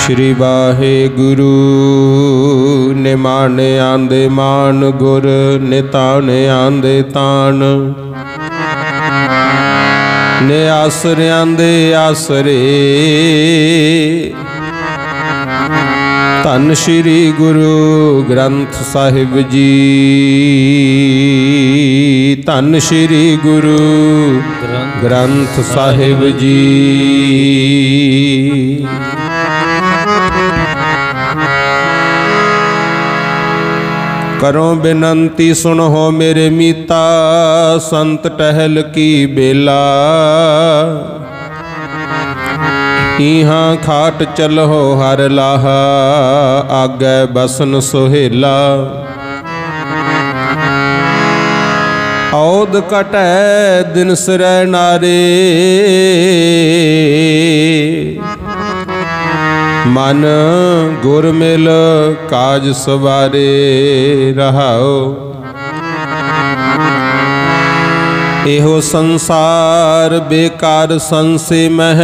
श्री वाहेगुरु निमाने आंदे मान गुर निताने आंदे तान ने आसरे आंदे आसरे धन श्री गुरु ग्रंथ साहिब जी धन श्री गुरु ग्रंथ साहिब जी। करो बिनंती सुनो मेरे मीता संत टहल की बेला इहाँ खाट चलो हर लाहा आगे बसन सोहेला औद कटै दिन सिरै नारे मन गुर मिल काज सवारे रहाओ। एहो संसार बेकार संसे मह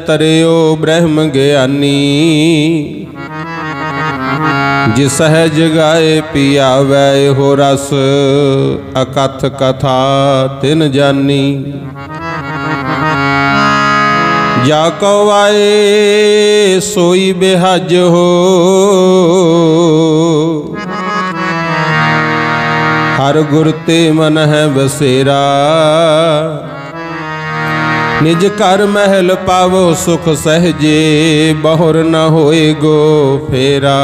तरियो ब्रह्म ज्ञानी जिस सहज गाए पियावै हो रस अकथ कथा तिन जानी। जाको आए सोई बेहज हो हर गुर ते मन है बसेरा निज कर महल पावो सुख सहजे बहुर न होए गो फेरा।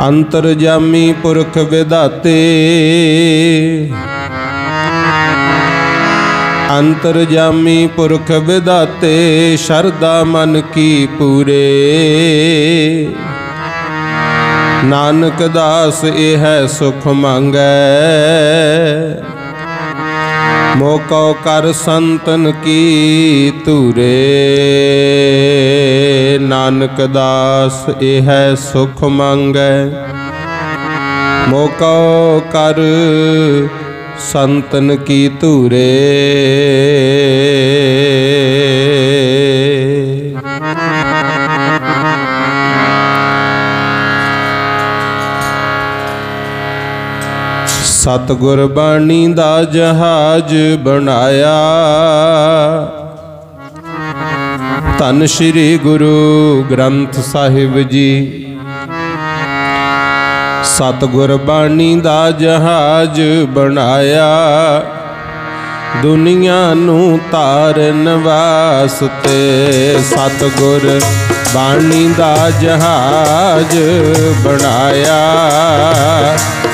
अंतरजामी पुरख विधाते अंतरजामी पुरख विधाते शरदा मन की पूरे नानक दास यह सुख मांगै मोको कर संतन की तूरे। नानक दास यह सुख मांगै मोको कर संतन की तूरे। सतगुर बाणी दा जहाज बनाया धन श्री गुरु ग्रंथ साहिब जी। सतगुर बाणी दा जहाज बनाया दुनिया नू तारन वास्ते। सतगुर बाणी दा जहाज बनाया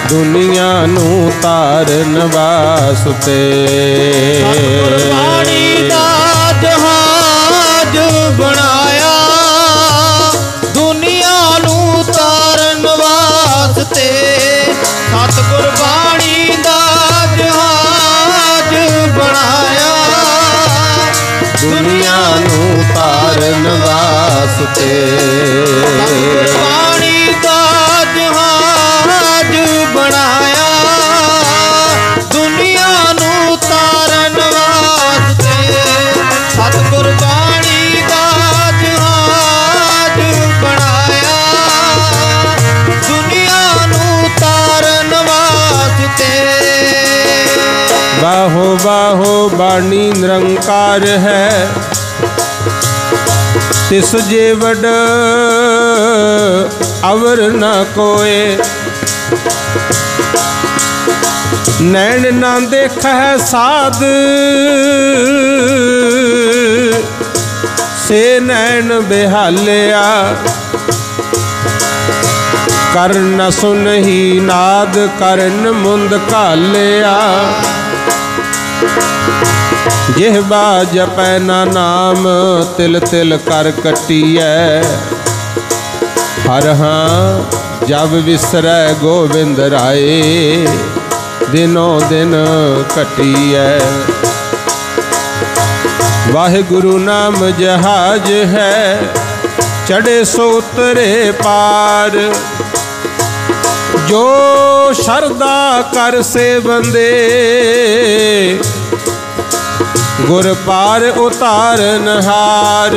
दुनिया नू तारन वास्ते। सतगुर बाणी दा जहाज बनाया दुनिया नू तारन वास्ते। सतगुर बाणी दा जहाज बनाया दुनिया नू तारन वास्ते। सतगुर बाणी दा जहाज बनाया दुनिया नू तारन वास्ते। सतगुर बाणी दा जहाज बनाया दुनिया नू तारन वास्ते। बाहो बाहो बाणी निरंकार है तिस जे वड अवर न कोए। नैन ना देख है साध से नैन बेहालिया करन सुन ही नाद करन मुंद कालिया। जिहबा जपै ना नाम तिल तिल कर कटियै हर हाँ जब विसरै गोविंद राय दिनों दिन कटियै। वाहिगुरु नाम जहाज है चढ़े सो उतरे पार जो शरदा कर से बंदे गुर पार उतारन हार।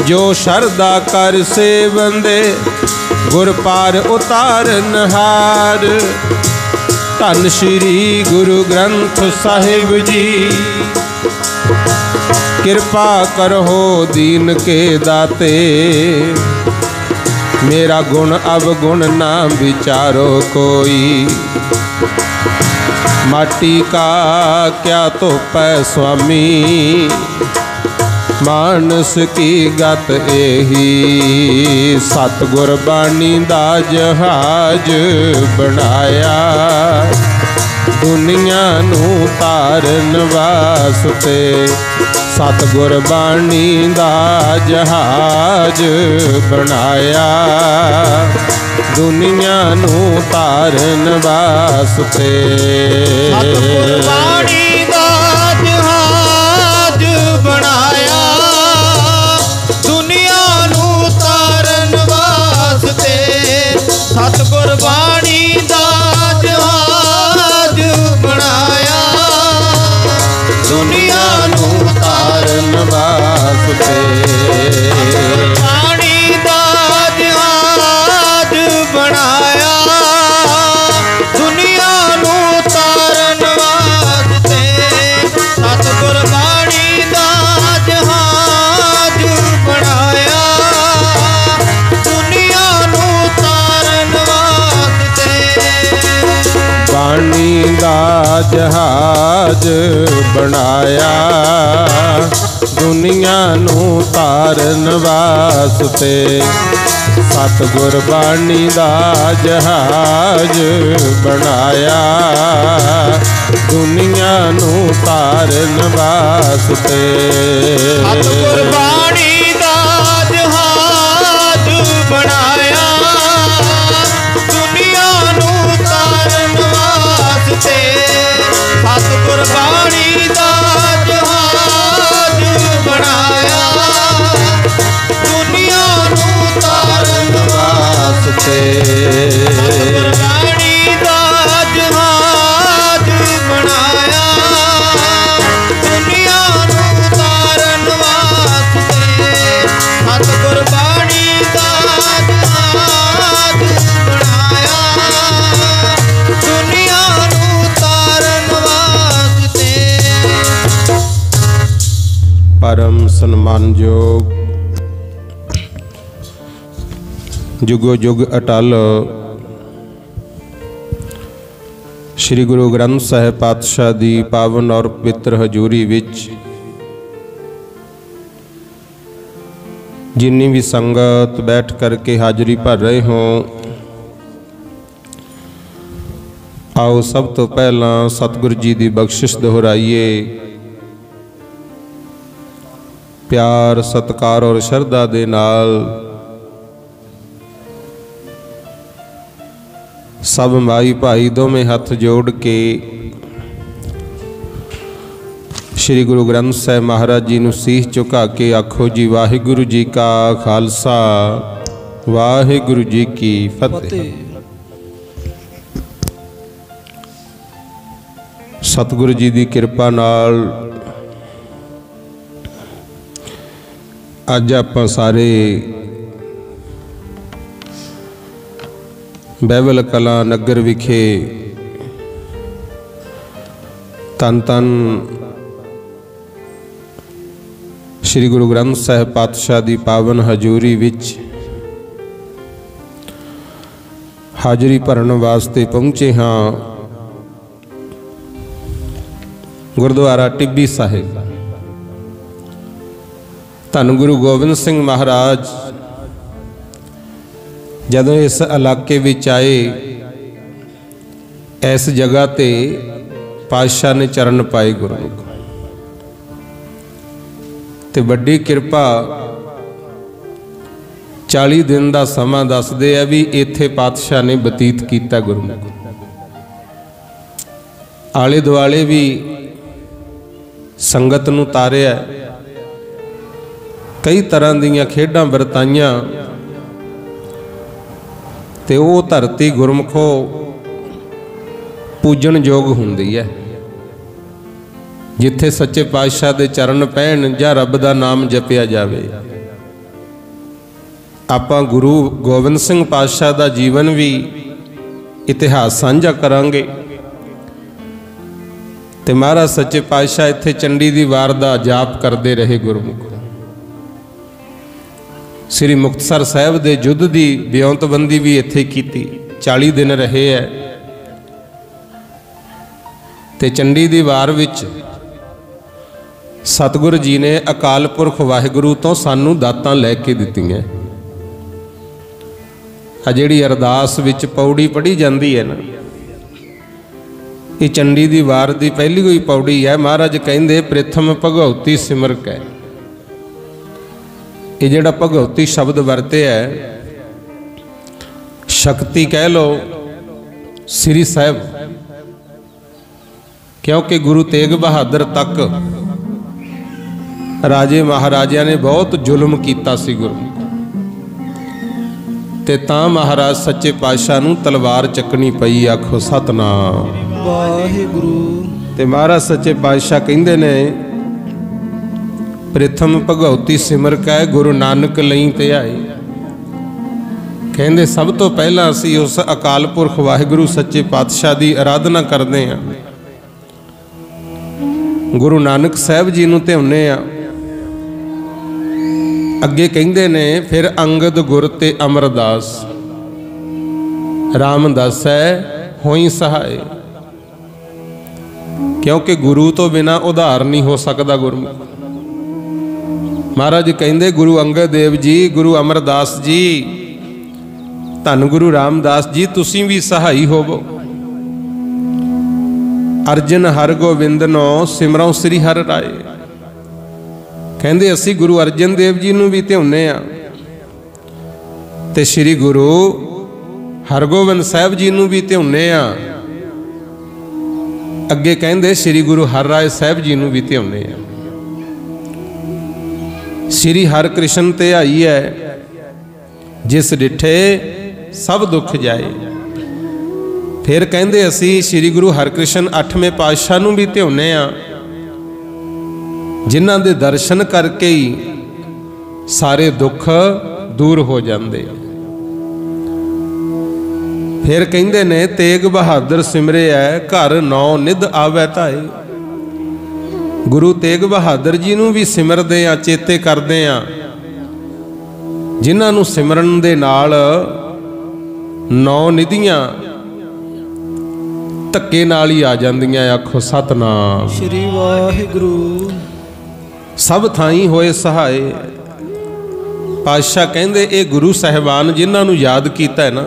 जो शरदा कर से बंदे गुर पार उतारन हार। धन श्री गुरु ग्रंथ साहिब जी कृपा करहो दीन के दाते। मेरा गुण अवगुण ना विचारो कोई, माटी का क्या तो पै स्वामी। मानस की गत एही सतगुर बाणी दा जहाज बनाया। दुनिया नू तारन वास्ते सतगुर बाणी दा जहाज बनाया। दुनिया नू तारन वास्ते सतगुर बाणी दा जहाज बनाया। दुनिया नू तारन वास्ते सतगुर बाणी दा जहाज बनाया। दुनिया नू तारन वास्ते बाणी दा जहाज बनाया। दुनिया नू तारन वास्ते सतगुर बाणी दा जहाज बनाया। दुनिया नू तारन वास्ते बाणी दा जहाज बनाया। दुनिया नू तारन वास्ते सतगुर बाणी दा जहाज बनाया। दुनिया नू तारन वास्ते सतगुर बाणी दा जहाज बनाया। दुनिया नू तारन वास्ते सतगुर बाणी दा जहाज बनाया। दुनिया नू तारन वास्ते सतगुर बाणी दा जहाज बनाया। दुनिया नू तारन वास्ते सतगुर बाणी दा जहाज बनाया। दुनिया नू तारन वास्ते परम सन्मानयोग जुगो जुग अटल श्री गुरु ग्रंथ साहिब पातशाह दी पावन और पवित्र हजूरी विच जिन्नी भी संगत बैठ करके हाजरी भर रहे हो, आओ सब तो पहला सतगुरु जी की बख्शिश दोहराइए। प्यार सत्कार और शरधा दे नाल सब माई भाई दोवें हथ जोड़ के श्री गुरु ग्रंथ साहिब महाराज जी नूं सीस झुका के आखो जी वाहिगुरु जी का खालसा वाहिगुरु जी की फतेह। सतगुरु जी की कृपा नाल अज आपां सारे बैबल कला नगर विखे तन तन श्री गुरु ग्रंथ साहिब पातशाह की पावन हजूरी विच हाजरी भरन वास्ते पहुँचे हाँ। गुरुद्वारा टिब्बी साहिब धन गुरु गोबिंद सिंह महाराज जदों इस इलाके विच आए, इस जगह ते पातशाह ने चरण पाए गुरु ते बड़ी कृपा 40 दिन का समा दसदे आ भी इत्थे पातशाह ने बतीत किया। गुरु आले दुआले भी संगत नूं तारिया, कई तरह दीयां खेडां वरताइयां ते वो धरती गुरमुखो पूजन योग हुंदी है। जिथे सच्चे पातशाह दे चरण पैण जां रब दा नाम जपिया जावे, ਆਪਾਂ ਗੁਰੂ ਗੋਬਿੰਦ ਸਿੰਘ ਪਾਤਸ਼ਾਹ ਦਾ ਜੀਵਨ ਵੀ ਇਤਿਹਾਸ ਸਾਂਝਾ ਕਰਾਂਗੇ ਤੇ ਮਹਾਰਾਜ ਸੱਚੇ ਪਾਤਸ਼ਾਹ ਇੱਥੇ ਚੰਡੀ ਦੀ ਵਾਰ ਦਾ ਜਾਪ ਕਰਦੇ ਰਹੇ ਗੁਰਮੁਖ। ਸ੍ਰੀ ਮੁਕਤਸਰ ਸਾਹਿਬ ਦੇ ਯੁੱਧ ਦੀ ਬਿਉਂਤਬੰਦੀ ਵੀ ਇੱਥੇ ਕੀਤੀ। 40 ਦਿਨ ਰਹੇ ਹੈ ਤੇ ਚੰਡੀ ਦੀ ਵਾਰ ਵਿੱਚ ਸਤਿਗੁਰੂ ਜੀ ਨੇ ਅਕਾਲ ਪੁਰਖ ਵਾਹਿਗੁਰੂ ਤੋਂ ਸਾਨੂੰ ਦਾਤਾਂ ਲੈ ਕੇ ਦਿੱਤੀਆਂ। ਆ ਜਿਹੜੀ ਅਰਦਾਸ ਵਿੱਚ ਪੌੜੀ ਪੜ੍ਹੀ ਜਾਂਦੀ ਹੈ ਨਾ, ਇਹ ਚੰਡੀ ਦੀ ਵਾਰ ਦੀ ਪਹਿਲੀ ਕੋਈ ਪੌੜੀ ਹੈ। ਮਹਾਰਾਜ ਕਹਿੰਦੇ ਪ੍ਰਥਮ ਭਗਉਤੀ ਸਿਮਰ ਕੈ। ਇਹ ਜਿਹੜਾ ਭਗਉਤੀ ਸ਼ਬਦ ਵਰਤਿਆ ਹੈ, ਸ਼ਕਤੀ ਕਹਿ ਲੋ ਸ੍ਰੀ ਸਾਹਿਬ, ਕਿਉਂਕਿ ਗੁਰੂ ਤੇਗ ਬਹਾਦਰ ਤੱਕ ਰਾਜੇ ਮਹਾਰਾਜਿਆਂ ਨੇ ਬਹੁਤ ਜ਼ੁਲਮ ਕੀਤਾ ਸੀ ਗੁਰੂ ਤੇ ਤਾਂ ਮਹਾਰਾਜ ਸੱਚੇ ਪਾਤਸ਼ਾਹ ਨੂੰ ਤਲਵਾਰ ਚੱਕਣੀ ਪਈ। ਆਖੋ ਸਤਨਾਮ ਵਾਹਿਗੁਰੂ। ਤੇ ਮਹਾਰਾਜ ਸੱਚੇ ਪਾਤਸ਼ਾਹ ਕਹਿੰਦੇ ਨੇ ਪ੍ਰਥਮ ਭਗਉਤੀ ਸਿਮਰ ਕੈ ਗੁਰੂ ਨਾਨਕ ਲਈ ਤੇ ਆਏ। ਕਹਿੰਦੇ ਸਭ ਤੋਂ ਪਹਿਲਾਂ ਅਸੀਂ ਉਸ ਅਕਾਲ ਪੁਰਖ ਵਾਹਿਗੁਰੂ ਸੱਚੇ ਪਾਤਸ਼ਾਹ ਦੀ ਆਰਾਧਨਾ ਕਰਦੇ ਹਾਂ। ਗੁਰੂ ਨਾਨਕ ਸਾਹਿਬ ਜੀ ਨੂੰ ਧਿਆਉਂਦੇ ਆ। ਅੱਗੇ ਕਹਿੰਦੇ ਨੇ ਫਿਰ ਅੰਗਦ ਗੁਰ ਤੇ ਅਮਰਦਾਸ ਰਾਮਦਾਸੈ ਹੋਈ ਸਹਾਏ। ਕਿਉਂਕਿ ਗੁਰੂ ਤੋਂ ਬਿਨਾ ਉਧਾਰ ਨਹੀਂ ਹੋ ਸਕਦਾ ਗੁਰਮੁਖ। ਮਹਾਰਾਜ ਕਹਿੰਦੇ ਗੁਰੂ ਅੰਗਦ ਦੇਵ ਜੀ, ਗੁਰੂ ਅਮਰਦਾਸ ਜੀ, ਧੰਨ ਗੁਰੂ ਰਾਮਦਾਸ ਜੀ, ਤੁਸੀਂ ਵੀ ਸਹਾਈ ਹੋਵੋ। ਅਰਜਨ ਹਰ ਗੋਬਿੰਦਨੋ ਸਿਮਰਉ ਸ੍ਰੀ ਹਰਿ ਰਾਏ। ਕਹਿੰਦੇ ਅਸੀਂ ਗੁਰੂ ਅਰਜਨ ਦੇਵ ਜੀ ਨੂੰ ਵੀ ਧਿਆਉਂਦੇ ਆ ਤੇ ਸ੍ਰੀ ਗੁਰੂ ਹਰਗੋਬਿੰਦ ਸਾਹਿਬ ਜੀ ਨੂੰ ਵੀ ਧਿਆਉਂਦੇ ਆ। ਅੱਗੇ ਕਹਿੰਦੇ ਸ੍ਰੀ ਗੁਰੂ ਹਰਿਰਾਏ ਸਾਹਿਬ ਜੀ ਨੂੰ ਵੀ ਧਿਆਉਂਦੇ ਆ। ਸ੍ਰੀ ਹਰਿਕ੍ਰਿਸ਼ਨ ਤੇ ਆਈ ਹੈ ਜਿਸ ਡਿਠੇ ਸਭ ਦੁੱਖ ਜਾਏ। ਫਿਰ ਕਹਿੰਦੇ ਅਸੀਂ ਸ੍ਰੀ ਗੁਰੂ ਹਰਿਕ੍ਰਿਸ਼ਨ 8ਵੇਂ ਪਾਤਸ਼ਾਹ ਨੂੰ ਵੀ ਧਿਆਉਂਦੇ ਆ, ਜਿਨ੍ਹਾਂ ਦੇ ਦਰਸ਼ਨ ਕਰਕੇ ਹੀ ਸਾਰੇ ਦੁੱਖ ਦੂਰ ਹੋ ਜਾਂਦੇ। ਫਿਰ ਕਹਿੰਦੇ ਨੇ ਤੇਗ ਬਹਾਦਰ ਸਿਮਰਿਐ ਘਰ ਨੌ ਨਿਧ ਆਵੈ ਧਾਏ। ਗੁਰੂ ਤੇਗ ਬਹਾਦਰ ਜੀ ਨੂੰ ਵੀ ਸਿਮਰਦੇ ਆ, ਚੇਤੇ ਕਰਦੇ ਆ, ਜਿਨ੍ਹਾਂ ਨੂੰ ਸਿਮਰਨ ਦੇ ਨਾਲ 9 ਨਿਧੀਆਂ ਧੱਕੇ ਨਾਲ ਹੀ ਆ ਜਾਂਦੀਆਂ। ਆਖੋ ਸਤਨਾਮ ਸ੍ਰੀ ਵਾਹਿਗੁਰੂ। ਸਭ ਥਾਈਂ ਹੋਏ ਸਹਾਏ। ਪਾਤਸ਼ਾਹ ਕਹਿੰਦੇ ਇਹ ਗੁਰੂ ਸਾਹਿਬਾਨ ਜਿਨ੍ਹਾਂ ਨੂੰ ਯਾਦ ਕੀਤਾ ਹੈ ਨਾ,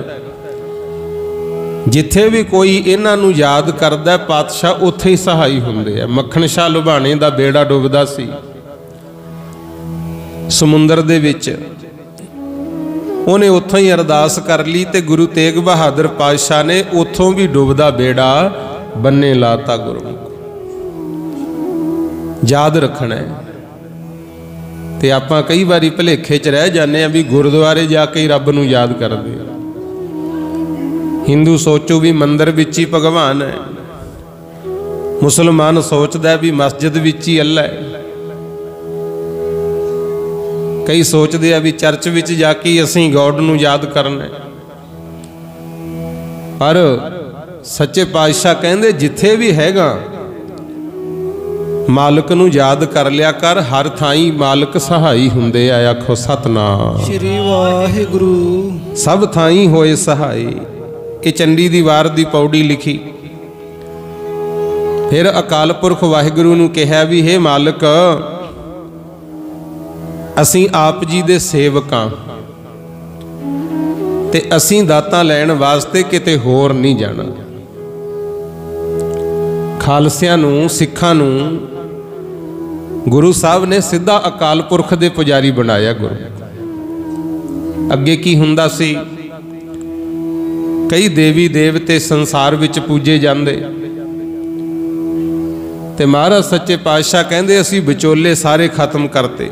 ਜਿੱਥੇ ਵੀ ਕੋਈ ਇਹਨਾਂ ਨੂੰ ਯਾਦ ਕਰਦਾ ਪਾਤਸ਼ਾਹ ਉੱਥੇ ਹੀ ਸਹਾਈ ਹੁੰਦੇ ਆ। ਮੱਖਣ ਸ਼ਾਹ ਲੁਬਾਣੇ ਦਾ ਬੇੜਾ ਡੁੱਬਦਾ ਸੀ ਸਮੁੰਦਰ ਦੇ ਵਿੱਚ, ਉਹਨੇ ਉੱਥੋਂ ਹੀ ਅਰਦਾਸ ਕਰ ਲਈ ਤੇ ਗੁਰੂ ਤੇਗ ਬਹਾਦਰ ਪਾਤਸ਼ਾਹ ਨੇ ਉੱਥੋਂ ਵੀ ਡੁੱਬਦਾ ਬੇੜਾ ਬੰਨੇ ਲਾਤਾ। ਗੁਰੂ ਯਾਦ ਰੱਖਣਾ ਹੈ। ਤੇ ਆਪਾਂ ਕਈ ਵਾਰੀ ਭੁਲੇਖੇ 'ਚ ਰਹਿ ਜਾਂਦੇ ਆ ਵੀ ਗੁਰਦੁਆਰੇ ਜਾ ਕੇ ਹੀ ਰੱਬ ਨੂੰ ਯਾਦ ਕਰਦੇ ਆ। ਹਿੰਦੂ ਸੋਚੋ ਵੀ ਮੰਦਿਰ ਵਿੱਚ ਹੀ ਭਗਵਾਨ ਹੈ, ਮੁਸਲਮਾਨ ਸੋਚਦਾ ਵੀ ਮਸਜਿਦ ਵਿੱਚ ਹੀ ਅੱਲਾ ਹੈ, ਕਈ ਸੋਚਦੇ ਆ ਵੀ ਚਰਚ ਵਿੱਚ ਜਾ ਕੇ ਅਸੀਂ ਗੋਡ ਨੂੰ ਯਾਦ ਕਰਨਾ ਹੈ। ਪਰ ਸੱਚੇ ਪਾਤਸ਼ਾਹ ਕਹਿੰਦੇ ਜਿੱਥੇ ਵੀ ਹੈਗਾ ਮਾਲਕ ਨੂੰ ਯਾਦ ਕਰ ਲਿਆ ਕਰ, ਹਰ ਥਾਈਂ ਮਾਲਕ ਸਹਾਈ ਹੁੰਦੇ ਆ। ਆਖੋ ਸਤਨਾਮ ਸ੍ਰੀ ਵਾਹਿਗੁਰੂ। ਸਭ ਥਾਈਂ ਹੋਏ ਸਹਾਈ। ਇਹ ਚੰਡੀ ਦੀ ਵਾਰ ਦੀ ਪੌੜੀ ਲਿਖੀ। ਫਿਰ ਅਕਾਲ ਪੁਰਖ ਵਾਹਿਗੁਰੂ ਨੂੰ ਕਿਹਾ ਵੀ ਹੇ ਮਾਲਕ, ਅਸੀਂ ਆਪ ਜੀ ਦੇ ਸੇਵਕ ਹਾਂ ਤੇ ਅਸੀਂ ਦਾਤਾਂ ਲੈਣ ਵਾਸਤੇ ਕਿਤੇ ਹੋਰ ਨਹੀਂ ਜਾਣਾ। ਖਾਲਸਿਆਂ ਨੂੰ, ਸਿੱਖਾਂ ਨੂੰ ਗੁਰੂ ਸਾਹਿਬ ਨੇ ਸਿੱਧਾ ਅਕਾਲ ਪੁਰਖ ਦੇ ਪੁਜਾਰੀ ਬਣਾਇਆ। ਗੁਰੂ ਅੱਗੇ ਕੀ ਹੁੰਦਾ ਸੀ, ਕਈ ਦੇਵੀ ਦੇਵਤੇ ਸੰਸਾਰ ਵਿੱਚ ਪੂਜੇ ਜਾਂਦੇ ਤੇ ਮਹਾਰਾਜ ਸੱਚੇ ਪਾਤਸ਼ਾਹ ਕਹਿੰਦੇ ਅਸੀਂ ਵਿਚੋਲੇ ਸਾਰੇ ਖਤਮ ਕਰਤੇ।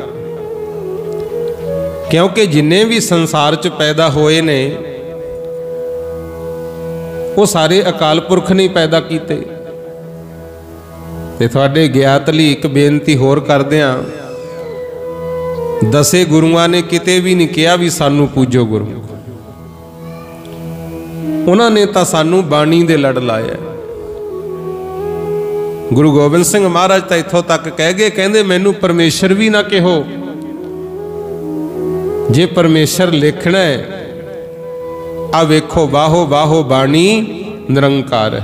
ਕਿਉਂਕਿ ਜਿੰਨੇ ਵੀ ਸੰਸਾਰ 'ਚ ਪੈਦਾ ਹੋਏ ਨੇ ਉਹ ਸਾਰੇ ਅਕਾਲ ਪੁਰਖ ਨੇ ਪੈਦਾ ਕੀਤੇ। ਤੇ ਤੁਹਾਡੇ ਗਿਆਤ ਲਈ ਇੱਕ ਬੇਨਤੀ ਹੋਰ ਕਰਦੇ ਹਾਂ, दसे गुरुआं ने किते भी नहीं कहा भी सानू पूजो गुरमुख। उन्होंने तो सानू बाणी दे लड़ लाया। गुरु गोबिंद सिंह महाराज तो इत्थों तक कह गए, कहंदे मैनू परमेश्वर भी ना कहो, जे परमेश्वर लिखना है आ वेखो बाहो बाहो बाणी निरंकार है,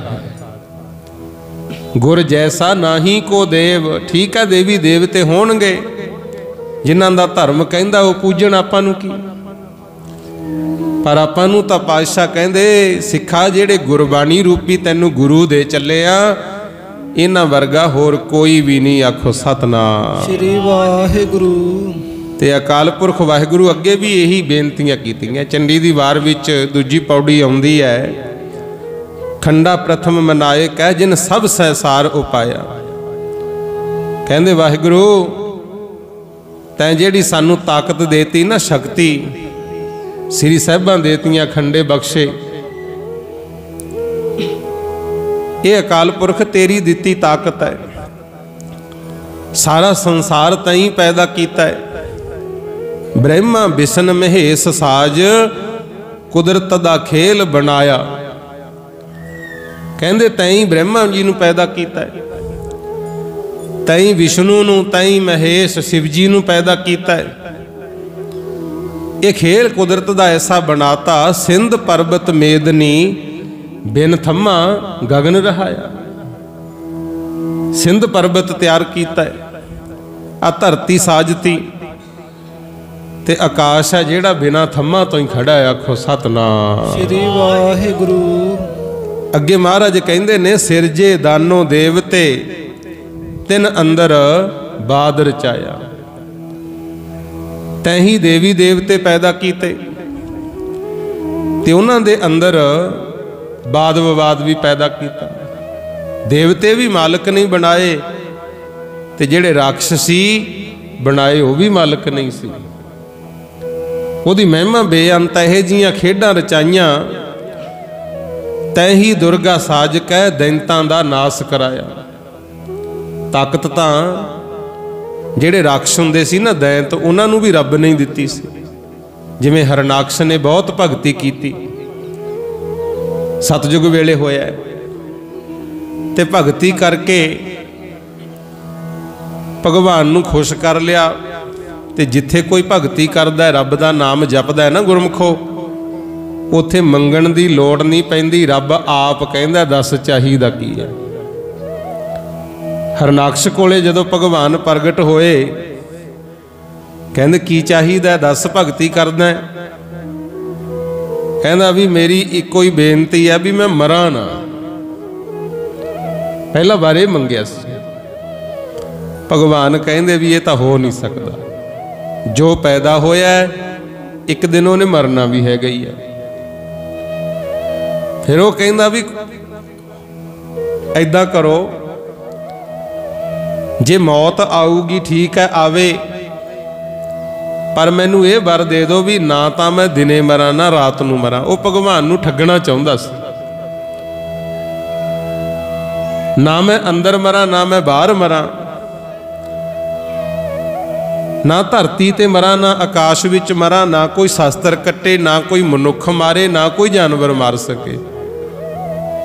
गुर जैसा नाही को देव। ठीक है, देवी देवते होणगे जिन्हां दा धर्म कहंदा वो पूजन आपां नूं की, पर आपां नूं तां पातशाह कहंदे सिखा जेड़े गुरबाणी रूपी तैनूं गुरु दे चले आ, इन्हां वर्गा होर कोई भी नहीं। आखो सतनाम श्री वाहिगुरु। ते अकाल पुरख वाहिगुरु अगे भी यही बेनतियां कीतियां। चंडी दी वार विच दूजी पौड़ी आउंदी है, खंडा प्रथम मनाए कह जिन सब संसार उपाया। कहंदे वाहिगुरु तैं जेड़ी सानू ताकत देती ना, शक्ति श्री साहिबां देतियां, खंडे बख्शे, ये अकाल पुरख तेरी दिती ताकत है। सारा संसार तैं पैदा कीता है। ब्रह्मा बिशन महेश साज, कुदरत दा खेल बनाया। कहंदे तैं ब्रह्मा जी नूं पैदा कीता है, तैं विष्णु नूं, तैं महेश शिव जी नूं पैदा कीता है। ये खेल कुदरत दा ऐसा बनाता, सिंध पर्वत मेदनी बिन थम्मा गगन रहाया। सिंध पर्वत तैयार कीता है, आ धरती साजती ते आकाश है जेड़ा बिना थम्मा तो ही खड़ा है। आखो सतनाम श्री वाहिगुरु। अगे महाराज कहंदे ने सिरजे दानो देवते, तिन अंदर बाद रचाया। तैं ही देवी देवते पैदा कीते ते उन्हां दे अंदर वाद विवाद भी पैदा किया। देवते भी मालक नहीं बनाए ते जेड़े राक्षसी बनाए वो भी मालक नहीं सी। ओदी महिमा बेअंत है, जियां खेडां रचाइयां, तैं ही दुर्गा साज कह दैंतां दा नाश कराया। ताकत तां जेड़े राक्षस हुंदे सी ना दैंत, उन्हां नूं भी रब नहीं दित्ती सी। जिवें हरनाक्ष ने बहुत भगती कीती, सतयुग वेले होया ते भगती करके भगवान नूं खुश कर लिया। ते जिथे कोई भगती करदा है, रब दा नाम जपदा है ना गुरमुखो, उथे मंगण दी लोड़ नहीं पैंदी। रब आप कहंदा दस चाहीदा की है। हरनाक्ष कोले जदों भगवान प्रगट होए, कहंदे की चाहीदा, दस भगती करदा है। कहंदा भी मेरी इको ही बेनती है भी मैं मरां ना। पहला बार ये मंगिया सी। भगवान कहंदे भी ये तो हो नहीं सकता, जो पैदा होया है एक दिन उन्हें मरना भी है गई है। फिर वो कहंदा भी ऐदां करो, जे मौत आऊगी ठीक है आवे, पर मैनू ये वर दे दो भी ना तो मैं दिने मरा ना रात नूं मरा। वो भगवान नूं ठगना चाहुंदा सी। ना मैं अंदर मरा ना मैं बाहर मरा, ना धरती ते मरा ना आकाश विच मरा, ना कोई शास्त्र कट्टे, ना कोई मनुख मारे, ना कोई जानवर मार सके।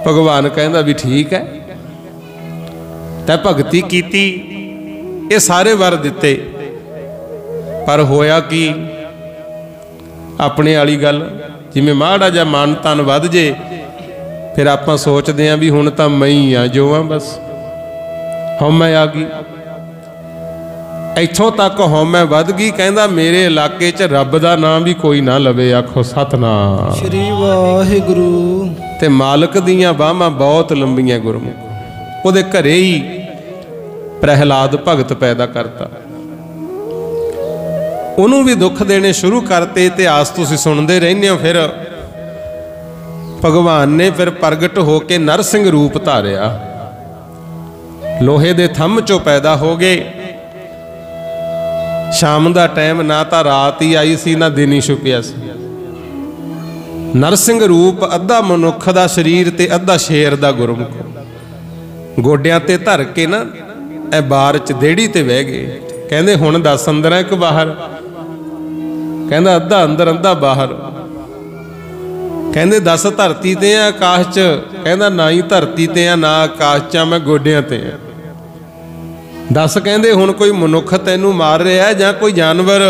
भगवान कहंदा भी ठीक है। तै भगती कीती, ये सारे वर दिते, पर होया कि अपने वाली गल जिवें माड़ा जा मान तन वध जे, फिर आपां सोचदे आं भी हुण तां मैं ही आ जो आ, बस हौमै आ गई। इत्थों तक हौमै वध गई। कहंदा मेरे इलाके च रब दा नाम भी कोई ना लवे। आखो सतनाम श्री वाहिगुरु। ते मालक दियां बाहां बहुत लंबियां गुरमुख। उहदे घरे ही प्रहलाद भगत पैदा करता, उन्होंने भी दुख देने शुरू करते। इतिहास तुसीं सुनते रहने हो। फिर भगवान ने फिर प्रगट होके नरसिंह रूप धारिया, लोहे दे थंम चों पैदा हो गए। शाम का टाइम ना तो रात ही आई सी ना दिन ही छुपिया सी। नरसिंह रूप अद्धा मनुख दा शरीर ते अद्धा शेर दा गुरमुख। गोडियां ते धर के ना ए बार च देड़ी ते बह गए। कहंदे हुण दस अंदर है कि बाहर। कहंदा अद्धा अंदर अद्धा बाहर। कहंदे दस धरती ते आ आकाश च, कहंदा ना ही धरती ते आ ना आकाश च, मैं गोडियां ते आ। दस कहंदे हुण कोई मनुख तैनू मार रहा है जां कोई जानवर?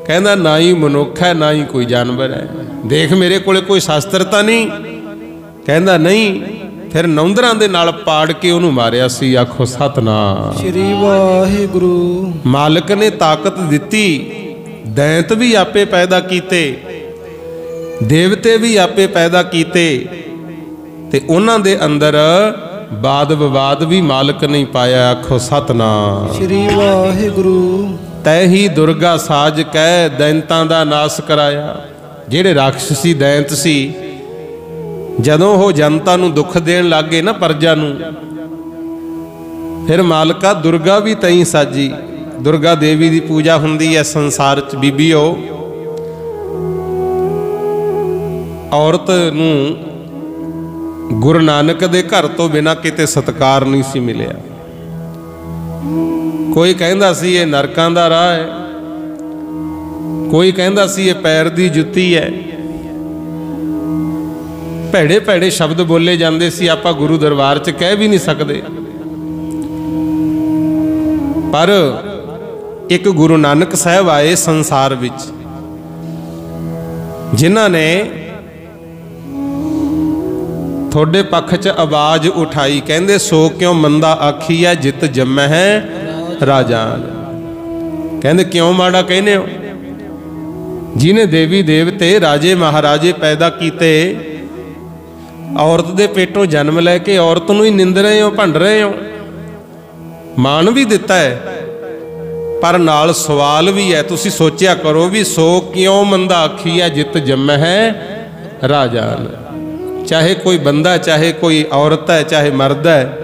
कहंदा ना ही मनुख है ना ही कोई जानवर है। देख मेरे कोले कोई शास्त्र तां नहीं? कहंदा नहीं। फिर नौंदरां दे नाल पाड़ के उहनूं मारिया सी। आखो सतनाम श्री वाहिगुरु। मालिक ने ताकत दिती, दैंत भी आपे पैदा कीते, देवते भी आपे पैदा कीते, ते उन्हां दे अंदर वाद विवाद भी मालिक नहीं पाया। आखो सतनाम श्री वाहिगुरु। तै ही दुर्गा साज कह दैंतां दा नाश कराया। ਜਿਹੜੇ ਰਾਖਸੀ ਦੈਂਤ ਸੀ, ਜਦੋਂ ਉਹ ਜਨਤਾ ਨੂੰ ਦੁੱਖ ਦੇਣ ਲੱਗੇ ਨਾ ਪਰਜਾ ਨੂੰ, ਫਿਰ ਮਾਲਕਾ ਦੁਰਗਾ ਵੀ ਤਈ ਸਾਜੀ। ਦੁਰਗਾ ਦੇਵੀ ਦੀ ਪੂਜਾ ਹੁੰਦੀ ਹੈ ਸੰਸਾਰ 'ਚ ਬੀਬੀਓ। ਔਰਤ ਨੂੰ ਗੁਰੂ ਨਾਨਕ ਦੇ ਘਰ ਤੋਂ ਬਿਨਾਂ ਕਿਤੇ ਸਤਿਕਾਰ ਨਹੀਂ ਸੀ ਮਿਲਿਆ। ਕੋਈ ਕਹਿੰਦਾ ਸੀ ਇਹ ਨਰਕਾਂ ਦਾ ਰਾਹ ਹੈ, ਕੋਈ ਕਹਿੰਦਾ ਸੀ ਇਹ ਪੈਰ ਦੀ ਜੁੱਤੀ ਹੈ। ਭੈੜੇ ਭੈੜੇ ਸ਼ਬਦ ਬੋਲੇ ਜਾਂਦੇ ਸੀ, ਆਪਾਂ ਗੁਰੂ ਦਰਬਾਰ 'ਚ ਕਹਿ ਵੀ ਨਹੀਂ ਸਕਦੇ। ਪਰ ਇੱਕ ਗੁਰੂ ਨਾਨਕ ਸਾਹਿਬ ਆਏ ਸੰਸਾਰ ਵਿੱਚ, ਜਿਨ੍ਹਾਂ ਨੇ ਤੁਹਾਡੇ ਪੱਖ 'ਚ ਆਵਾਜ਼ ਉਠਾਈ। ਕਹਿੰਦੇ ਸੋ ਕਿਉਂ ਮੰਦਾ ਆਖੀਐ ਜਿਤ ਜੰਮੈ ਹੈ ਰਾਜਾਨ। ਕਹਿੰਦੇ ਕਿਉਂ ਮਾੜਾ ਕਹਿੰਦੇ ਹੋ? ਜਿਹਨੇ ਦੇਵੀ ਦੇਵਤੇ ਰਾਜੇ ਮਹਾਰਾਜੇ ਪੈਦਾ ਕੀਤੇ, ਔਰਤ ਦੇ ਪੇਟੋਂ ਜਨਮ ਲੈ ਕੇ ਔਰਤ ਨੂੰ ਹੀ ਨਿੰਦ ਰਹੇ ਹੋ, ਭੰਡ ਰਹੇ ਹੋ। ਮਾਣ ਵੀ ਦਿੱਤਾ ਹੈ, ਪਰ ਨਾਲ ਸਵਾਲ ਵੀ ਹੈ। ਤੁਸੀਂ ਸੋਚਿਆ ਕਰੋ ਵੀ ਸੋ ਕਿਉਂ ਮੰਦਾ ਆਖੀਐ ਜਿਤ ਜੰਮੈ ਹੈ ਰਾਜਾਨ। ਚਾਹੇ ਕੋਈ ਬੰਦਾ, ਚਾਹੇ ਕੋਈ ਔਰਤ ਹੈ, ਚਾਹੇ ਮਰਦ ਹੈ,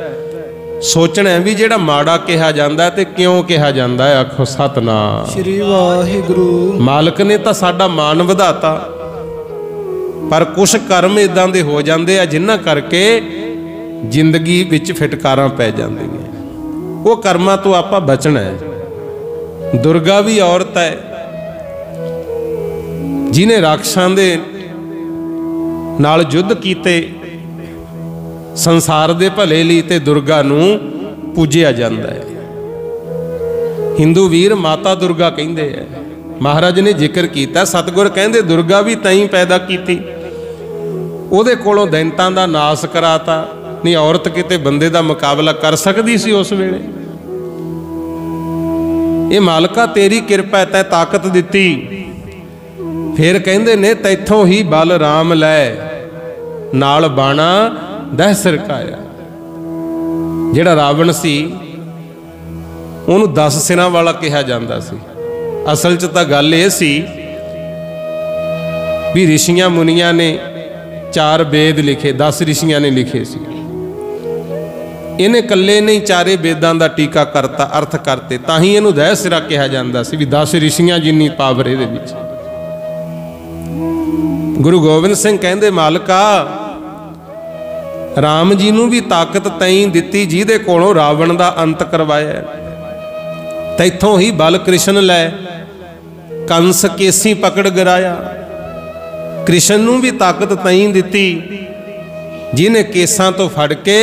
ਸੋਚਣਾ ਵੀ ਜਿਹੜਾ ਮਾੜਾ ਕਿਹਾ ਜਾਂਦਾ ਤੇ ਕਿਉਂ ਕਿਹਾ ਜਾਂਦਾ ਹੈ। ਆਖੋ ਸਤਨਾਮ श्री वाहिगुरु। ਮਾਲਕ ਨੇ ਤਾਂ ਸਾਡਾ ਮਾਣ ਵਧਾਤਾ, ਪਰ ਕੁਛ ਕਰਮ ਇਦਾਂ ਦੇ ਹੋ ਜਾਂਦੇ ਆ ਜਿਨ੍ਹਾਂ ਕਰਕੇ ਜ਼ਿੰਦਗੀ ਵਿੱਚ ਫਿਟਕਾਰਾਂ ਪੈ ਜਾਂਦੀਆਂ। ਉਹ ਕਰਮਾਂ ਤੋਂ ਆਪਾਂ ਬਚਣਾ ਹੈ। ਦੁਰਗਾ ਵੀ ਔਰਤ ਹੈ, ਜਿਹਨੇ ਰਾਖਸ਼ਾਂ ਦੇ ਨਾਲ ਯੁੱਧ ਕੀਤੇ ਸੰਸਾਰ ਦੇ ਭਲੇ ਲਈ, ਤੇ ਦੁਰਗਾ ਨੂੰ ਪੂਜਿਆ ਜਾਂਦਾ ਹੈ। ਹਿੰਦੂ ਵੀਰ ਮਾਤਾ ਦੁਰਗਾ ਕਹਿੰਦੇ ਆ। ਮਹਾਰਾਜ ਨੇ ਜ਼ਿਕਰ ਕੀਤਾ, ਸਤਿਗੁਰ ਕਹਿੰਦੇ ਦੁਰਗਾ ਵੀ ਤਈ ਪੈਦਾ ਕੀਤੀ, ਉਹਦੇ ਕੋਲੋਂ ਦੈਂਤਾਂ ਦਾ ਨਾਸ ਕਰਾਤਾ। ਨਹੀਂ ਔਰਤ ਕਿਤੇ ਬੰਦੇ ਦਾ ਮੁਕਾਬਲਾ ਕਰ ਸਕਦੀ ਸੀ ਉਸ ਵੇਲੇ? ਇਹ ਮਾਲਕਾ ਤੇਰੀ ਕਿਰਪਾ, ਤੈਂ ਤਾਕਤ ਦਿੱਤੀ। ਫਿਰ ਕਹਿੰਦੇ ਨੇ ਤੈਥੋਂ ਹੀ ਬਲ ਰਾਮ ਲੈ, ਨਾਲ ਬਾਣਾ ਦਹਿ ਸਰਕਾਇਆ। ਜਿਹੜਾ ਰਾਵਣ ਸੀ ਉਹਨੂੰ 10 ਸਿਰਾਂ ਵਾਲਾ ਕਿਹਾ ਜਾਂਦਾ ਸੀ। ਅਸਲ 'ਚ ਤਾਂ ਗੱਲ ਇਹ ਸੀ ਵੀ ਰਿਸ਼ੀਆਂ ਮੁਨੀਆਂ ਨੇ 4 ਵੇਦ ਲਿਖੇ, 10 ਰਿਸ਼ੀਆਂ ਨੇ ਲਿਖੇ ਸੀ। ਇਹਨੇ ਇਕੱਲੇ ਨਹੀਂ ਚਾਰੇ ਵੇਦਾਂ ਦਾ ਟੀਕਾ ਕਰਤਾ, ਅਰਥ ਕਰਤੇ, ਤਾਂ ਹੀ ਇਹਨੂੰ ਦਹਿ ਸਿਰਾ ਕਿਹਾ ਜਾਂਦਾ ਸੀ ਵੀ 10 ਰਿਸ਼ੀਆਂ ਜਿੰਨੀ ਪਾਵਰ ਇਹਦੇ ਵਿੱਚ। ਗੁਰੂ ਗੋਬਿੰਦ ਸਿੰਘ ਕਹਿੰਦੇ ਮਾਲਕਾ ਰਾਮ ਜੀ ਨੂੰ ਵੀ ਤਾਕਤ ਤੈਂ ਦਿੱਤੀ, ਜਿਹਦੇ ਕੋਲੋਂ ਰਾਵਣ ਦਾ ਅੰਤ ਕਰਵਾਇਆ। ਤੈਥੋਂ ਹੀ ਬਲ ਕ੍ਰਿਸ਼ਨ ਲੈ, ਕੰਸ ਕੇਸੀ ਪਕੜ ਗਿਰਾਇਆ। ਕ੍ਰਿਸ਼ਨ ਨੂੰ ਵੀ ਤਾਕਤ ਤੈਂ ਦਿੱਤੀ, ਜਿਹਨੇ ਕੇਸਾਂ ਤੋਂ ਫੜ ਕੇ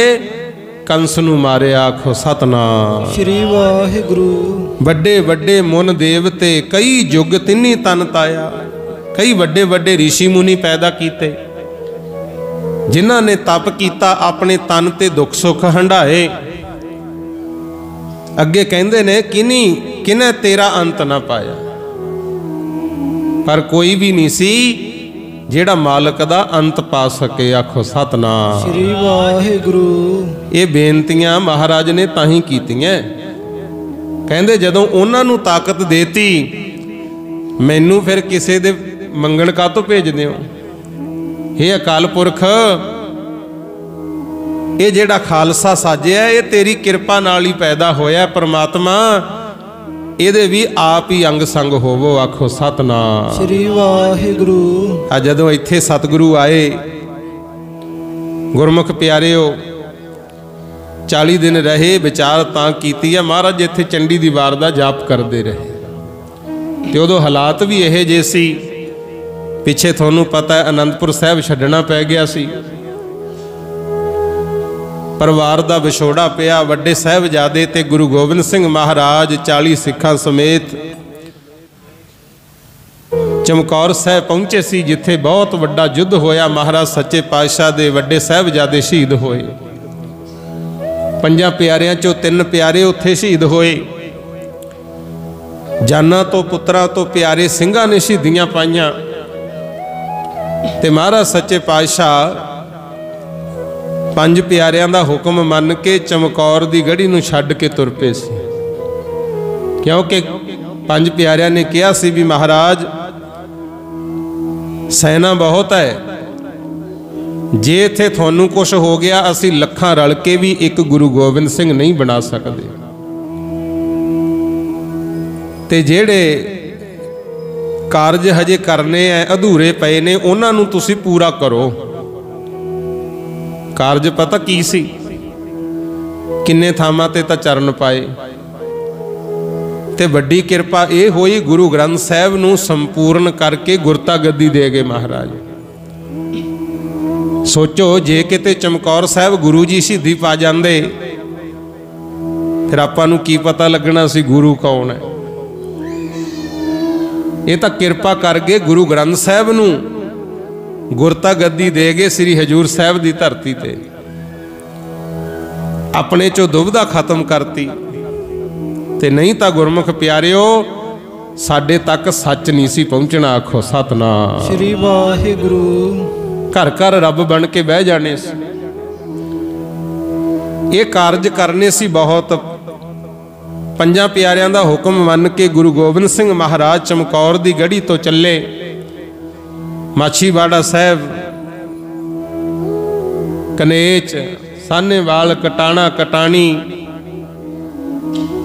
ਕੰਸ ਨੂੰ ਮਾਰਿਆ। ਆਖੋ ਸਤਨਾਮ श्री वाहिगुरु। ਵੱਡੇ ਵੱਡੇ ਮੁਨ ਦੇਵਤੇ, ਕਈ ਯੁੱਗ ਤਿੰਨੀ ਤਨ ਤਾਇਆ। ਕਈ ਵੱਡੇ ਵੱਡੇ ਰਿਸ਼ੀ ਮੁਨੀ ਪੈਦਾ ਕੀਤੇ, ਜਿਨ੍ਹਾਂ ਨੇ ਤਪ ਕੀਤਾ, ਆਪਣੇ ਤਨ ਤੇ ਦੁੱਖ ਸੁੱਖ ਹੰਢਾਏ। ਅੱਗੇ ਕਹਿੰਦੇ ਨੇ ਕਿਨੇ ਤੇਰਾ ਅੰਤ ਨਾ ਪਾਇਆ। ਪਰ ਕੋਈ ਵੀ ਨਹੀਂ ਸੀ ਜਿਹੜਾ ਮਾਲਕ ਦਾ ਅੰਤ ਪਾ ਸਕੇ। ਆਖੋ ਸਤਨਾਮ श्री वाहिगुरु। ਇਹ ਬੇਨਤੀਆਂ ਮਹਾਰਾਜ ਨੇ ਤਾਂ ਹੀ ਕੀਤੀਆਂ। ਕਹਿੰਦੇ ਜਦੋਂ ਉਹਨਾਂ ਨੂੰ ਤਾਕਤ ਦੇਤੀ, ਮੈਨੂੰ ਫਿਰ ਕਿਸੇ ਦੇ ਮੰਗਣ ਕਾਹਤੋਂ ਭੇਜਦੇ ਹੋ? ਇਹ ਅਕਾਲ ਪੁਰਖ, ਇਹ ਜਿਹੜਾ ਖਾਲਸਾ ਸਾਜਿਆ ਇਹ ਤੇਰੀ ਕਿਰਪਾ ਨਾਲ ਹੀ ਪੈਦਾ ਹੋਇਆ। ਪ੍ਰਮਾਤਮਾ ਇਹਦੇ ਵੀ ਆਪ ਹੀ ਅੰਗ ਸੰਗ ਹੋਵੋ। ਆਖੋ ਸਤਨਾਮ श्री वाहिगुरु। ਆ ਜਦੋਂ ਇੱਥੇ ਸਤਿਗੁਰੂ ਆਏ, ਗੁਰਮੁਖ ਪਿਆਰਿਓ 40 ਦਿਨ ਰਹੇ, ਵਿਚਾਰ ਤਾਂ ਕੀਤੀ ਹੈ। ਮਹਾਰਾਜ ਇੱਥੇ ਚੰਡੀ ਦੀ ਵਾਰ ਦਾ ਜਾਪ ਕਰਦੇ ਰਹੇ। ਤੇ ਉਦੋਂ ਹਾਲਾਤ ਵੀ ਇਹੋ ਜਿਹੇ ਸੀ। ਪਿੱਛੇ ਤੁਹਾਨੂੰ ਪਤਾ ਹੈ ਅਨੰਦਪੁਰ ਸਾਹਿਬ ਛੱਡਣਾ ਪੈ ਗਿਆ ਸੀ, ਪਰਿਵਾਰ ਦਾ ਵਿਛੋੜਾ ਪਿਆ। ਵੱਡੇ ਸਾਹਿਬਜ਼ਾਦੇ ਤੇ ਗੁਰੂ ਗੋਬਿੰਦ ਸਿੰਘ ਮਹਾਰਾਜ 40 ਸਿੱਖਾਂ ਸਮੇਤ ਚਮਕੌਰ ਸਾਹਿਬ ਪਹੁੰਚੇ ਸੀ, ਜਿੱਥੇ ਬਹੁਤ ਵੱਡਾ ਯੁੱਧ ਹੋਇਆ। ਮਹਾਰਾਜ ਸੱਚੇ ਪਾਤਸ਼ਾਹ ਦੇ ਵੱਡੇ ਸਾਹਿਬਜ਼ਾਦੇ ਸ਼ਹੀਦ ਹੋਏ। 5 ਪਿਆਰਿਆਂ ਚੋਂ 3 ਪਿਆਰੇ ਉੱਥੇ ਸ਼ਹੀਦ ਹੋਏ। ਜਾਨਾਂ ਤੋਂ ਪੁੱਤਰਾਂ ਤੋਂ ਪਿਆਰੇ ਸਿੰਘਾਂ ਨੇ ਸ਼ਹੀਦੀਆਂ ਪਾਈਆਂ ਤੇ ਮਹਾਰਾਜ ਸੱਚੇ ਪਾਤਸ਼ਾਹ 5 ਪਿਆਰਿਆਂ ਦਾ ਹੁਕਮ ਮੰਨ ਕੇ ਚਮਕੌਰ ਦੀ ਗੜੀ ਨੂੰ ਛੱਡ ਕੇ ਤੁਰ ਪਏ ਸੀ, ਕਿਉਂਕਿ 5 ਪਿਆਰਿਆਂ ਨੇ ਕਿਹਾ ਸੀ ਵੀ ਮਹਾਰਾਜ ਸੈਨਾ ਬਹੁਤ ਹੈ, ਜੇ ਇੱਥੇ ਤੁਹਾਨੂੰ ਕੁਝ ਹੋ ਗਿਆ ਅਸੀਂ ਲੱਖਾਂ ਰਲ ਕੇ ਵੀ ਇੱਕ ਗੁਰੂ ਗੋਬਿੰਦ ਸਿੰਘ ਨਹੀਂ ਬਣਾ ਸਕਦੇ। ਤੇ ਜਿਹੜੇ ਕਾਰਜ ਹਜੇ ਕਰਨੇ ਐ ਅਧੂਰੇ ਪਏ ਨੇ ਉਹਨਾਂ ਨੂੰ ਤੁਸੀਂ ਪੂਰਾ ਕਰੋ। ਕਾਰਜ ਪਤਾ ਕੀ ਸੀ? ਕਿੰਨੇ ਥਾਵਾਂ ਤੇ ਤਾਂ ਚਰਨ ਪਾਏ ਤੇ ਵੱਡੀ ਕਿਰਪਾ ਇਹ ਹੋਈ ਗੁਰੂ ਗ੍ਰੰਥ ਸਾਹਿਬ ਨੂੰ ਸੰਪੂਰਨ ਕਰਕੇ ਗੁਰਤਾ ਗੱਦੀ ਦੇ ਗਏ ਮਹਾਰਾਜ। ਸੋਚੋ ਜੇ ਕਿਤੇ ਚਮਕੌਰ ਸਾਹਿਬ ਗੁਰੂ ਜੀ ਸ਼ਹੀਦੀ ਪਾ ਜਾਂਦੇ ਫਿਰ ਆਪਾਂ ਨੂੰ ਕੀ ਪਤਾ ਲੱਗਣਾ ਸੀ ਗੁਰੂ ਕੌਣ ਹੈ। ਇਹ ਤਾਂ ਕਿਰਪਾ ਕਰਕੇ ਗੁਰੂ ਗ੍ਰੰਥ ਸਾਹਿਬ ਨੂੰ ਗੁਰਤਾ ਗੱਦੀ ਦੇ ਗਏ ਸ੍ਰੀ ਹਜੂਰ ਸਾਹਿਬ ਦੀ ਧਰਤੀ ਤੇ। ਆਪਣੇ ਚੋਂ ਦੁਬਿਧਾ ਖਤਮ ਕਰਤੀ। ਤੇ ਨਹੀਂ ਤਾਂ ਗੁਰਮੁਖ ਪਿਆਰਿਓ ਸਾਡੇ ਤੱਕ ਸੱਚ ਨਹੀਂ ਸੀ ਪਹੁੰਚਣਾ। ਆਖੋ ਸਤਨਾਮ ਸ੍ਰੀ ਵਾਹਿਗੁਰੂ। ਘਰ ਘਰ ਰੱਬ ਬਣ ਕੇ ਬਹਿ ਜਾਣੇ ਸੀ। ਇਹ ਕਾਰਜ ਕਰਨੇ ਸੀ ਬਹੁਤ। 5 ਪਿਆਰਿਆਂ ਦਾ ਹੁਕਮ ਮੰਨ ਕੇ ਗੁਰੂ ਗੋਬਿੰਦ ਸਿੰਘ ਮਹਾਰਾਜ ਚਮਕੌਰ ਦੀ ਗੜੀ ਤੋਂ ਚੱਲੇ। ਮਾਛੀਵਾੜਾ ਸਾਹਿਬ, ਕਨੇਚ, ਸਾਹਨੇਵਾਲ, ਕਟਾਣਾ, ਕਟਾਣੀ,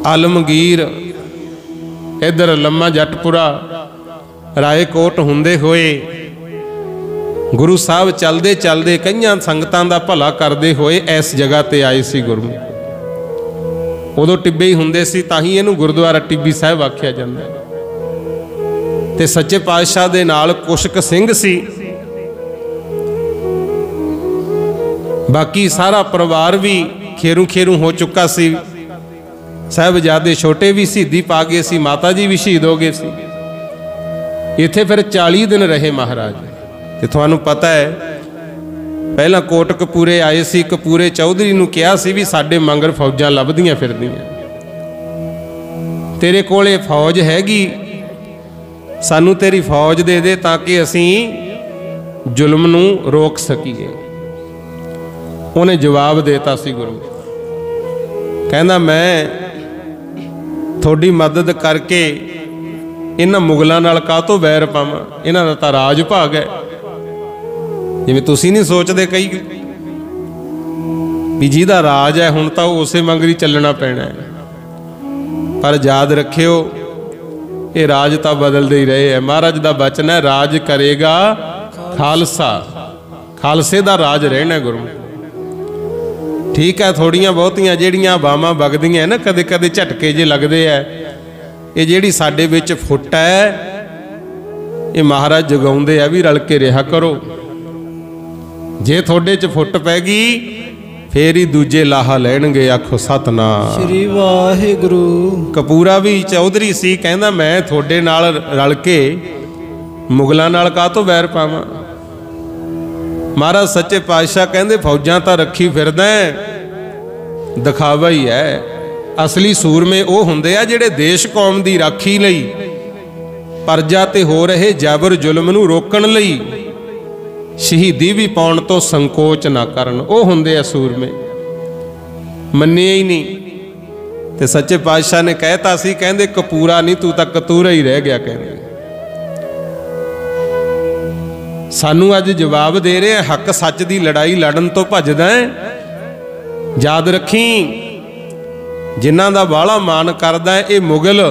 ਆਲਮਗੀਰ, ਇਧਰ ਲੰਮਾ ਜੱਟਪੁਰਾ, ਰਾਏਕੋਟ ਹੁੰਦੇ ਹੋਏ ਗੁਰੂ ਸਾਹਿਬ ਚਲਦੇ ਚਲਦੇ ਕਈਆਂ ਸੰਗਤਾਂ ਦਾ ਭਲਾ ਕਰਦੇ ਹੋਏ ਇਸ ਜਗ੍ਹਾ ਤੇ ਆਏ ਸੀ ਗੁਰੂ। ਉਦੋਂ ਟਿੱਬੇ ਹੀ ਹੁੰਦੇ ਸੀ, ਤਾਂ ਹੀ ਇਹਨੂੰ ਗੁਰਦੁਆਰਾ ਟਿੱਬੀ ਸਾਹਿਬ ਆਖਿਆ ਜਾਂਦਾ ਹੈ। ਤੇ ਸੱਚੇ ਪਾਤਸ਼ਾਹ ਦੇ ਨਾਲ ਕੁਛ ਕੁ ਸਿੰਘ ਸੀ, ਬਾਕੀ ਸਾਰਾ ਪਰਿਵਾਰ ਵੀ ਖੇਰੂ ਖੇਰੂ ਹੋ ਚੁੱਕਾ ਸੀ। ਸਾਹਿਬਜ਼ਾਦੇ ਛੋਟੇ ਵੀ ਸ਼ਹੀਦੀ ਪਾ ਗਏ ਸੀ, ਮਾਤਾ ਜੀ ਵੀ ਸ਼ਹੀਦ ਹੋ ਗਏ ਸੀ। ਇੱਥੇ ਫਿਰ 40 ਦਿਨ ਰਹੇ ਮਹਾਰਾਜ। ਤੇ ਤੁਹਾਨੂੰ ਪਤਾ ਹੈ ਪਹਿਲਾਂ ਕੋਟ ਕਪੂਰੇ ਆਏ ਸੀ। ਕਪੂਰੇ ਚੌਧਰੀ ਨੂੰ ਕਿਹਾ ਸੀ ਵੀ ਸਾਡੇ ਮੰਗਰ ਫੌਜਾਂ ਲੱਭਦੀਆਂ ਫਿਰਦੀਆਂ, ਤੇਰੇ ਕੋਲੇ ਫੌਜ ਹੈਗੀ, ਸਾਨੂੰ ਤੇਰੀ ਫੌਜ ਦੇ ਦੇ ਤਾਂ ਕਿ ਅਸੀਂ ਜ਼ੁਲਮ ਨੂੰ ਰੋਕ ਸਕੀਏ। ਉਹਨੇ ਜਵਾਬ ਦੇਤਾ ਸੀ ਗੁਰੂ, ਕਹਿੰਦਾ ਮੈਂ ਤੁਹਾਡੀ ਮਦਦ ਕਰਕੇ ਇਹਨਾਂ ਮੁਗਲਾਂ ਨਾਲ ਕਾਹਤੋਂ ਵੈਰ ਪਾਵਾਂ, ਇਹਨਾਂ ਦਾ ਤਾਂ ਰਾਜ ਭਾਗ ਹੈ। ਜਿਵੇਂ ਤੁਸੀਂ ਨਹੀਂ ਸੋਚਦੇ ਕਈ ਵੀ ਜਿਹਦਾ ਰਾਜ ਹੈ ਹੁਣ ਤਾਂ ਉਸੇ ਮੰਗਰੀ ਚੱਲਣਾ ਪੈਣਾ ਹੈ, ਪਰ ਯਾਦ ਰੱਖਿਓ ਇਹ ਰਾਜ ਤਾਂ ਬਦਲਦੇ ਹੀ ਰਹੇ ਹੈ। ਮਹਾਰਾਜ ਦਾ ਬਚਨ ਹੈ, ਰਾਜ ਕਰੇਗਾ ਖਾਲਸਾ, ਖਾਲਸੇ ਦਾ ਰਾਜ ਰਹਿਣਾ ਗੁਰੂ। ਠੀਕ ਹੈ, ਥੋੜੀਆਂ ਬਹੁਤੀਆਂ ਜਿਹੜੀਆਂ ਬਾਵਾਂ ਵਗਦੀਆਂ ਨਾ ਕਦੇ ਕਦੇ ਝਟਕੇ ਜੇ ਲੱਗਦੇ ਐ, ਇਹ ਜਿਹੜੀ ਸਾਡੇ ਵਿੱਚ ਫੁੱਟ ਹੈ ਇਹ ਮਹਾਰਾਜ ਜਗਾਉਂਦੇ ਆ ਵੀ ਰਲ ਕੇ ਰਿਹਾ ਕਰੋ। ਜੇ ਤੁਹਾਡੇ 'ਚ ਫੁੱਟ ਪੈ ਗਈ ਫੇਰ ਹੀ ਦੂਜੇ ਲਾਹਾ ਲੈਣਗੇ। ਆਖੋ ਸਤਨਾਮ ਸ੍ਰੀ ਵਾਹਿਗੁਰੂ। ਕਪੂਰਾ ਵੀ ਚੌਧਰੀ ਸੀ, ਕਹਿੰਦਾ ਮੈਂ ਤੁਹਾਡੇ ਨਾਲ ਰਲ ਕੇ ਮੁਗਲਾਂ ਨਾਲ ਕਾਹਤੋਂ ਵੈਰ ਪਾਵਾਂ। ਮਹਾਰਾਜ ਸੱਚੇ ਪਾਤਸ਼ਾਹ ਕਹਿੰਦੇ ਫੌਜਾਂ ਤਾਂ ਰੱਖੀ ਫਿਰਦਾ, ਦਿਖਾਵਾ ਹੀ ਹੈ। ਅਸਲੀ ਸੂਰਮੇ ਉਹ ਹੁੰਦੇ ਆ ਜਿਹੜੇ ਦੇਸ਼ ਕੌਮ ਦੀ ਰਾਖੀ ਲਈ, ਪਰਜਾ ਤੇ ਹੋ ਰਹੇ ਜ਼ਬਰ ਜ਼ੁਲਮ ਨੂੰ ਰੋਕਣ ਲਈ ਸ਼ਹੀਦੀ ਵੀ ਪਾਉਣ ਤੋਂ ਸੰਕੋਚ ਨਾ ਕਰਨ। ਉਹ ਹੁੰਦੇ ਆ ਸੂਰਮੇ, ਮੰਨਿਆ ਹੀ ਨਹੀਂ। ਤੇ ਸੱਚੇ ਪਾਤਸ਼ਾਹ ਨੇ ਕਹਿਤਾ ਸੀ, ਕਹਿੰਦੇ ਕਪੂਰਾ ਨਹੀਂ ਤੂੰ ਤਾਂ ਕਤੂਰਾ ਹੀ ਰਹਿ ਗਿਆ। ਕਹਿੰਦੇ ਸਾਨੂੰ ਅੱਜ ਜਵਾਬ ਦੇ ਰਹੇ ਹੱਕ ਸੱਚ ਦੀ ਲੜਾਈ ਲੜਨ ਤੋਂ ਭੱਜਦਾ ਹੈ। ਯਾਦ ਰੱਖੀ ਜਿਨ੍ਹਾਂ ਦਾ ਬਾਹਲਾ ਮਾਨ ਕਰਦਾ ਇਹ ਮੁਗਲ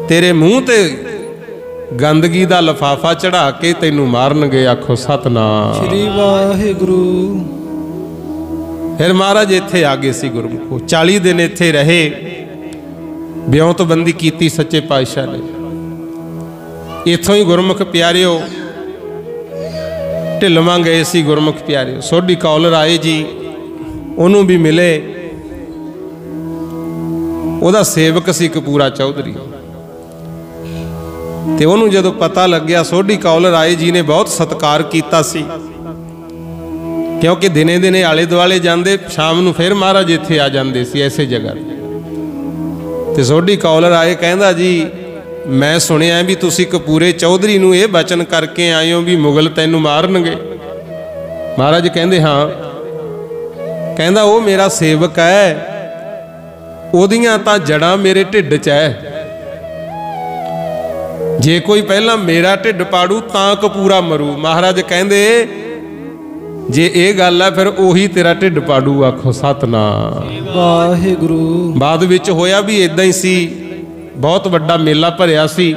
ਤੇਰੇ ਮੂੰਹ ਤੇ ਗੰਦਗੀ ਦਾ ਲਿਫਾਫਾ ਚੜਾ ਕੇ ਤੈਨੂੰ ਮਾਰਨਗੇ। ਆਖੋ ਸਤਨਾਮ ਸ੍ਰੀ ਵਾਹਿਗੁਰੂ। ਫਿਰ ਮਹਾਰਾਜ ਇੱਥੇ ਆ ਗਏ ਸੀ ਗੁਰਮੁਖੋ। 40 ਦਿਨ ਇੱਥੇ ਰਹੇ, ਵਿਉਂਤਬੰਦੀ ਕੀਤੀ ਸੱਚੇ ਪਾਤਸ਼ਾਹ ਨੇ। इत्थों ही गुरमुख प्यारिओ ढिलवां गए सी। गुरमुख प्यारिओ सोढी कौल राय जी उन्होंने भी मिले। ਉਹਦਾ सेवक सी कपूरा चौधरी। ਤੇ ਉਹਨੂੰ ਜਦੋਂ पता लग्या सोढी कौल राय जी ने बहुत सत्कार कीता सी, क्योंकि दिने दिने आले दुआले जाते, शाम ਨੂੰ फिर महाराज इत्थे आ जाते सी ऐसे जगह। ਤੇ सोढी कौल राय कहंदा जी मैं सुनिया भी तुसी कपूरे चौधरी नूं ਇਹ बचन करके आए हो भी मुगल तैनूं मारनगे। महाराज कहंदे हाँ। कहंदा वो मेरा सेवक है, ਉਹਦੀਆਂ ਤਾਂ जड़ां मेरे ढिड च है। जे कोई पहला मेरा ढिड पाड़ू तां कपूरा मरू। महाराज कहंदे जे ये गल है फिर उही तेरा ढिड पाड़ू। आखो सतनाम वाहिगुरू। बाद विच होया भी इदां ही सी, बहुत वड्डा मेला भरिया सी,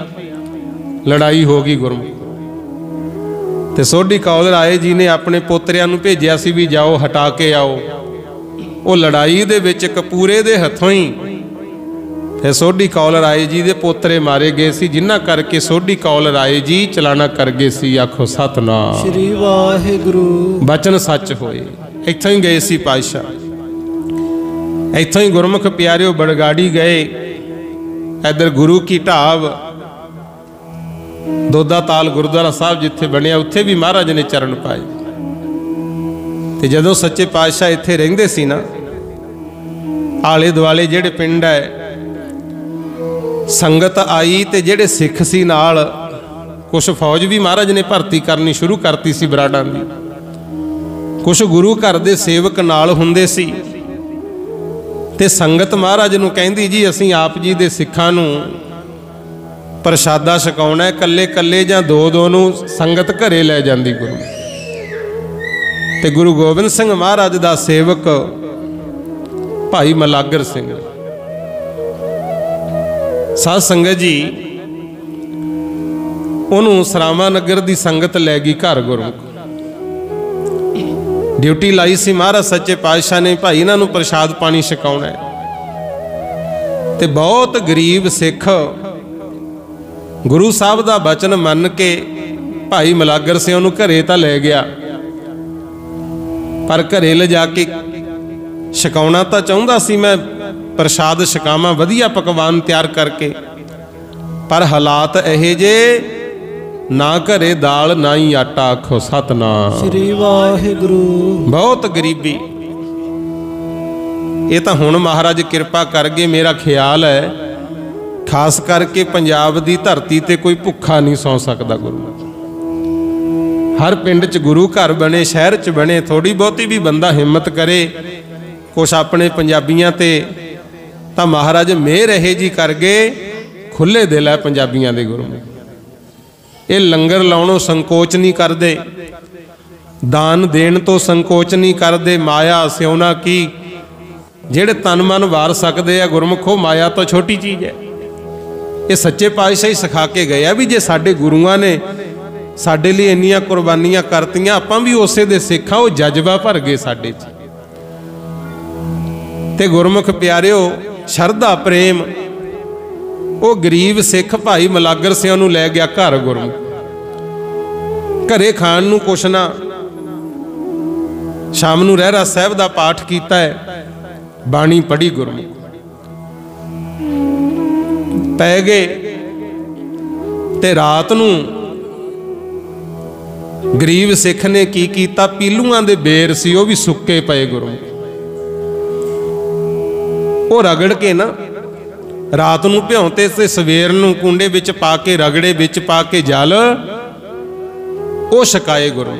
लड़ाई हो गई गुरमुख। ते सोढी कौल राय जी ने अपने पोतरिਆਂ ਨੂੰ भेजिया सी भी जाओ हटा के आओ। वो लड़ाई दे विच कपूरे दे हथों ही फिर सोढी कौल राय जी दे पोतरे मारे गए सी, जिन्हां करके सोढी कौल राय जी चलाना कर गए सी। आखो सतनाम श्री वाहिगुरू। बचन सच होए। इत्थों ही गए सी पातशाह, इत्थों ही गुरमुख प्यारिओ बड़गाड़ी गए। इधर गुरु की ढाब दोदा ताल गुरुद्वारा साहब जिथे बनिया उत्थे भी महाराज ने चरण पाए। ते जदों सच्चे पातशाह इत्थे रहिंदे सी ना, आले दुआले जिहड़े पिंड है संगत आई ते जिहड़े सिख सी नाल, कुछ फौज भी महाराज ने भर्ती करनी शुरू करती सी बराड़ां दी। कुछ गुरु घर दे सेवक नाल हुंदे सी ते संगत महाराज नूं कहंदी जी असीं आप जी दे सिखां नूं प्रशादा छकाउणा है, कल्ले कल्ले जां दो दो नूं संगत घरे लै जांदी गुरु। ते गुरु गोबिंद सिंह महाराज दा सेवक भाई मलागर सिंह साध संगत जी उन्होंने सरामा नगर की संगत लै गई घर। गुरमुख ड्यूटी लाई सी महाराज सच्चे पातशाह ने, भाई इन्हां नूं प्रसाद पानी छकाउणा है। ते बहुत गरीब सिख गुरु साहब का बचन मन के भाई मलागर सिंह नूं घरे तां लै गया, पर घरे ले जाके छकाउणा तां चाहुंदा सी मैं प्रसाद छकावां वधिया पकवान तैयार करके, पर हालात इहे जे ना घरे दाल ना ही आटा। आखो सतनाम श्री वाहिगुरू। बहुत गरीबी। ये तो हुण महाराज किरपा कर गए। मेरा ख्याल है खास करके पंजाब की धरती ते कोई भुखा नहीं सौ सकता। गुरु हर पिंड च गुरु घर बने, शहर च बने, थोड़ी बहुती भी बंदा हिम्मत करे कुछ अपने पंजाबियां ते तां महाराज मेहर इहे जी कर गए, खुले दिल है पंजाबियां दे गुरु। ये लंगर लाउणों संकोच नहीं करते, दान देण तो संकोच नहीं करते। माया सिउना की जेड़े तन मन वार सकते हैं गुरमुखो, माया तो छोटी चीज़ है। ये सच्चे पातशाह ही सिखा के गए आ भी जे साडे गुरुआं ने साडे लिए इन्नियां कुर्बानियां करतियां, आपां भी उसे दे सिख आ, वो जज्बा भर गए साडे च। ते गुरमुख प्यारिओ शरधा प्रेम वो गरीब सिख भाई मलागर सिंह नूं लै गया घर। गुरमुख घरे खाण नूं कुछ ना, शाम नूं रहरा साहब दा पाठ कीता है, बाणी पढ़ी, गुरमुख पै गए। ते रात नूं गरीब सिख ने की कीता, पीलूआं दे बेर सी वो भी सुक्के पए। गुरमुख वो रगड़ के ना रात नूं भ्योंते ते सवेर नूं कुंडे विच पा के, रगड़े विच पा के जल वो छकाए। गुरु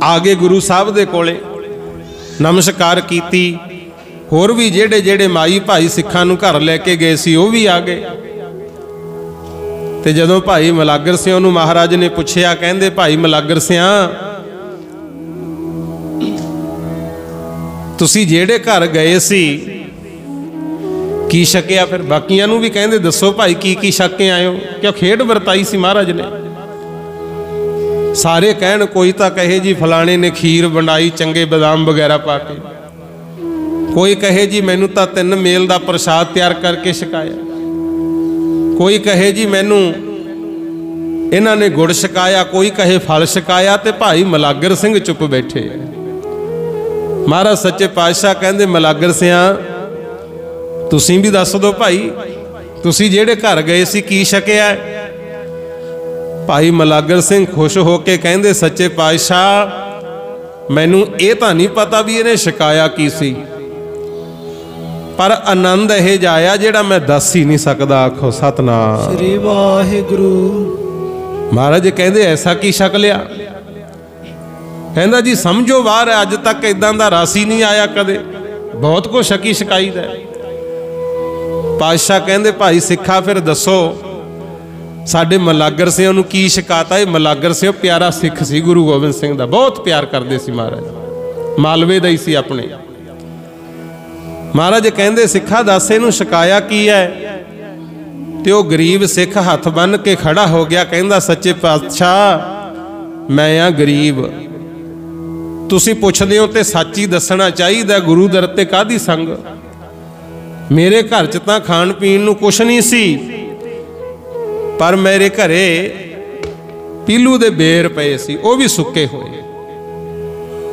आगे गुरु साहब दे कोले नमस्कार कीती। होर भी जेड़े जेड़े माई भाई सिखां नूं घर लैके गए सी वो भी आ गए। ते जदों भाई मलागर सिंह नूं महाराज ने पुछया, कहंदे भाई मलागर सिंह तुसी जेड़े घर गए सी की छकिया? फिर बाकियां नूं भी कहंदे दसो भाई की छक के आए हो? क्यों खेड वरताई सी महाराज ने। सारे कहण, कोई तो कहे जी फलाने ने खीर बनाई चंगे बादाम वगैरह पा के, कोई कहे जी मैनू तो 3 मेल का प्रसाद तैयार करके छकाया। कोई कहे जी मैनू इन्हां ने गुड़ छकाया, कोई कहे फल छकाया, ते भाई मलागर सिंह चुप बैठे। महाराज सच्चे पातशाह कहंदे मलागर सिंह तुसीं भी दस दो भाई, तुसीं जेड़े घर गए सी की छकिया? भाई मलागर सिंह खुश होके कहंदे सच्चे पातशाह मैनू ये तां नहीं पता भी इहने छकाया की सी, पर आनंद यह जाया जेड़ा मैं दस ही नहीं सकदा। आखो सतनाम श्री वाहिगुरु। महाराज कहंदे ऐसा की छक लिया? कहंदा जी समझो बाहर अज तक इदां दा रस ही नहीं आया कदे, बहुत कुछ छकी छकाई दा। पातशाह कहंदे भाई सिखा फिर दसो साडे मलागर सिंह नूं की छकाता? ये मलागर सिंह प्यारा सिख सी, गुरु गोबिंद सिंह दा बहुत प्यार करदे सी महाराज, मालवे दा ही सी अपने। महाराज कहंदे सिखा दस इहनूं छकाया की है? ते वो गरीब सिख हथ बन के खड़ा हो गया, कहंदा सच्चे पातशाह मैं आ गरीब, तुसीं पुछदे हो ते सच ही दसना चाहिदा, गुरु दर ते काहदी संग? मेरे घर च तां खाण पीण नूं कुछ नहीं सी, पर मेरे घरे पीलू दे बेर पए सी, वो भी सुक्के होए।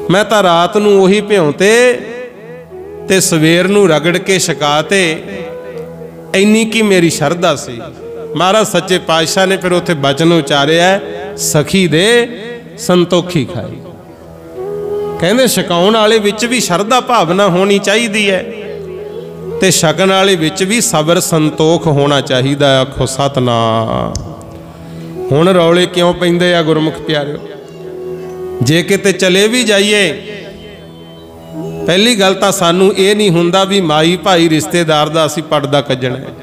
मैं तां रात नूं उही भਿਉਂਤੇ ते सवेर नूं रगड़ के छकाते, इन्नी की मेरी शरधा सी। महाराज सच्चे पातशाह ने फिर उत्थे बचन उचारिया सखी दे संतोखी खाई। कहंदे छकाउण वाले विच भी शरधा भावना होनी चाहिदी है, ते छकण वाले विच भी सबर संतोख होना चाहिदा। आखो सतनाम। हुण रौले क्यों पैंदे आ गुरमुख प्यारिओ? जे किते चले भी जाइए, पहली गल तां सानू ये नहीं हुंदा भी माई भाई रिश्तेदार दा असीं पड़दा कज्जणा है,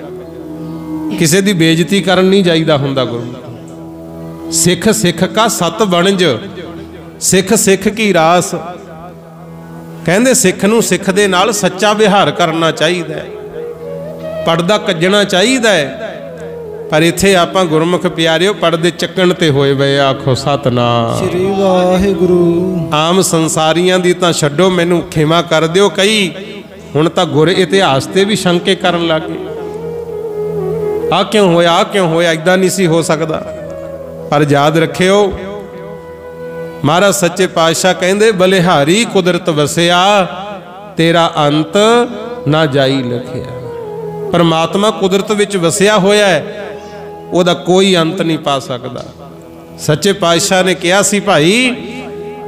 किसी दी बेइज्जती करन नहीं जाईदा हुंदा। गुरु सिख सिख का सत बनज, सिख सिख की रास। कहंदे सिख नूं सिख दे नाल सच्चा विहार करना चाहिदा है, पड़दा कज्जणा चाहिदा है। पर इत्थे आपां गुरमुख प्यारिओ पड़दे चक्कण ते होए वे। आखो सतनाम श्री वाहिगुरु। आम संसारियां दी तां छड्डो, मैनू खिमा कर दिओ, कई हुण तां गुर इतिहास ते भी शंके करन लग गए, आ क्यों होया, आ क्यों होया, इदां नहीं सी हो सकदा। पर याद रखियो महाराज सच्चे पातशाह कहंदे बलिहारी कुदरत वसिया, तेरा अंत ना जाई लखिया। परमात्मा कुदरत विच वसिया होया है, ਉਹਦਾ कोई अंत नहीं पा सकता। सच्चे पातशाह ने कहा सी भाई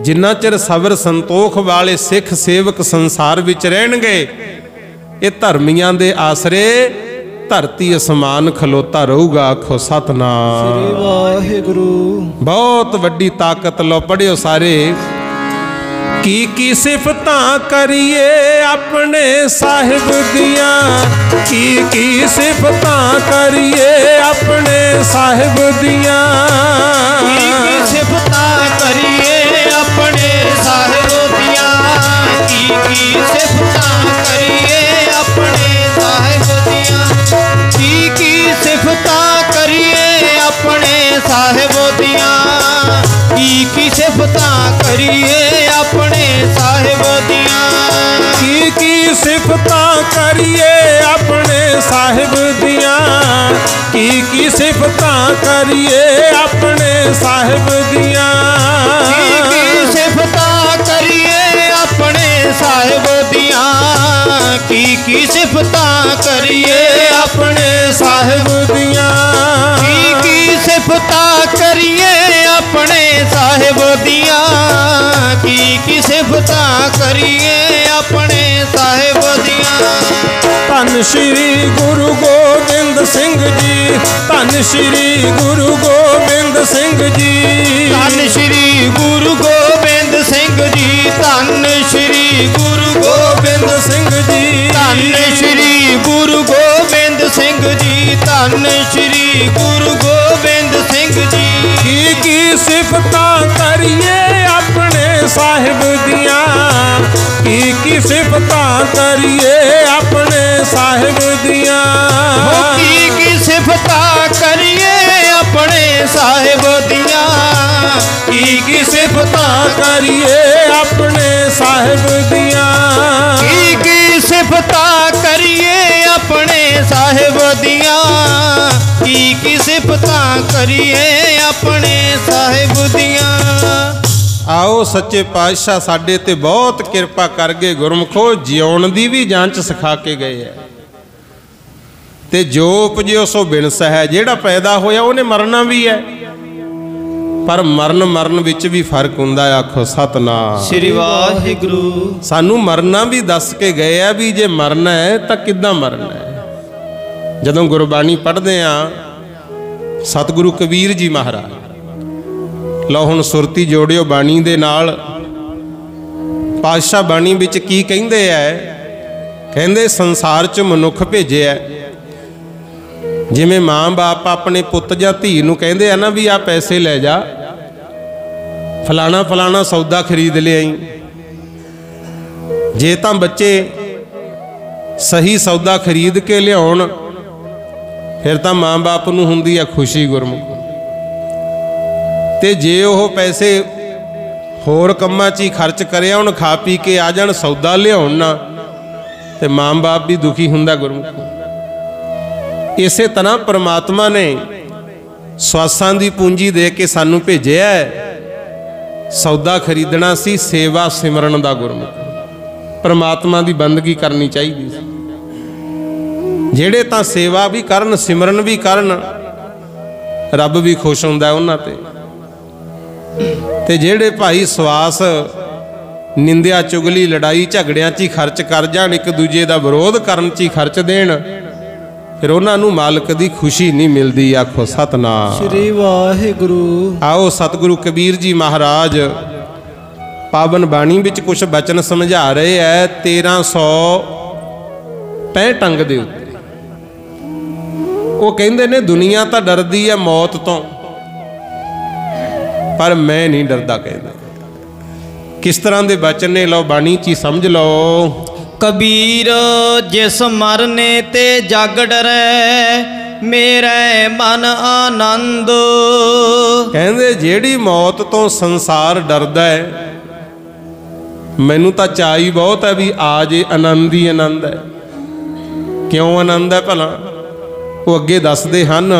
जिन्ना चिर सबर संतोख वाले सिख सेवक संसार विच रहणगे, ये धर्मियां दे आसरे धरती आसमान खलोता रहूगा। आखो सतनाम श्री वाहिगुरु। बहुत वड्डी ताकत लो, पढ़ियो सारे। की सिफतां करिए अपने साहिब दियां, की सिफतां करिए अपने साहिब दियां, की सिफतां करिए अपने साहिब दियां, की सिफतां करिए अपने साहिब दियां, की सिफतां करिए अपने साहिब दियां, की सिफतां करिए अपने साहिब दियां, की सिफतां करिए अपने साहिब दियां, की सिफतां करिए अपने साहिब दियां, की सिफतां करिए अपने साहिब दियां, की सिफतां करिए अपने साहिब दियां, की सिफतां करिए अपने साहिब दियां, की सिफतां करिए अपने साहिब दियां। धन श्री गुरु गोबिंद सिंह जी, धन श्री गुरु गोबिंद सिंह जी, धन श्री गुरु गोबिंद सिंह जी, धन श्री गुरु गोबिंद सिंह जी, धन श्री गुरु गोबिंद सिंह जी, धन श्री गुरु गोबिंद सिंह जी। की सिफतां करिए अपने साहिब दियां, की सिफतां करिए अपने साहिब दियां, की सिफतां करिए अपने साहिब दियां, की सिफतां करिए अपने साहिब दियां, की सिफतां करिए अपने साहिब दियां, की सिफतां करिए अपने साहिब दियां। आओ सच्चे पातशाह साडे ते बहुत किरपा कर गए गुरमुखो, जिउण दी भी जांच सिखा के गए है। ते जो उपजियो सो बिनस है, जेड़ा पैदा होया उन्हें मरना भी है, पर मरण विच भी फर्क हुंदा है। आखो सतनाम श्री वाहिगुरु। सानू मरना भी दस के गए है भी जे मरना है तो किद्दां मरना है। जदों गुरबाणी पढ़दे आ सतगुरु कबीर जी महाराज, लो हुण सुरती जोड़ियो बाणी दे नाल। पातशाह बाणी विच की कहिंदे है, कहिंदे संसार च मनुख भेजिया जिवें माँ बाप अपने पुੱਤ ਜਾਂ ਧੀ ਨੂੰ ਕਹਿੰਦੇ ਆ ਨਾ ਵੀ ਆ ਪੈਸੇ ਲੈ ਜਾ, फलाना फलाना सौदा खरीद ले आई। जे तां बच्चे सही सौदा खरीद के लियाउण फिर तां माँ बाप नूं हुंदी आ खुशी गुरमुख। ते जे ओह पैसे होर कंमां 'ਚ ही खर्च करे आउण, खा पी के आ जाण, सौदा लियाउण ना, ते माँ बाप भी दुखी हुंदा गुरमुख। इसे तरह परमात्मा ने स्वासां दी पूंजी दे के सानू भेजिया है, सौदा खरीदना सी सेवा सिमरन दा गुरमुख। परमात्मा दी बंदगी करनी चाहिए सी। जेड़े तां सेवा भी करन सिमरन भी करन, रब भी खुश हुंदा उन्हां ते जेड़े भाई सवास निंदिया चुगली लड़ाई झगड़ियां 'ਚ ही खर्च कर जाण, एक दूजे दा विरोध करन 'ਚ ही खर्च देण, फिर उन्होंने मालक की खुशी नहीं मिलती। आखो सतनाम श्री वाहिगुरु। आओ सतगुरु कबीर जी महाराज पावन बाणी विच कुछ बचन समझा रहे है 1365 अंग दे उत्ते। वो कहते ने दुनिया तो डरदी है मौत तो, पर मैं नहीं डरदा। कहते किस तरह के बचन ने, लो बाणी ची समझ लो। कबीर जिस मरने ते जग डरै, मेरे मन आनंद। कहंदे जेड़ी मौत तो संसार डरदा है, मैनू तां चाई बहुत है भी आज आनंद ही आनंद है। क्यों आनंद है भला? वो अगे दसदे हन,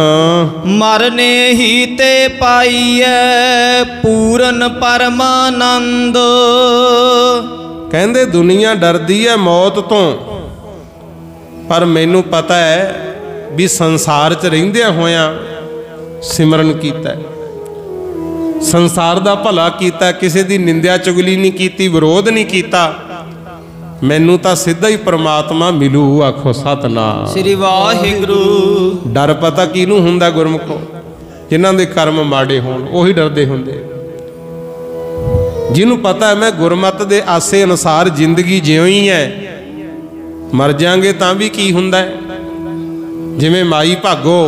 मरने ही ते पाईए पूरन परमानंद। कहंदे दुनिया डरदी है मौत तो, पर मैनू पता है भी संसार च रहिंदियां होया सिमरन कीता, संसार दा भला कीता, किसी दी निंदिया चुगली नहीं कीती, विरोध नहीं कीता। मैनू तां सीधा ही परमात्मा मिलू। आखो सतनाम श्री वाहिगुरु। डर पता किनू हुंदा गुरमुखो? जिन्हां दे कर्म माड़े होण ओही डरदे हुंदे। जिन्हों पता है मैं गुरमत दे आसे अनुसार जिंदगी जियो ही है, मर जाएंगे तां भी की हुंदा है। जिवें माई भागो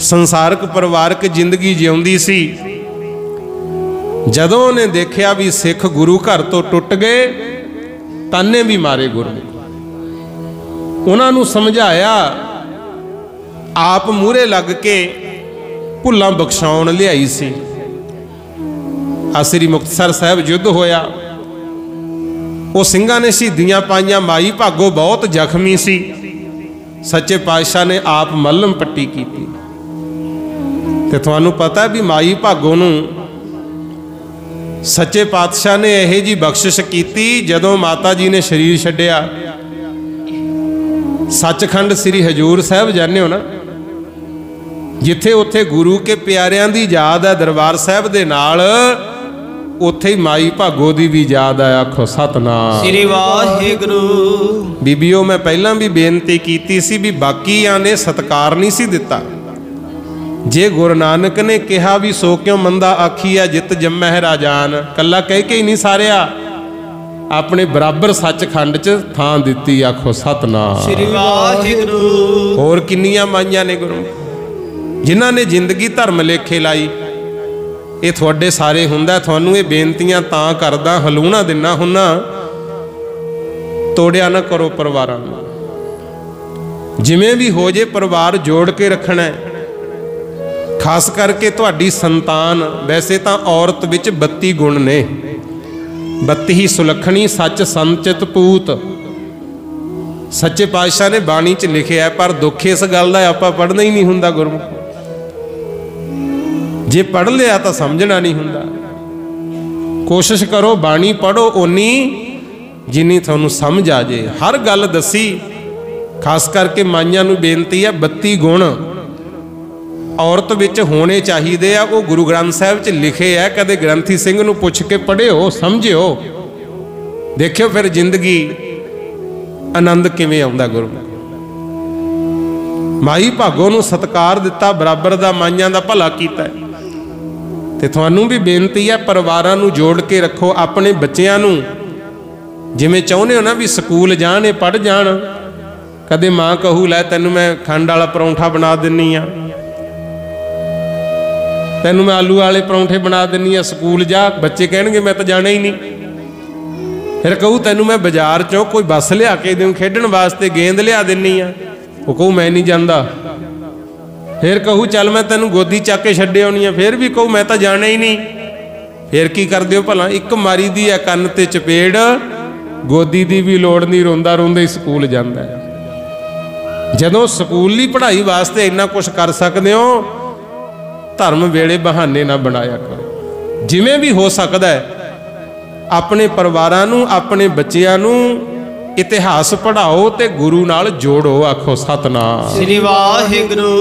संसारक परिवारक जिंदगी जिउंदी सी, जदों ने देखिया भी सिख गुरु घर तो टुट गए, ताने भी मारे गुरु। उन्हां नूं समझाया, आप मूहरे लग के भुल्लां बख्शाउण लियाई सी। श्री मुक्तसर साहब युद्ध होया, वो सिंघां ने शहीदियां पाईयां, माई भागो बहुत जख्मी सी। सच्चे पातशाह ने आप मलम पट्टी की। ते तुहानूं पता है भी माई भागो नूं सच्चे पातशाह ने यह जी बख्शिश की जदों माता जी ने शरीर छड्डिया। सचखंड श्री हजूर साहब जाने हो ना, जिथे उत्थे गुरु के प्यारियां दी याद है दरबार साहब दे नाल, उत्थे ही माई भागो दी भी याद है। आखो सतनाम श्री वाहिगुरु। बीबीओ मैं पहला भी बेनती की सी भी बाकियां ने सत्कार नहीं सी दिता। जे गुरु नानक ने कहा भी सो क्यों मंदा आखिया जित जम्मै राजान, कला कह के ही नहीं सारिया, अपने बराबर सचखंड च थां दिती। आखो सतनाम श्री वाहिगुरु। होर किन्नियां माइयां ने गुरु जिन्हां ने जिंदगी धर्म लेखे लाई। ये थोड़े सारे हुंदा, थानू ये बेनतियां तां करदा, हलूणा दिना हुन्ना, तोड़िया ना करो परिवारां नूं। जिवें भी हो जे परिवार जोड़ के रखना है। खास करके तुहाडी संतान, वैसे तां औरत विच 32 गुण ने, 32 ही सुलखणी सच संचित पूत। सच्चे पातशाह ने बाणी च लिखिया है, पर दुख इस गल दा आपां पढ़ना ही नहीं हुंदा गुरमुख। जे पढ़ लिया तो समझना नहीं हुंदा। कोशिश करो बाणी पढ़ो उन्नी जिन्नी थानू समझ आ जाए। हर गल दसी, खास करके माइयां नू बेनती है 32 गुण औरत विच होने चाहिए आ। वो गुरु ग्रंथ साहिब च लिखे है, कदे ग्रंथी सिंह नू पुछ के पढ़ियो, समझियो, देखियो फिर जिंदगी आनंद किवें आउंदा। गुरु माई भागो नू सत्कार दिता, बराबर दा माइयां दा भला कीता है। ते तुहानू भी बेनती है, परिवारां नू जोड़ के रखो। अपने बच्चियां नू जिवें चाहुंदे हो ना भी स्कूल जाण, पढ़ जाण। कदे मां कहू लै तैनू मैं खंड वाला परौंठा बना दिन्नी आ, तैनू मैं आलू वाले परौंठे बना दिन्नी आ, स्कूल जा। बच्चे कहणगे मैं तो जाना ही नहीं। फिर कहू तैनू मैं बाजार चों कोई बस लिया के दूँ खेडण वास्ते, गेंद लिया दिन्नी आ, वो कहू मैं नहीं जांदा। फिर कहू चल मैं तैनू गोदी चक के छड्डे आउणी आ, फिर भी कहू मैं तो जाना ही नहीं। फिर की करदे हो भला? एक मारी दी है कन्न ते चपेड़, गोदी दी भी लोड़ नहीं, रोंदा रोंदा ही स्कूल जांदा है। जदों स्कूली पढ़ाई वास्ते इन्ना कुछ कर सकते हो, धर्म वेले बहाने ना बनाया करो। जिवें भी हो सकता है अपने परिवारां नूं, अपने बच्चियां नूं इतिहास पढ़ाओ ते गुरु नाल जोड़ो। आखो सतनाम श्री वाहिगुरू।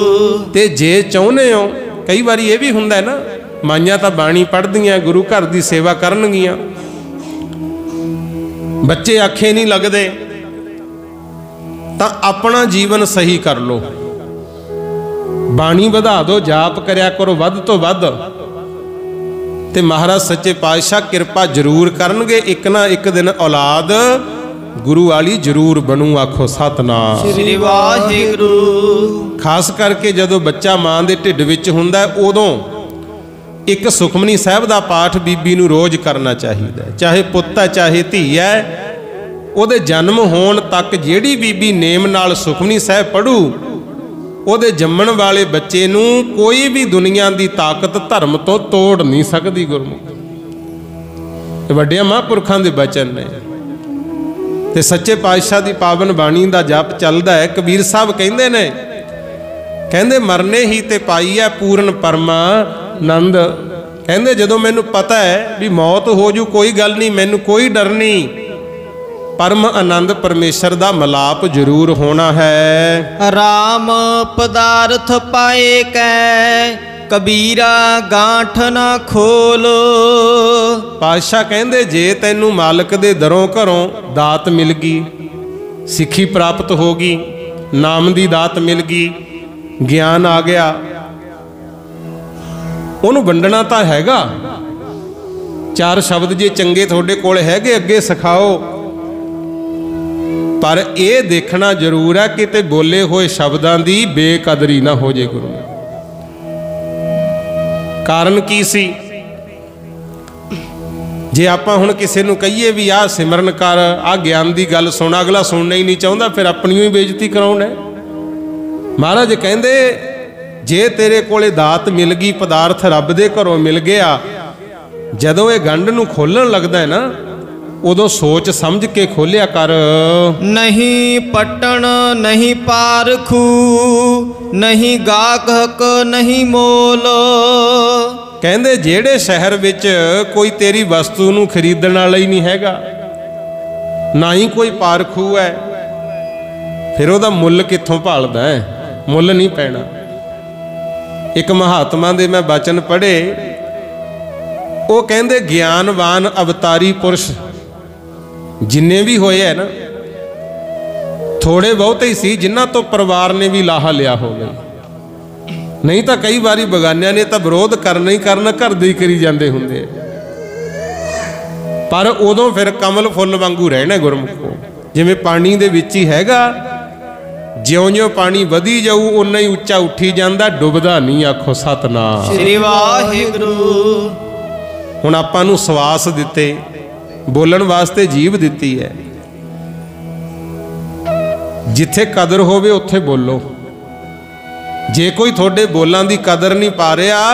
ते जे चाहुंदे हो, कई बार ये भी हुंदा है ना, माइयां तां बाणी पढ़दियां, गुरु घर दी सेवा करनगियां, बच्चे आखे नहीं लगदे, तां अपना जीवन सही कर लो। बाणी वधा दो, जाप करया करो वध तो वध, ते महाराज सच्चे पातशाह कृपा जरूर करनगे। एक ना एक दिन औलाद गुरु वाली जरूर बनू। आखो सतनाम श्री वाहिगुरू। खास करके जदों बच्चा मां दे ढिड विच हुंदा है, उदों एक सुखमनी साहिब दा पाठ बीबी नूं रोज़ करना चाहिए। चाहे पुत्त है चाहे धी है, उहदे जन्म होण तक जिहड़ी बीबी नेम नाल सुखमनी साहिब पढ़ू, उहदे जम्मण वाले बच्चे नूं कोई भी दुनिया दी ताकत धर्म तो तोड़ नहीं सकती। गुरमुख वड्डियां महापुरखां दे बचन ने, ते सच्चे पातशाह दी पावन बाणी दा जप चलदा है। कबीर साहब कहंदे ने, कहंदे मरने ही ते पाई है पूर्ण परमानंद। कहंदे जदों मैनू पता है भी मौत हो जू, कोई गल नहीं, मैनू कोई डर नहीं, परम आनंद परमेश्वर दा मलाप जरूर होना है। राम पदार्थ पाए कै कबीरा गांठ ना खोलो। पातशाह कहंदे जे तैनू मालक दे दरों घरों दात मिल गई, सिੱਖੀ प्राप्त हो गई, नाम दी दात मिल गई, ज्ञान आ गया, ਉਹਨੂੰ ਵੰਡਣਾ ਤਾਂ ਹੈਗਾ। चार शब्द जे चंगे ਤੁਹਾਡੇ ਕੋਲ ਹੈਗੇ ਅੱਗੇ ਸਿਖਾਓ। पर यह देखना जरूर है कि बोले हुए शब्दों की बेकदरी ना हो जाए। गुरु कारण की सी? जे आप हुण किसी नूं कहिए भी आ सिमरन कर, आ ज्ञान की गल सुन, अगला सुनना ही नहीं चाहता, फिर अपनी ही बेइज्जती कराउणा। महाराज कहंदे जे तेरे कोले दात मिल गई, पदार्थ रब दे घरों मिल गया, जदों ये गंढ नूं खोलण लगदा है ना, उदों सोच समझ के खोलिया कर। नहीं पटन नहीं पारखू, नहीं गाहक नहीं मोल। कहंदे जेड़े शहर विच कोई तेरी वस्तु नूं खरीदण वाला ही नहीं हैगा, ना ही कोई पारखू है, फिर उहदा मुੱਲ कित्थों भालदा है? मुੱਲ नहीं पैना। एक महात्मा दे मैं बचन पढ़े, वो कहंदे ज्ञानवान अवतारी पुरुष जिन्ने भी होए है ना, थोड़े बहुत ही सी जिन्हां तो परिवार ने भी लाहा लिया होवे, नहीं तो कई बारी बगानियां ने तो विरोध करना ही करना, घर दे ही करी जांदे हुंदे। पर उदों फिर कमल फुੱਲ वांगू रहना गुरमुखो, जिवें पानी दे विच ही हैगा, ज्यों-ज्यों पानी वधी जाऊ उन्ना ही उच्चा उठी जांदा, डुबदा नहीं। आखो सतनाम श्री वाहिगुरू। हुण आपां नूं सवास दिते, बोलन वास्ते जीव दिती है, जिथे कदर होवे उत्थे बोलो। जे कोई थोड़े बोलां दी कदर नहीं पा रहा,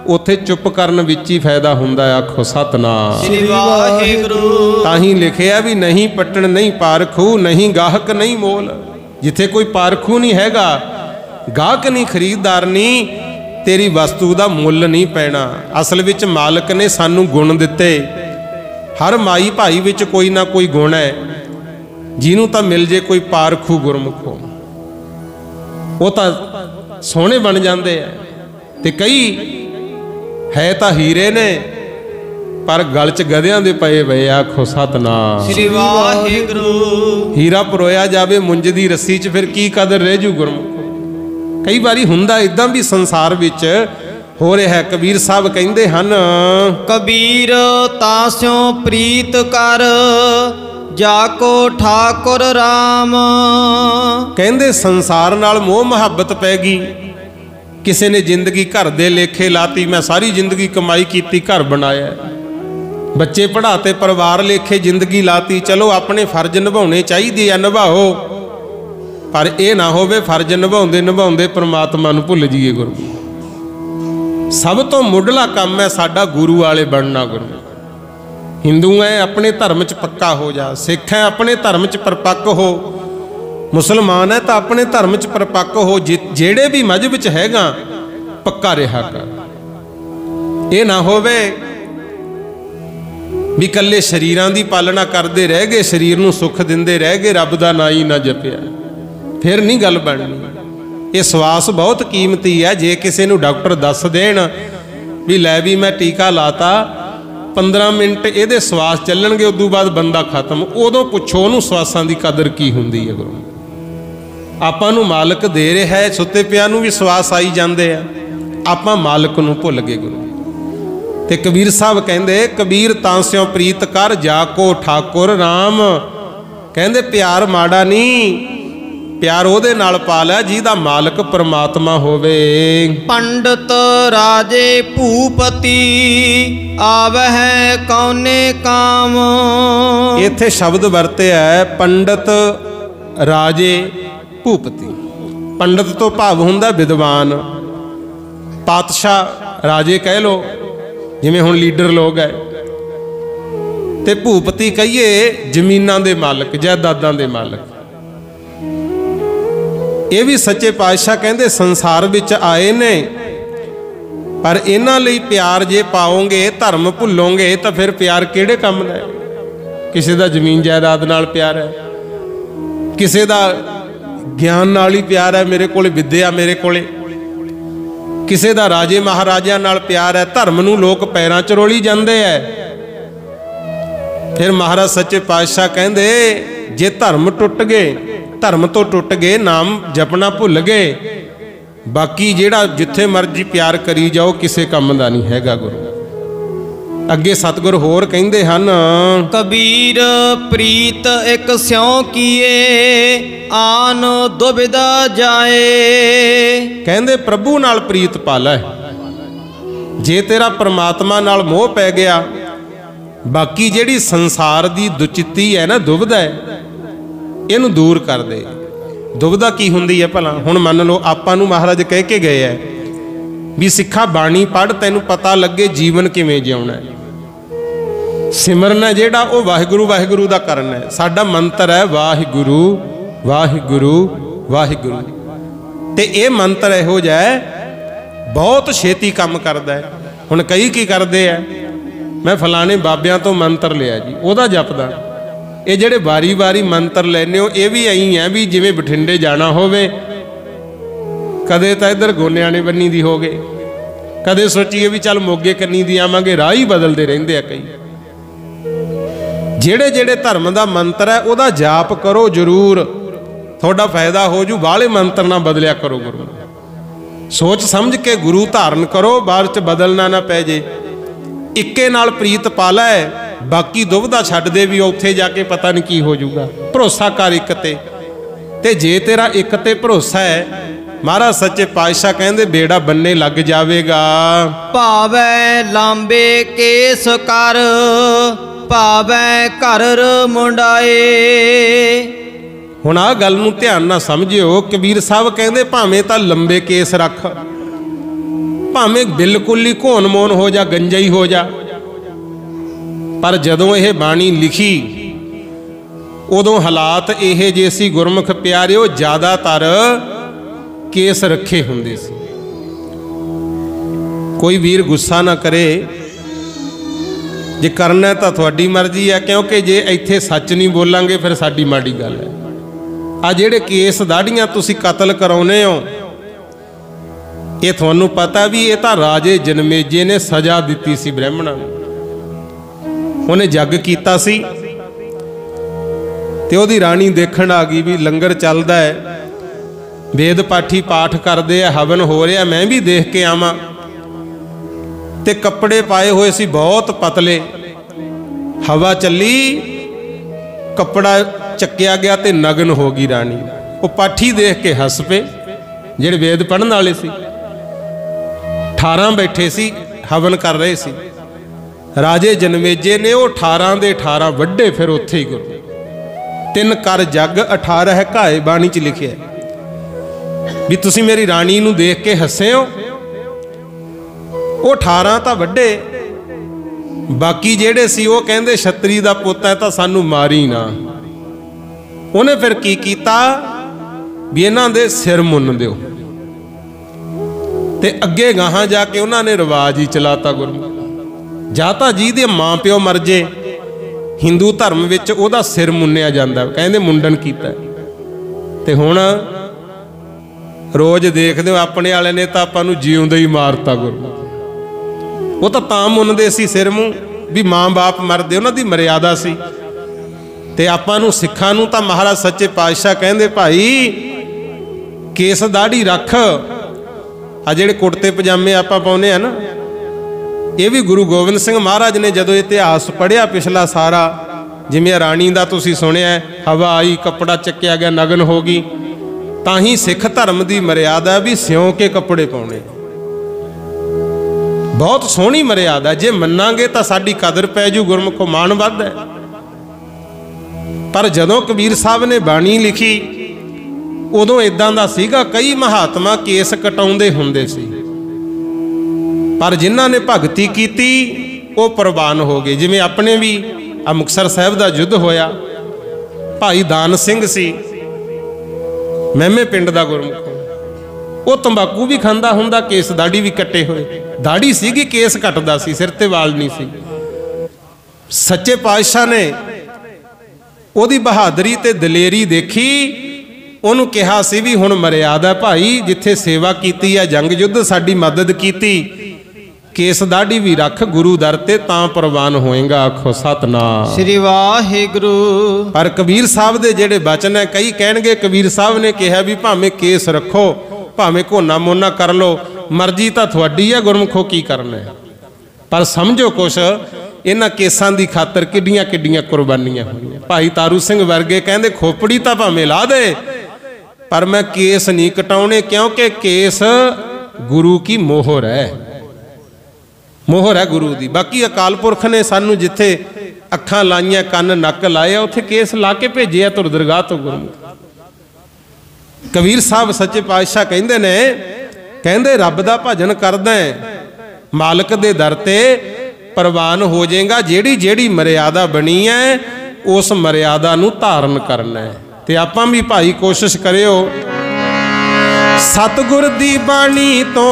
ਉੱਥੇ ਚੁੱਪ ਕਰਨ ਵਿੱਚ ਹੀ ਫਾਇਦਾ ਹੁੰਦਾ। ਆਖੋ ਸਤਨਾਮ। ਸ੍ਰੀ ਵਾਹਿਗੁਰੂ। ਤਾਂ ਹੀ ਲਿਖਿਆ ਵੀ ਨਹੀਂ ਪੱਟਣ ਨਹੀਂ ਪਾਰਖੂ, ਨਹੀਂ ਗਾਹਕ ਨਹੀਂ ਮੋਲ। ਜਿੱਥੇ ਕੋਈ ਪਾਰਖੂ ਨਹੀਂ ਹੈਗਾ, ਗਾਹਕ ਨਹੀਂ, ਖਰੀਦਦਾਰ ਨਹੀਂ, ਤੇਰੀ ਵਸਤੂ ਦਾ ਮੁੱਲ ਨਹੀਂ ਪੈਣਾ। ਅਸਲ ਵਿੱਚ ਮਾਲਕ ਨੇ ਸਾਨੂੰ ਗੁਣ ਦਿੱਤੇ। ਹਰ ਮਾਈ ਭਾਈ ਵਿੱਚ ਕੋਈ ਨਾ ਕੋਈ ਗੁਣ ਹੈ। ਜਿਹਨੂੰ ਤਾਂ ਮਿਲ ਜੇ ਕੋਈ ਪਾਰਖੂ ਗੁਰਮੁਖੋ, ਉਹ ਤਾਂ ਸੋਹਣੇ ਬਣ ਜਾਂਦੇ ਆ। ਤੇ ਕਈ ਹੈ ਤਾਂ ਹੀਰੇ ਨੇ, ਪਰ ਗਲ 'ਚ ਗਧਿਆਂ ਦੇ ਪਏ ਪਏ। ਆਖੋ ਸਤਨਾਮ। ਸ੍ਰੀ ਵਾਹਿਗੁਰੂ। ਹੀਰਾ ਪਰੋਇਆ ਜਾਵੇ ਮੁੰਜ ਦੀ ਰੱਸੀ 'ਚ, ਫਿਰ ਕੀ ਕਦਰ ਰਹਿ ਜੂ ਗੁਰਮੁਖੋ। ਕਈ ਵਾਰੀ ਹੁੰਦਾ ਇਦਾਂ ਵੀ ਸੰਸਾਰ ਵਿੱਚ ਹੋ ਰਿਹਾ। ਕਬੀਰ ਸਾਹਿਬ ਕਹਿੰਦੇ ਹਨ, ਕਬੀਰ ਤਾਸਿਓ ਪ੍ਰੀਤ ਕਰ, ਜਾ ਕੋ ਠਾਕੁਰ ਰਾਮ। ਕਹਿੰਦੇ ਸੰਸਾਰ ਨਾਲ ਮੋਹ ਮੁਹੱਬਤ ਪੈ ਗਈ। ਕਿਸੇ ਨੇ ਜ਼ਿੰਦਗੀ ਘਰ ਦੇ ਲੇਖੇ ਲਾਤੀ, ਮੈਂ ਸਾਰੀ ਜ਼ਿੰਦਗੀ ਕਮਾਈ ਕੀਤੀ, ਘਰ ਬਣਾਇਆ, ਬੱਚੇ ਪੜ੍ਹਾਤੇ, ਪਰਿਵਾਰ ਲੇਖੇ ਜ਼ਿੰਦਗੀ ਲਾਤੀ। ਚਲੋ ਆਪਣੇ ਫਰਜ਼ ਨਿਭਾਉਣੇ ਚਾਹੀਦੇ ਆ, ਨਿਭਾਓ, ਪਰ ਇਹ ਨਾ ਹੋਵੇ ਫਰਜ਼ ਨਿਭਾਉਂਦੇ ਨਿਭਾਉਂਦੇ ਪ੍ਰਮਾਤਮਾ ਨੂੰ ਭੁੱਲ ਜਾਈਏ। ਗੁਰੂ ਸਭ ਤੋਂ ਮੁੱਢਲਾ ਕੰਮ ਹੈ ਸਾਡਾ ਗੁਰੂ ਵਾਲੇ ਬਣਨਾ। ਗੁਰੂ ਹਿੰਦੂ ਹੈ ਆਪਣੇ ਧਰਮ 'ਚ ਪੱਕਾ ਹੋ ਜਾ, ਸਿੱਖ ਹੈ ਆਪਣੇ ਧਰਮ 'ਚ ਪਰਪੱਕ ਹੋ, ਮੁਸਲਮਾਨ ਹੈ ਤਾਂ ਆਪਣੇ ਧਰਮ 'ਚ ਪਰਪੱਕ ਹੋ। ਜਿਹੜੇ ਵੀ ਮਜ਼ਹਬ 'ਚ ਹੈਗਾ ਪੱਕਾ ਰਿਹਾ ਕਰ। ਇਹ ਨਾ ਹੋਵੇ ਵੀ ਇਕੱਲੇ ਸਰੀਰਾਂ ਦੀ ਪਾਲਣਾ ਕਰਦੇ ਰਹਿ ਗਏ, ਸਰੀਰ ਨੂੰ ਸੁੱਖ ਦਿੰਦੇ ਰਹਿ ਗਏ, ਰੱਬ ਦਾ ਨਾਂ ਹੀ ਨਾ ਜਪਿਆ, ਫਿਰ ਨਹੀਂ ਗੱਲ ਬਣਨੀ। ਇਹ ਸਵਾਸ ਬਹੁਤ ਕੀਮਤੀ ਹੈ। ਜੇ ਕਿਸੇ ਨੂੰ ਡਾਕਟਰ ਦੱਸ ਦੇਣ ਵੀ ਲੈ ਵੀ ਮੈਂ ਟੀਕਾ ਲਾਤਾ, 15 ਮਿੰਟ ਇਹਦੇ ਸਵਾਸ ਚੱਲਣਗੇ, ਉਦੋਂ ਬਾਅਦ ਬੰਦਾ ਖਤਮ, ਉਦੋਂ ਪੁੱਛੋ ਉਹਨੂੰ ਸਵਾਸਾਂ ਦੀ ਕਦਰ ਕੀ ਹੁੰਦੀ ਹੈ। ਗੁਰੂ ਆਪਾਂ ਨੂੰ ਮਾਲਕ ਦੇ ਰਿਹਾ ਹੈ, ਸੁੱਤੇ ਪਿਆ ਨੂੰ ਵੀ ਸਵਾਸ ਆਈ ਜਾਂਦੇ ਆ, ਆਪਾਂ ਮਾਲਕ ਨੂੰ ਭੁੱਲ ਗਏ। ਗੁਰੂ ਤੇ ਕਬੀਰ ਸਾਹਿਬ ਕਹਿੰਦੇ, ਕਬੀਰ ਤਾਂ ਸਿਓ ਪ੍ਰੀਤ ਕਰ, ਜਾ ਕੋ ਠਾਕੁਰ ਰਾਮ। ਕਹਿੰਦੇ ਪਿਆਰ ਮਾੜਾ ਨਹੀਂ, ਪਿਆਰ ਉਹਦੇ ਨਾਲ ਪਾ ਲੈ ਜਿਹਦਾ ਮਾਲਕ ਪਰਮਾਤਮਾ ਹੋਵੇ। ਪੰਡਤ ਰਾਜੇ ਭੂਪਤੀ, ਆਵਹਿ ਕੌਨੇ ਕਾਮ। ਇੱਥੇ ਸ਼ਬਦ ਵਰਤਿਆ ਹੈ ਪੰਡਤ ਰਾਜੇ ਭੂਪਤੀ। ਪੰਡਤ ਤੋਂ ਭਾਵ ਹੁੰਦਾ ਵਿਦਵਾਨ, ਪਾਤਸ਼ਾਹ, ਰਾਜੇ ਕਹਿ ਲੋ, ਜਿਵੇਂ ਹੁਣ ਲੀਡਰ ਲੋਕ ਹੈ। ਤੇ ਭੂਪਤੀ ਕਹੀਏ ਜ਼ਮੀਨਾਂ ਦੇ ਮਾਲਕ, ਜਾਇਦਾਦਾਂ ਦੇ ਮਾਲਕ। ਇਹ ਵੀ ਸੱਚੇ ਪਾਤਸ਼ਾਹ ਕਹਿੰਦੇ ਸੰਸਾਰ ਵਿੱਚ ਆਏ ਨੇ, ਪਰ ਇਹਨਾਂ ਲਈ ਪਿਆਰ ਜੇ ਪਾਓਗੇ, ਧਰਮ ਭੁੱਲੋਗੇ, ਤਾਂ ਫਿਰ ਪਿਆਰ ਕਿਹੜੇ ਕੰਮ ਦਾ ਹੈ? ਕਿਸੇ ਦਾ ਜ਼ਮੀਨ ਜਾਇਦਾਦ ਨਾਲ ਪਿਆਰ ਹੈ, ਕਿਸੇ ਦਾ ਗਿਆਨ ਨਾਲ ਹੀ ਪਿਆਰ ਹੈ, ਮੇਰੇ ਕੋਲੇ ਵਿੱਦਿਆ, ਮੇਰੇ ਕੋਲੇ ਕਿਸੇ ਦਾ ਰਾਜੇ ਮਹਾਰਾਜਿਆਂ ਨਾਲ ਪਿਆਰ ਹੈ। ਧਰਮ ਨੂੰ ਲੋਕ ਪੈਰਾਂ 'ਚ ਰੋਲੀ ਜਾਂਦੇ ਐ। ਫਿਰ ਮਹਾਰਾਜ ਸੱਚੇ ਪਾਤਸ਼ਾਹ ਕਹਿੰਦੇ, ਜੇ ਧਰਮ ਟੁੱਟ ਗਏ, ਧਰਮ ਤੋਂ ਟੁੱਟ ਗਏ, ਨਾਮ ਜਪਣਾ ਭੁੱਲ ਗਏ, ਬਾਕੀ ਜਿਹੜਾ ਜਿੱਥੇ ਮਰਜ਼ੀ ਪਿਆਰ ਕਰੀ ਜਾਓ, ਕਿਸੇ ਕੰਮ ਦਾ ਨਹੀਂ ਹੈਗਾ। ਗੁਰੂ ਅੱਗੇ ਸਤਿਗੁਰ ਹੋਰ ਕਹਿੰਦੇ ਹਨ, ਕਬੀਰ ਪ੍ਰੀਤ ਇੱਕ ਸਿਉ ਕੀਏ, ਆਨ ਦੁਬਿਧਾ ਜਾਏ। ਕਹਿੰਦੇ ਪ੍ਰਭੂ ਨਾਲ ਪ੍ਰੀਤ ਪਾ ਲੈ। ਜੇ ਤੇਰਾ ਪਰਮਾਤਮਾ ਨਾਲ ਮੋਹ ਪੈ ਗਿਆ, ਬਾਕੀ ਜਿਹੜੀ ਸੰਸਾਰ ਦੀ ਦੁਚਿੱਤੀ ਹੈ ਨਾ, ਦੁਬਿਧਾ ਹੈ, ਇਹਨੂੰ ਦੂਰ ਕਰ ਦੇ। ਦੁਬਿਧਾ ਕੀ ਹੁੰਦੀ ਹੈ ਭਲਾ? ਹੁਣ ਮੰਨ ਲਓ ਆਪਾਂ ਨੂੰ ਮਹਾਰਾਜ ਕਹਿ ਕੇ ਗਏ ਹੈ ਵੀ ਸਿੱਖਾ ਬਾਣੀ ਪੜ੍ਹ, ਤੈਨੂੰ ਪਤਾ ਲੱਗੇ ਜੀਵਨ ਕਿਵੇਂ ਜਿਉਣਾ ਹੈ। ਸਿਮਰਨ ਹੈ ਜਿਹੜਾ, ਉਹ ਵਾਹਿਗੁਰੂ ਵਾਹਿਗੁਰੂ ਦਾ ਕਰਨਾ ਹੈ। ਸਾਡਾ ਮੰਤਰ ਹੈ ਵਾਹਿਗੁਰੂ ਵਾਹਿਗੁਰੂ ਵਾਹਿਗੁਰੂ। ਤੇ ਇਹ ਮੰਤਰ ਇਹੋ ਜਿਹਾ ਹੈ, ਬਹੁਤ ਛੇਤੀ ਕੰਮ ਕਰਦਾ ਹੈ। ਹੁਣ ਕਈ ਕੀ ਕਰਦੇ ਆ, ਮੈਂ ਫਲਾਣੇ ਬਾਬਿਆਂ ਤੋਂ ਮੰਤਰ ਲਿਆ ਜੀ, ਉਹਦਾ ਜਪਦਾ। ਇਹ ਜਿਹੜੇ ਵਾਰੀ-ਵਾਰੀ ਮੰਤਰ ਲੈਂਦੇ ਹੋ, ਇਹ ਵੀ ਐਂ ਹੈ ਵੀ ਜਿਵੇਂ ਬਠਿੰਡੇ ਜਾਣਾ ਹੋਵੇ, ਕਦੇ ਤਾਂ ਇੱਧਰ ਗੋਨਿਆਣੇ ਬੰਨੀ ਦੀ ਹੋ ਗਏ, ਕਦੇ ਸੋਚੀਏ ਵੀ ਚੱਲ ਮੋਗੇ ਕੰਨੀ ਦੀ ਆਵਾਂਗੇ, ਰਾਹ ਹੀ ਬਦਲਦੇ ਰਹਿੰਦੇ ਆ ਕਈ। ਜਿਹੜੇ ਜਿਹੜੇ ਧਰਮ ਦਾ ਮੰਤਰ ਹੈ ਉਹਦਾ ਜਾਪ ਕਰੋ ਜ਼ਰੂਰ, ਤੁਹਾਡਾ ਫਾਇਦਾ ਹੋ ਜੂ। ਬਾਹਲੇ ਮੰਤਰ ਨਾ ਬਦਲਿਆ ਕਰੋ, ਗੁਰੂ ਸੋਚ ਸਮਝ ਕੇ ਗੁਰੂ ਧਾਰਨ ਕਰੋ, ਬਾਅਦ ਚ ਬਦਲਣਾ ਨਾ ਪੈ ਜੇ। ਇੱਕੇ ਨਾਲ ਪ੍ਰੀਤ ਪਾ ਲੈ, ਬਾਕੀ ਦੁਬਿਧਾ ਛੱਡ ਦੇ ਵੀ ਉੱਥੇ ਜਾ ਕੇ ਪਤਾ ਨਹੀਂ ਕੀ ਹੋ ਜਾਊਗਾ। ਭਰੋਸਾ ਕਰ ਇੱਕ ਤੇ ਜੇ ਤੇਰਾ ਇੱਕ ਤੇ ਭਰੋਸਾ ਹੈ, ਮਹਾਰਾਜ ਸੱਚੇ ਪਾਤਸ਼ਾਹ ਕਹਿੰਦੇ ਬੇੜਾ ਬੰਨੇ ਲੱਗ ਜਾਵੇਗਾ। ਭਾਵੈ ਲਾਂਬੇ ਕੇਸ ਕਰ, ਭਾਵੈ ਘਰ ਮੁੰਡਾਏ। ਹੁਣ ਆਹ ਗੱਲ ਨੂੰ ਧਿਆਨ ਨਾਲ ਸਮਝਿਓ। ਕਬੀਰ ਸਾਹਿਬ ਕਹਿੰਦੇ ਭਾਵੇਂ ਤਾਂ ਲੰਬੇ ਕੇਸ ਰੱਖ, भावें बिल्कुल ही घोन मोन हो जा, गंजा ही हो जा, पर जदों यह बाणी लिखी उदों हालात यह जे सी गुरमुख प्यारिओ ज़्यादातर केस रखे हुंदे सी। कोई वीर गुस्सा ना करे, जे करना तो तुहाडी मर्जी है, क्योंकि जे इत्थे सच नहीं बोलांगे फिर साडी माड़ी गल है। आ जिहड़े केस दाढ़ियां तुसीं कतल कराउने हो, ये तुहानूं पता भी ये तां राजे जनमेजे ने सज़ा दित्ती सी ब्राह्मणां नूं। उन्हें जग कीता सी ते ओहदी राणी देखण आ गई भी लंगर चलदा है, वेद पाठी पाठ करदे आ, हवन हो रहा, मैं भी देख के आवां। ते कपड़े पाए हुए सी बहुत पतले, हवा चली, कपड़ा चक्या गया ते नगन हो गई राणी। वो पाठी देख के हस पे, जिहड़े वेद पढ़न वाले सी। 18 बैठे सी, हवन कर रहे सी। राजे जनमेजे ने वो 18 दे 18 वड्डे, फिर उत्थे ही गुरु 3 कर जग 18 घाए बाणी च लिखिया भी तुसीं मेरी राणी नूं देख के हसे हो। वो 18 तां वड्डे, बाकी जेड़े सी वो कहंदे छतरी दा पुੱਤ है तां सानू मारी ना। उन्हें फिर की कीता भी इन्हां दे सिर मुन्न दिओ, ते अगे गाहां जाके उन्होंने रिवाज ही चलाता गुरु जा तां जिहदे माँ प्यो मर जे हिंदू धर्म विच उहदा सिर मुन्निया जांदा, कहंदे मुंडन कीता। ते हुण रोज देखदे हो अपने वाले ने तां आपां नूं जीउंदे ही मारता गुरु। वो तां मुन्नदे सी सिर मूँह भी माँ बाप मरदे, उन्हां दी मर्यादा सी। ते आपां नूं सिखां नूं तां महाराज सच्चे पातशाह कहंदे भाई केस दाढ़ी रख। आ जिहड़े कुर्ते पजामे आपां पाउने आ ना, ये भी गुरु गोबिंद सिंह महाराज ने जदों इतिहास पढ़िया पिछला सारा, जिवें राणी दा तुसीं सुनिया, हवा आई, कपड़ा चक्या गया, नगन हो गई, तां ही सिख धर्म की मर्यादा भी सिउं के कपड़े पाउणे। बहुत सोहनी मर्यादा, जे मन्नांगे तां साडी कदर पै जू, गुरमुखो मान वध है। पर जदों कबीर साहब ने बाणी लिखी उदों इदां दा सीगा, कई महात्मा केस कटाउंदे हुंदे सी, पर जिन्हां ने भगती कीती वो प्रवान हो गए। जिवें अपने भी मुक्तसर साहिब दा युद्ध होया, भाई दान सिंह सी, महमे पिंड दा गुरमुख, वो तंबाकू भी खांदा हुंदा, केस दाढ़ी भी कट्टे हुए, दाढ़ी सीगी, केस कटदा सी, सिर ते वाल नहीं सी। सच्चे पातशाह ने ओदी बहादरी ते दलेरी देखी, उन्होंने कहा सी भी हुण मर्यादा भाई, जिथे सेवा कीती है, जंग युद्ध साडी मदद कीती, केस दाढ़ी भी रख, गुरु दर ते तां प्रवान होएगा। आखो सतनाम श्री वाहिगुरु। पर कबीर साहब दे जेड़े बचन है, कई कहणगे कबीर साहब ने कहा भी भावें केस रखो, भावें घोना मोना कर लो, मर्जी तां तुहाडी है, गुरमुखो की करना है। पर समझो कुछ इन्हां केसां दी खातर किड्डियां किड्डियां कुर्बानियां होईयां। भाई तारू सिंह वर्गे कहंदे खोपड़ी तां भावें ला दे, पर मैं केस नहीं कटाउणे, क्योंकि केस गुरु की मोहर है, मोहर है गुरु दी। बाकी अकाल पुरख ने सानू जिथे अखां लाइयां, कन नक लाए, उत्थे केस ला के भेजे तुर दरगाह तो गुरमुख। कबीर साहब सच्चे पातशाह कहंदे ने, कहंदे रब दा भजन करदा है, मालक दे दर ते प्रवान हो जाएगा। जेड़ी जेड़ी मर्यादा बनी है उस मर्यादा नू धारण करना है। ते आपां भी भाई कोशिश करियो, सतगुर दी बाणी तो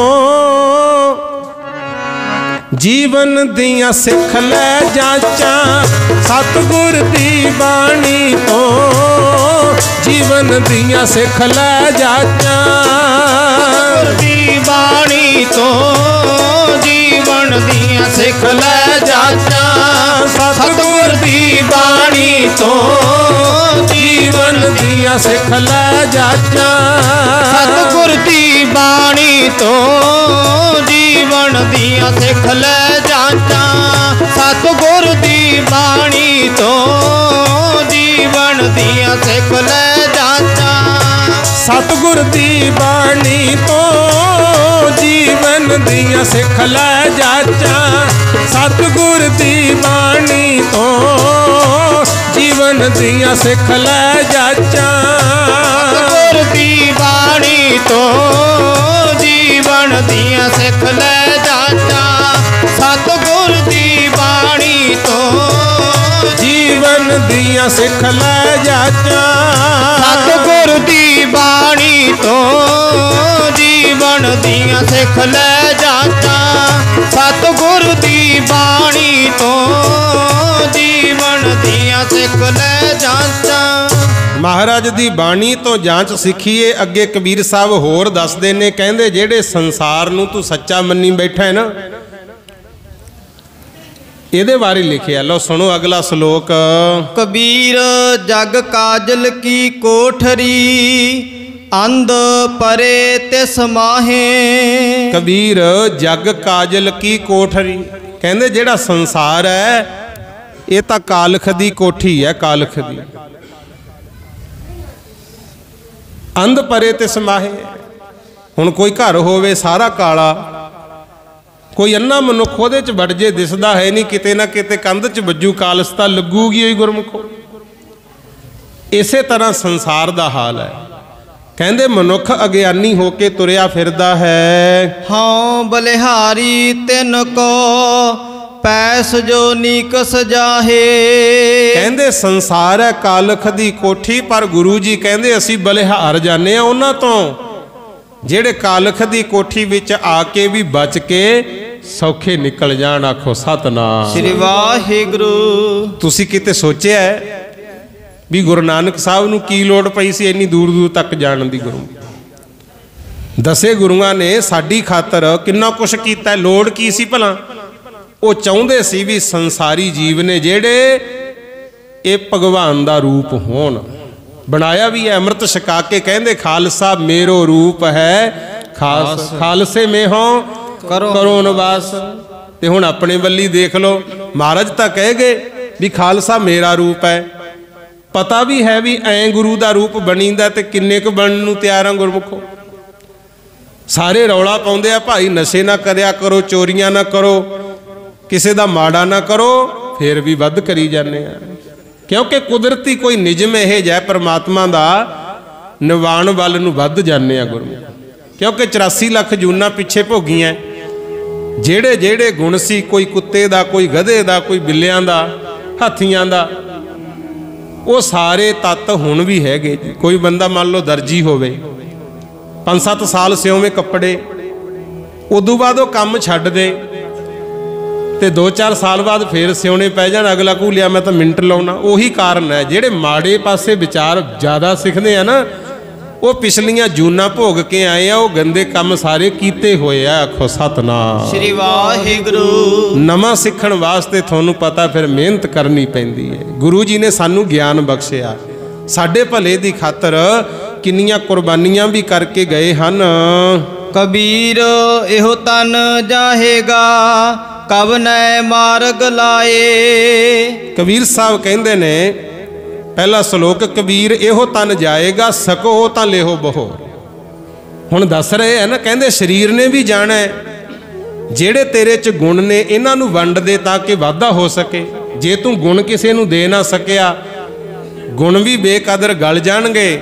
जीवन दियां सिख लै जाचां, सतगुर दी बाणी तो जीवन दियां सिख लै जाचां, दी बाणी तो जीवन दियां सिख लै जाचां, सतगुर दी बाणी तो जीवन दियां सिख लै जाचां, सतगुर दी बाणी तो जीवन दियां सिख लै जाचां, सतगुर दी बाणी तो जीवन दियां सिख लै जाचां, सतगुर दी बाणी तो जीवन दियां सिख लै जाचां, सतगुर दी बाणी तो जीवन दियां सिख लै जाचां, सतगुर दी बाणी तो जीवन दियां सिख लै ਦੀਆਂ ਸਿੱਖ ਲੈ ਜਾਚਾਂ। ਸਤਿਗੁਰ ਦੀ ਬਾਣੀ ਤੋਂ ਜੀਵਨ ਦੀਆਂ ਸਿੱਖ ਲੈ ਜਾਚਾਂ। ਸਤਿਗੁਰ ਦੀ ਬਾਣੀ ਤੋਂ ਜੀਵਨ ਦੀਆਂ ਸਿੱਖ ਲੈ ਜਾਚਾਂ। ਮਹਾਰਾਜ ਦੀ ਬਾਣੀ ਤੋਂ ਜਾਂਚ ਸਿੱਖੀਏ। ਅੱਗੇ ਕਬੀਰ ਸਾਹਿਬ ਹੋਰ ਦੱਸਦੇ ਨੇ, ਕਹਿੰਦੇ ਜਿਹੜੇ ਸੰਸਾਰ ਨੂੰ ਤੂੰ ਸੱਚਾ ਮੰਨੀ ਬੈਠਾ ਹੈ ਨਾ, ਇਹਦੇ ਬਾਰੇ ਲਿਖਿਆ। ਲਓ ਸੁਣੋ ਅਗਲਾ ਸ਼ਲੋਕ। ਕਬੀਰ ਜਗ ਕਾਜਲ ਕੀ ਕੋਠਰੀ ਅੰਧ ਪਰੇ ਤਿਸ ਮਾਹੇ। ਕਬੀਰ ਜਗ ਕਾਜਲ ਕੀ ਕੋਠਰੀ, ਕਹਿੰਦੇ ਜਿਹੜਾ ਸੰਸਾਰ ਹੈ ਇਹ ਤਾਂ ਕਾਲਖ ਦੀ ਕੋਠੀ ਹੈ, ਕਾਲਖ ਦੀ। ਅੰਧ ਪਰੇ ਤਿਸ ਮਾਹੇ, ਹੁਣ ਕੋਈ ਘਰ ਹੋਵੇ ਸਾਰਾ ਕਾਲਾ, ਕੋਈ ਅੰਨਾ ਮਨੁੱਖ ਉਹਦੇ ਚ ਵੜ ਜੇ ਦਿਸਦਾ ਹੈ ਨਹੀਂ, ਕਿਤੇ ਨਾ ਕਿਤੇ ਕੰਧ ਚ ਵੱਜੂ ਕਾਲਸਤਾ ਲੱਗੂਗੀ ਹੋਈ ਗੁਰਮੁਖੋ। ਇਸੇ ਤਰ੍ਹਾਂ ਸੰਸਾਰ ਦਾ ਹਾਲ ਹੈ। ਕਹਿੰਦੇ ਮਨੁੱਖ ਅਗਿਆਨੀ ਹੋ ਕੇ ਤੁਰਿਆ ਫਿਰਦਾ ਹੈ। ਹਾਂ ਬਲਿਹਾਰੀ ਤਿਨ ਕੋ ਪੈਸ ਜੋ ਨੀਕਸ ਜਾਹੇ। ਕਹਿੰਦੇ ਸੰਸਾਰ ਹੈ ਕਾਲਖ ਦੀ ਕੋਠੀ, ਪਰ ਗੁਰੂ ਜੀ ਕਹਿੰਦੇ ਅਸੀਂ ਬਲਿਹਾਰ ਜਾਂਦੇ ਆ ਉਹਨਾਂ ਤੋਂ ਜਿਹੜੇ ਕਾਲਖ ਦੀ ਕੋਠੀ ਵਿੱਚ ਆ ਕੇ ਵੀ ਬਚ ਕੇ ਸੌਖੇ ਨਿਕਲ ਜਾਣ। ਆਖੋ ਸਤਨਾਮ ਸ੍ਰੀ ਵਾਹਿਗੁਰੂ। ਤੁਸੀਂ ਕਿਤੇ ਸੋਚਿਆ ਵੀ ਗੁਰੂ ਨਾਨਕ ਸਾਹਿਬ ਨੂੰ ਕੀ ਲੋੜ ਪਈ ਸੀ ਇੰਨੀ ਦੂਰ ਦੂਰ ਤੱਕ ਜਾਣ ਦੀ? ਗੁਰੂ ਦਸੇ ਗੁਰੂਆਂ ਨੇ ਸਾਡੀ ਖਾਤਰ ਕਿੰਨਾ ਕੁਛ ਕੀਤਾ। ਲੋੜ ਕੀ ਸੀ ਭਲਾ? ਉਹ ਚਾਹੁੰਦੇ ਸੀ ਵੀ ਸੰਸਾਰੀ ਜੀਵ ਨੇ ਜਿਹੜੇ ਇਹ ਭਗਵਾਨ ਦਾ ਰੂਪ ਹੋਣ। ਬਣਾਇਆ ਵੀ ਹੈ ਅੰਮ੍ਰਿਤ ਛਕਾ ਕੇ, ਕਹਿੰਦੇ ਖਾਲਸਾ ਮੇਰੋ ਰੂਪ ਹੈ ਖਾਸ, ਖਾਲਸੇ ਮੇਹੋ ਕਰੋ ਨਿਵਾਸ। ਤੇ ਹੁਣ ਆਪਣੇ ਵੱਲੀ ਦੇਖ ਲਓ, ਮਹਾਰਾਜ ਤਾਂ ਕਹਿ ਗਏ ਵੀ ਖਾਲਸਾ ਮੇਰਾ ਰੂਪ ਹੈ। ਪਤਾ ਵੀ ਹੈ ਵੀ ਐਂ ਗੁਰੂ ਦਾ ਰੂਪ ਬਣੀਂਦਾ ਤੇ ਕਿੰਨੇ ਕੁ ਬਣਨ ਨੂੰ ਤਿਆਰ ਆ ਗੁਰਮੁਖੋ। ਸਾਰੇ ਰੌਲਾ ਪਾਉਂਦੇ ਆ ਭਾਈ ਨਸ਼ੇ ਨਾ ਕਰਿਆ ਕਰੋ, ਚੋਰੀਆਂ ਨਾ ਕਰੋ, ਕਿਸੇ ਦਾ ਮਾੜਾ ਨਾ ਕਰੋ, ਫੇਰ ਵੀ ਵੱਧ ਕਰੀ ਜਾਂਦੇ ਆ। ਕਿਉਂਕਿ ਕੁਦਰਤੀ ਕੋਈ ਨਿਯਮ ਇਹ ਜੈ ਪਰਮਾਤਮਾ ਦਾ ਨਿਵਾਣ ਵੱਲ ਨੂੰ ਵੱਧ ਜਾਂਦੇ ਆ ਗੁਰਮੁਖ। ਕਿਉਂਕਿ 84 ਲੱਖ ਜੂਨਾਂ ਪਿੱਛੇ ਭੋਗੀਆਂ। ਜਿਹੜੇ ਜਿਹੜੇ ਗੁਣ ਸੀ, ਕੋਈ ਕੁੱਤੇ ਦਾ, ਕੋਈ ਗਧੇ ਦਾ, ਕੋਈ ਬਿੱਲਿਆਂ ਦਾ, ਹਾਥੀਆਂ ਦਾ, ਉਹ ਸਾਰੇ ਤੱਤ ਹੁਣ ਵੀ ਹੈਗੇ ਜੀ। ਕੋਈ ਬੰਦਾ ਮੰਨ ਲਓ ਦਰਜੀ ਹੋਵੇ, 5-7 ਸਾਲ ਸਿਉਵੇਂ ਕੱਪੜੇ, ਉਦੋਂ ਬਾਅਦ ਉਹ ਕੰਮ ਛੱਡ ਦੇ ਤੇ 2-4 ਸਾਲ ਬਾਅਦ ਫੇਰ ਸਿਉਣੇ ਪੈ ਜਾਣ, ਅਗਲਾ ਘੂਲਿਆ ਮੈਂ ਤਾਂ ਮਿੰਟ ਲਾਉਣਾ। ਉਹੀ ਕਾਰਨ ਹੈ ਜਿਹੜੇ ਮਾੜੇ ਪਾਸੇ ਵਿਚਾਰ ਜ਼ਿਆਦਾ ਸਿੱਖਦੇ ਆ ਨਾ, ਉਹ ਪਿਛਲੀਆਂ ਜੂਨਾਂ ਭੋਗ ਕੇ ਆਏ ਆ, ਉਹ ਗੰਦੇ ਕੰਮ ਸਾਰੇ ਕੀਤੇ ਹੋਏ ਆ। ਆਖੋ ਸਤਨਾਮ ਸ੍ਰੀ ਵਾਹਿਗੁਰੂ। ਨਵਾਂ ਸਿੱਖਣ ਵਾਸਤੇ ਤੁਹਾਨੂੰ ਪਤਾ ਫਿਰ ਮਿਹਨਤ ਕਰਨੀ ਪੈਂਦੀ ਹੈ। ਗੁਰੂ ਜੀ ਨੇ ਸਾਨੂੰ ਗਿਆਨ ਬਖਸ਼ਿਆ, ਸਾਡੇ ਭਲੇ ਦੀ ਖਾਤਰ ਕਿੰਨੀਆਂ ਕੁਰਬਾਨੀਆਂ ਵੀ ਕਰਕੇ ਗਏ ਹਨ। ਕਬੀਰ ਇਹੋ ਤਨ ਜਾਹੇਗਾ ਕਬ ਨੈ ਮਾਰਗ ਲਾਏ। ਕਬੀਰ ਸਾਹਿਬ ਕਹਿੰਦੇ ਨੇ ਪਹਿਲਾ ਸ਼ਲੋਕ, ਕਬੀਰ ਇਹੋ ਤਨ ਜਾਏਗਾ ਸਕੋ ਤਾਂ ਲੇਹੋ ਬਹੋ। ਹੁਣ ਦੱਸ ਰਹੇ ਹੈ ਨਾ, ਕਹਿੰਦੇ ਸਰੀਰ ਨੇ ਵੀ ਜਾਣਾ ਹੈ, ਜਿਹੜੇ ਤੇਰੇ ਚ ਗੁਣ ਨੇ ਇਹਨਾਂ ਨੂੰ ਵੰਡ ਦੇ ਤਾਂ ਕਿ ਵਾਧਾ ਹੋ ਸਕੇ। ਜੇ ਤੂੰ ਗੁਣ ਕਿਸੇ ਨੂੰ ਦੇ ਨਾ ਸਕਿਆ, ਗੁਣ ਵੀ ਬੇਕਦਰ ਗਲ ਜਾਣਗੇ,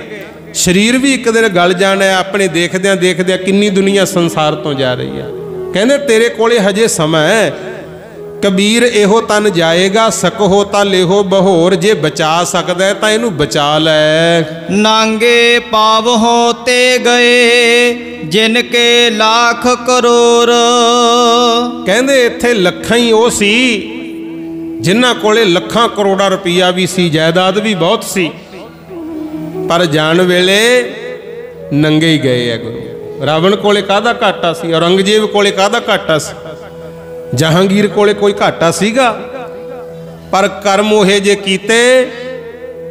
ਸਰੀਰ ਵੀ ਇੱਕ ਦਿਨ ਗਲ ਜਾਣਾ ਹੈ। ਆਪਣੇ ਦੇਖਦਿਆਂ ਦੇਖਦਿਆਂ ਕਿੰਨੀ ਦੁਨੀਆ ਸੰਸਾਰ ਤੋਂ ਜਾ ਰਹੀ ਹੈ। ਕਹਿੰਦੇ ਤੇਰੇ ਕੋਲੇ ਹਜੇ ਸਮਾਂ ਹੈ। ਕਬੀਰ ਇਹੋ ਤਨ ਜਾਏਗਾ ਸਕੋ ਤਾਂ ਲੇਹੋ ਬਹੋਰ। ਜੇ ਬਚਾ ਸਕਦਾ ਹੈ ਤਾਂ ਇਹਨੂੰ ਬਚਾ ਲੈ। ਨਾਂਗੇ ਪਾਵਹੁ ਤੇ ਗਏ ਜਿਨ ਕੇ ਲੱਖ ਕਰੋੜ। ਕਹਿੰਦੇ ਇੱਥੇ ਲੱਖਾਂ ਹੀ ਉਹ ਸੀ ਜਿਨ੍ਹਾਂ ਕੋਲੇ ਲੱਖਾਂ ਕਰੋੜਾਂ ਰੁਪਈਆ ਵੀ ਸੀ, ਜਾਇਦਾਦ ਵੀ ਬਹੁਤ ਸੀ, ਪਰ ਜਾਣ ਵੇਲੇ ਨੰਗੇ ਹੀ ਗਏ ਆ ਗੁਰੂ। ਰਾਵਣ ਕੋਲੇ ਕਾਹਦਾ ਘਾਟਾ ਸੀ, ਔਰੰਗਜ਼ੇਬ ਕੋਲੇ ਕਾਹਦਾ ਘਾਟਾ ਸੀ, ਜਹਾਂਗੀਰ ਕੋਲੇ ਕੋਈ ਘਾਟਾ ਸੀਗਾ, ਪਰ ਕਰਮ ਉਹੇ ਜੇ ਕੀਤੇ,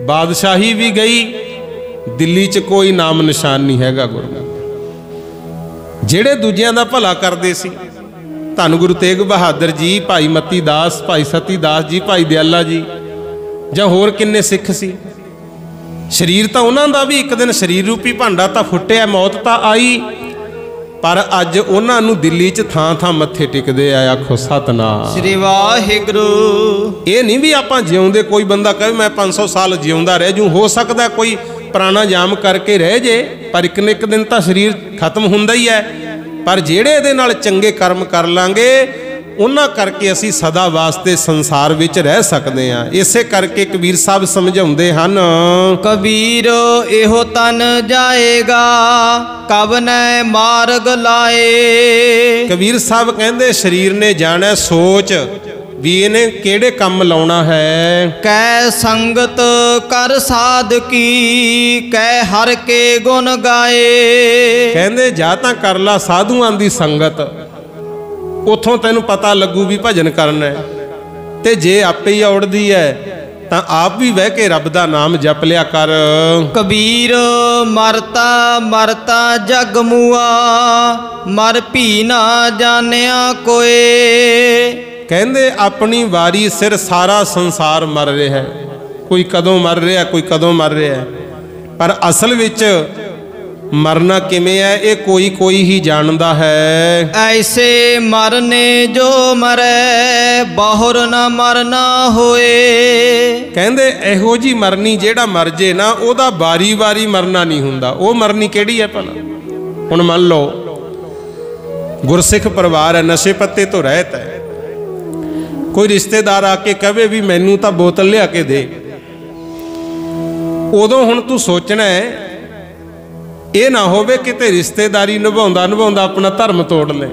ਬਾਦਸ਼ਾਹੀ ਵੀ ਗਈ, ਦਿੱਲੀ 'ਚ ਕੋਈ ਨਾਮ ਨਿਸ਼ਾਨ ਨਹੀਂ ਹੈਗਾ ਗੁਰੂ। ਜਿਹੜੇ ਦੂਜਿਆਂ ਦਾ ਭਲਾ ਕਰਦੇ ਸੀ, ਧੰਨ ਗੁਰੂ ਤੇਗ ਬਹਾਦਰ ਜੀ, ਭਾਈ ਮਤੀ ਦਾਸ, ਭਾਈ ਸਤੀ ਦਾਸ ਜੀ, ਭਾਈ ਦਿਆਲਾ ਜੀ, ਜਾਂ ਹੋਰ ਕਿੰਨੇ ਸਿੱਖ ਸੀ। ਸਰੀਰ ਤਾਂ ਉਹਨਾਂ ਦਾ ਵੀ ਇੱਕ ਦਿਨ ਸਰੀਰ ਰੂਪੀ ਭਾਂਡਾ ਤਾਂ ਫੁੱਟਿਆ, ਮੌਤ ਤਾਂ ਆਈ, ਪਰ ਅੱਜ ਉਹਨਾਂ ਨੂੰ ਦਿੱਲੀ 'ਚ ਥਾਂ ਥਾਂ ਮੱਥੇ ਟਿਕਦੇ ਆ। ਆਖੋ ਸਤਨਾਮ ਸ੍ਰੀ ਵਾਹਿਗੁਰੂ। ਇਹ ਨਹੀਂ ਵੀ ਆਪਾਂ ਜਿਉਂਦੇ, ਕੋਈ ਬੰਦਾ ਕਹੇ ਮੈਂ 500 ਸਾਲ ਜਿਉਂਦਾ ਰਹਿ ਜੂ, ਹੋ ਸਕਦਾ ਕੋਈ ਪੁਰਾਣਾ ਜਾਮ ਕਰਕੇ ਰਹਿ ਜੇ, ਪਰ ਇੱਕ ਨਾ ਇੱਕ ਦਿਨ ਤਾਂ ਸਰੀਰ ਖਤਮ ਹੁੰਦਾ ਹੀ ਹੈ। ਪਰ ਜਿਹੜੇ ਇਹਦੇ ਨਾਲ ਚੰਗੇ ਕਰਮ ਕਰ ਲਾਂਗੇ, ਉਹਨਾਂ ਕਰਕੇ ਅਸੀਂ ਸਦਾ ਵਾਸਤੇ ਸੰਸਾਰ ਵਿੱਚ ਰਹਿ ਸਕਦੇ ਹਾਂ। ਇਸੇ ਕਰਕੇ ਕਬੀਰ ਸਾਹਿਬ ਸਮਝਾਉਂਦੇ ਹਨ, ਕਬੀਰ ਇਹੋ ਤਨ ਜਾਏਗਾ ਕਬ ਨੈ ਮਾਰਗ ਲਾਏ। ਕਬੀਰ ਸਾਹਿਬ ਕਹਿੰਦੇ ਸਰੀਰ ਨੇ ਜਾਣਾ, ਸੋਚ ਵੀ ਇਹਨੇ ਕਿਹੜੇ ਕੰਮ ਲਾਉਣਾ ਹੈ। ਕੈ ਸੰਗਤ ਕਰ ਸਾਧਕੀ ਕੈ ਹਰ ਕੇ ਗੁਣ ਗਾਏ। ਕਹਿੰਦੇ ਜਾਂ ਤਾਂ ਕਰ ਲਾ ਸਾਧੂਆਂ ਦੀ ਸੰਗਤ, ਉਥੋਂ ਤੈਨੂੰ ਪਤਾ ਲੱਗੂ ਵੀ ਭਜਨ ਕਰਨਾ ਹੈ, ਤੇ ਜੇ ਆਪੇ ਹੀ ਔੜਦੀ ਹੈ ਤਾਂ ਆਪ ਵੀ ਬਹਿ ਕੇ ਰੱਬ ਦਾ ਨਾਮ ਜਪ ਲਿਆ ਕਰ। ਕਬੀਰ ਮਰਤਾ ਮਰਤਾ ਜਗ ਮੁਆ ਮਰ ਭੀ ਨਾ ਜਾਣਿਆ ਕੋਏ। ਕਹਿੰਦੇ ਆਪਣੀ ਵਾਰੀ ਸਿਰ ਸਾਰਾ ਸੰਸਾਰ ਮਰ ਰਿਹਾ ਹੈ, ਕੋਈ ਕਦੋਂ ਮਰ ਰਿਹਾ ਕੋਈ ਕਦੋਂ ਮਰ ਰਿਹਾ ਹੈ, ਪਰ ਅਸਲ ਵਿੱਚ ਮਰਨਾ ਕਿਵੇਂ ਹੈ ਇਹ ਕੋਈ ਕੋਈ ਹੀ ਜਾਣਦਾ ਹੈ। ਐਸੇ ਮਰਨੇ ਜੋ ਮਰੈ ਬਹੁਰ ਨਾ ਮਰਨਾ ਹੋਏ। ਕਹਿੰਦੇ ਇਹੋ ਜੀ ਮਰਨੀ ਜਿਹੜਾ ਮਰ ਜੇ ਨਾ ਉਹਦਾ ਵਾਰੀ ਵਾਰੀ ਮਰਨਾ ਨਹੀਂ ਹੁੰਦਾ। ਉਹ ਮਰਨੀ ਕਿਹੜੀ ਹੈ ਭਲਾ? ਹੁਣ ਮੰਨ ਲਓ ਗੁਰਸਿੱਖ ਪਰਿਵਾਰ ਹੈ, ਨਸ਼ੇ ਪੱਤੇ ਤੋਂ ਰਹਿਤ ਹੈ, ਕੋਈ ਰਿਸ਼ਤੇਦਾਰ ਆ ਕੇ ਕਹੇ ਵੀ ਮੈਨੂੰ ਤਾਂ ਬੋਤਲ ਲਿਆ ਕੇ ਦੇ, ਉਦੋਂ ਹੁਣ ਤੂੰ ਸੋਚਣਾ ਹੈ ਇਹ ਨਾ ਹੋਵੇ ਕਿਤੇ ਰਿਸ਼ਤੇਦਾਰੀ ਨਿਭਾਉਂਦਾ ਨਿਭਾਉਂਦਾ ਆਪਣਾ ਧਰਮ ਤੋੜ ਲੈ।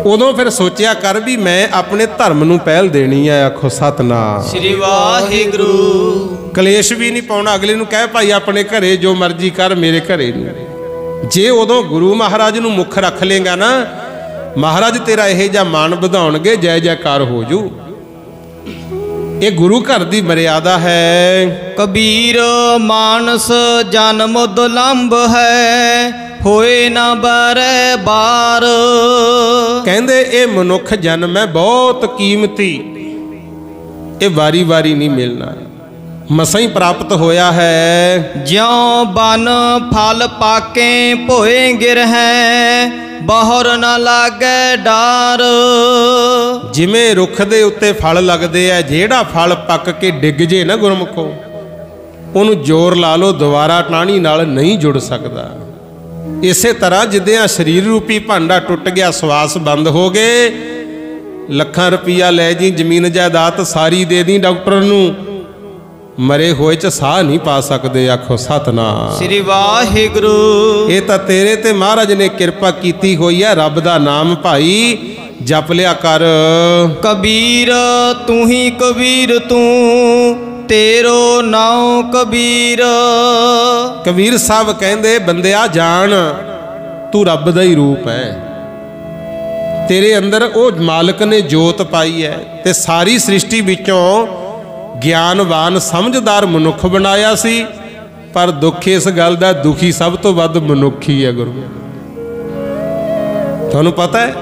ਉਦੋਂ ਫਿਰ ਸੋਚਿਆ ਕਰ ਵੀ ਮੈਂ ਆਪਣੇ ਧਰਮ ਨੂੰ ਪਹਿਲ ਦੇਣੀ ਹੈ। ਆਖੋ ਸਤਨਾਮ ਸ੍ਰੀ ਵਾਹਿਗੁਰੂ। ਕਲੇਸ਼ ਵੀ ਨਹੀਂ ਪਾਉਣਾ, ਅਗਲੇ ਨੂੰ ਕਹਿ ਭਾਈ ਆਪਣੇ ਘਰੇ ਜੋ ਮਰਜ਼ੀ ਕਰ, ਮੇਰੇ ਘਰੇ ਨਹੀਂ। ਜੇ ਉਦੋਂ ਗੁਰੂ ਮਹਾਰਾਜ ਨੂੰ ਮੁੱਖ ਰੱਖ ਲੇਗਾ ਨਾ, ਮਹਾਰਾਜ ਤੇਰਾ ਇਹ ਜਿਹਾ ਮਾਣ ਵਧਾਉਣਗੇ, ਜੈ ਜੈਕਾਰ ਹੋ ਜੂ। ਇਹ ਗੁਰੂ ਘਰ ਦੀ ਮਰਿਆਦਾ ਹੈ। ਕਬੀਰ ਮਾਨਸ ਜਨਮ ਦੁਲੰਭ ਹੈ ਹੋਏ ਨਾ ਬਾਰੇ ਬਾਰ। ਕਹਿੰਦੇ ਇਹ ਮਨੁੱਖ ਜਨਮ ਹੈ ਬਹੁਤ ਕੀਮਤੀ, ਇਹ ਵਾਰੀ ਵਾਰੀ ਨਹੀਂ ਮਿਲਣਾ, ਮਸਾਂ ਹੀ ਪ੍ਰਾਪਤ ਹੋਇਆ ਹੈ। ਜਿਉ ਬਨ ਫਲ ਪਾਕੇ ਭੋਏ ਗਿਰ ਹੈ ਬਹੁਰ ਨਾ ਲਾਗੇ ਡਾਰ। ਜਿਵੇਂ ਰੁੱਖ ਦੇ ਉੱਤੇ ਫਲ ਲੱਗਦੇ ਆ, ਜਿਹੜਾ ਫਲ ਪੱਕ ਕੇ ਡਿੱਗ ਜੇ ਨਾ ਗੁਰਮੁਖੋ, ਉਹਨੂੰ ਜ਼ੋਰ ਲਾ ਲਓ ਦੁਬਾਰਾ ਟਾਹਣੀ ਨਾਲ ਨਹੀਂ ਜੁੜ ਸਕਦਾ। ਇਸੇ ਤਰ੍ਹਾਂ ਜਿੱਦਿਆਂ ਸਰੀਰ ਰੂਪੀ ਭਾਂਡਾ ਟੁੱਟ ਗਿਆ, ਸਵਾਸ ਬੰਦ ਹੋ ਗਏ, ਲੱਖਾਂ ਰੁਪਈਆ ਲੈ ਜੀ, ਜ਼ਮੀਨ ਜਾਇਦਾਦ ਸਾਰੀ ਦੇ ਦੀ ਡਾਕਟਰ ਨੂੰ, ਮਰੇ ਹੋਏ ਚ ਸਾਹ ਨਹੀਂ ਪਾ ਸਕਦੇ। ਆਖੋ ਸਤਨਾਮ ਸ੍ਰੀ ਵਾਹਿਗੁਰੂ। ਇਹ ਤਾਂ ਤੇਰੇ ਤੇ ਮਹਾਰਾਜ ਨੇ ਕਿਰਪਾ ਕੀਤੀ ਹੋਈ ਹੈ। ਰੱਬ ਦਾ ਨਾਮ ਭਾਈ ਜਪ ਲਿਆ ਕਰ। ਕਬੀਰ ਤੂੰ ਹੀ ਕਬੀਰ ਤੂੰ ਤੇਰੋ ਨਾਉ ਕਬੀਰ। ਕਬੀਰ ਸਾਹਿਬ ਕਹਿੰਦੇ ਬੰਦਿਆ ਜਾਣ ਤੂੰ ਰੱਬ ਦਾ ਹੀ ਰੂਪ ਹੈ, ਤੇਰੇ ਅੰਦਰ ਉਹ ਮਾਲਕ ਨੇ ਜੋਤ ਪਾਈ ਹੈ ਤੇ ਸਾਰੀ ਸ੍ਰਿਸ਼ਟੀ ਵਿੱਚੋਂ ਗਿਆਨਵਾਨ ਸਮਝਦਾਰ ਮਨੁੱਖ ਬਣਾਇਆ ਸੀ। ਪਰ ਦੁੱਖ ਇਸ ਗੱਲ ਦਾ, ਦੁਖੀ ਸਭ ਤੋਂ ਵੱਧ ਮਨੁੱਖ ਹੀ ਹੈ ਗੁਰੂ। ਤੁਹਾਨੂੰ ਪਤਾ ਹੈ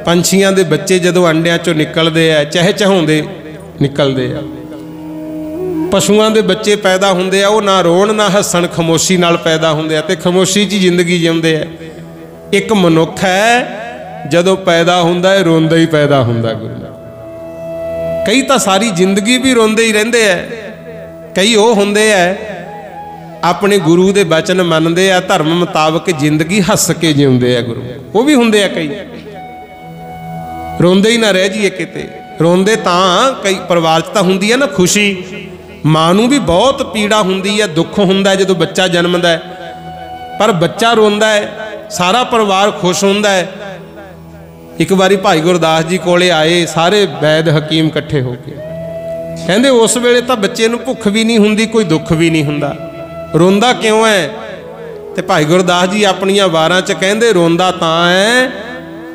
ਪੰਛੀਆਂ ਦੇ ਬੱਚੇ ਜਦੋਂ ਅੰਡਿਆਂ ਚੋਂ ਨਿਕਲਦੇ ਆ, ਚਹਿਚਹਾਉਂਦੇ ਨਿਕਲਦੇ ਆ। ਪਸ਼ੂਆਂ ਦੇ ਬੱਚੇ ਪੈਦਾ ਹੁੰਦੇ ਆ, ਉਹ ਨਾ ਰੋਣ ਨਾ ਹੱਸਣ, ਖਾਮੋਸ਼ੀ ਨਾਲ ਪੈਦਾ ਹੁੰਦੇ ਆ ਤੇ ਖਾਮੋਸ਼ੀ 'ਚ ਜ਼ਿੰਦਗੀ ਜਿਉਂਦੇ ਆ। ਇੱਕ ਮਨੁੱਖ ਹੈ ਜਦੋਂ ਪੈਦਾ ਹੁੰਦਾ ਹੈ ਰੋਂਦਾ ਹੀ ਪੈਦਾ ਹੁੰਦਾ ਗੁਰੂ। ਕਈ ਤਾਂ ਸਾਰੀ ਜ਼ਿੰਦਗੀ ਵੀ ਰੋਂਦੇ ਹੀ ਰਹਿੰਦੇ ਆ, ਕਈ ਉਹ ਹੁੰਦੇ ਆ ਆਪਣੇ ਗੁਰੂ ਦੇ ਬਚਨ ਮੰਨਦੇ ਆ, ਧਰਮ ਮੁਤਾਬਕ ਜ਼ਿੰਦਗੀ ਹੱਸ ਕੇ ਜਿਉਂਦੇ ਆ ਗੁਰੂ। ਉਹ ਵੀ ਹੁੰਦੇ ਆ ਕਈ, ਰੋਂਦੇ ਹੀ ਨਾ ਰਹਿ ਜਾਈਏ ਕਿਤੇ। ਰੋਂਦੇ ਤਾਂ ਕਈ ਪਰਿਵਾਰ 'ਚ ਤਾਂ ਹੁੰਦੀ ਹੈ ਨਾ ਖੁਸ਼ੀ, ਮਾਂ ਨੂੰ ਵੀ ਬਹੁਤ ਪੀੜਾ ਹੁੰਦੀ ਹੈ, ਦੁੱਖ ਹੁੰਦਾ ਜਦੋਂ ਬੱਚਾ ਜਨਮਦਾ ਹੈ, ਪਰ ਬੱਚਾ ਰੋਂਦਾ ਹੈ, ਸਾਰਾ ਪਰਿਵਾਰ ਖੁਸ਼ ਹੁੰਦਾ ਹੈ। ਇੱਕ ਵਾਰੀ ਭਾਈ ਗੁਰਦਾਸ ਜੀ ਕੋਲੇ ਆਏ ਸਾਰੇ ਵੈਦ ਹਕੀਮ ਇਕੱਠੇ ਹੋ ਕੇ, ਕਹਿੰਦੇ ਉਸ ਵੇਲੇ ਤਾਂ ਬੱਚੇ ਨੂੰ ਭੁੱਖ ਵੀ ਨਹੀਂ ਹੁੰਦੀ, ਕੋਈ ਦੁੱਖ ਵੀ ਨਹੀਂ ਹੁੰਦਾ, ਰੋਂਦਾ ਕਿਉਂ ਹੈ? ਤੇ ਭਾਈ ਗੁਰਦਾਸ ਜੀ ਆਪਣੀਆਂ ਵਾਰਾਂ 'ਚ ਕਹਿੰਦੇ ਰੋਂਦਾ ਤਾਂ ਹੈ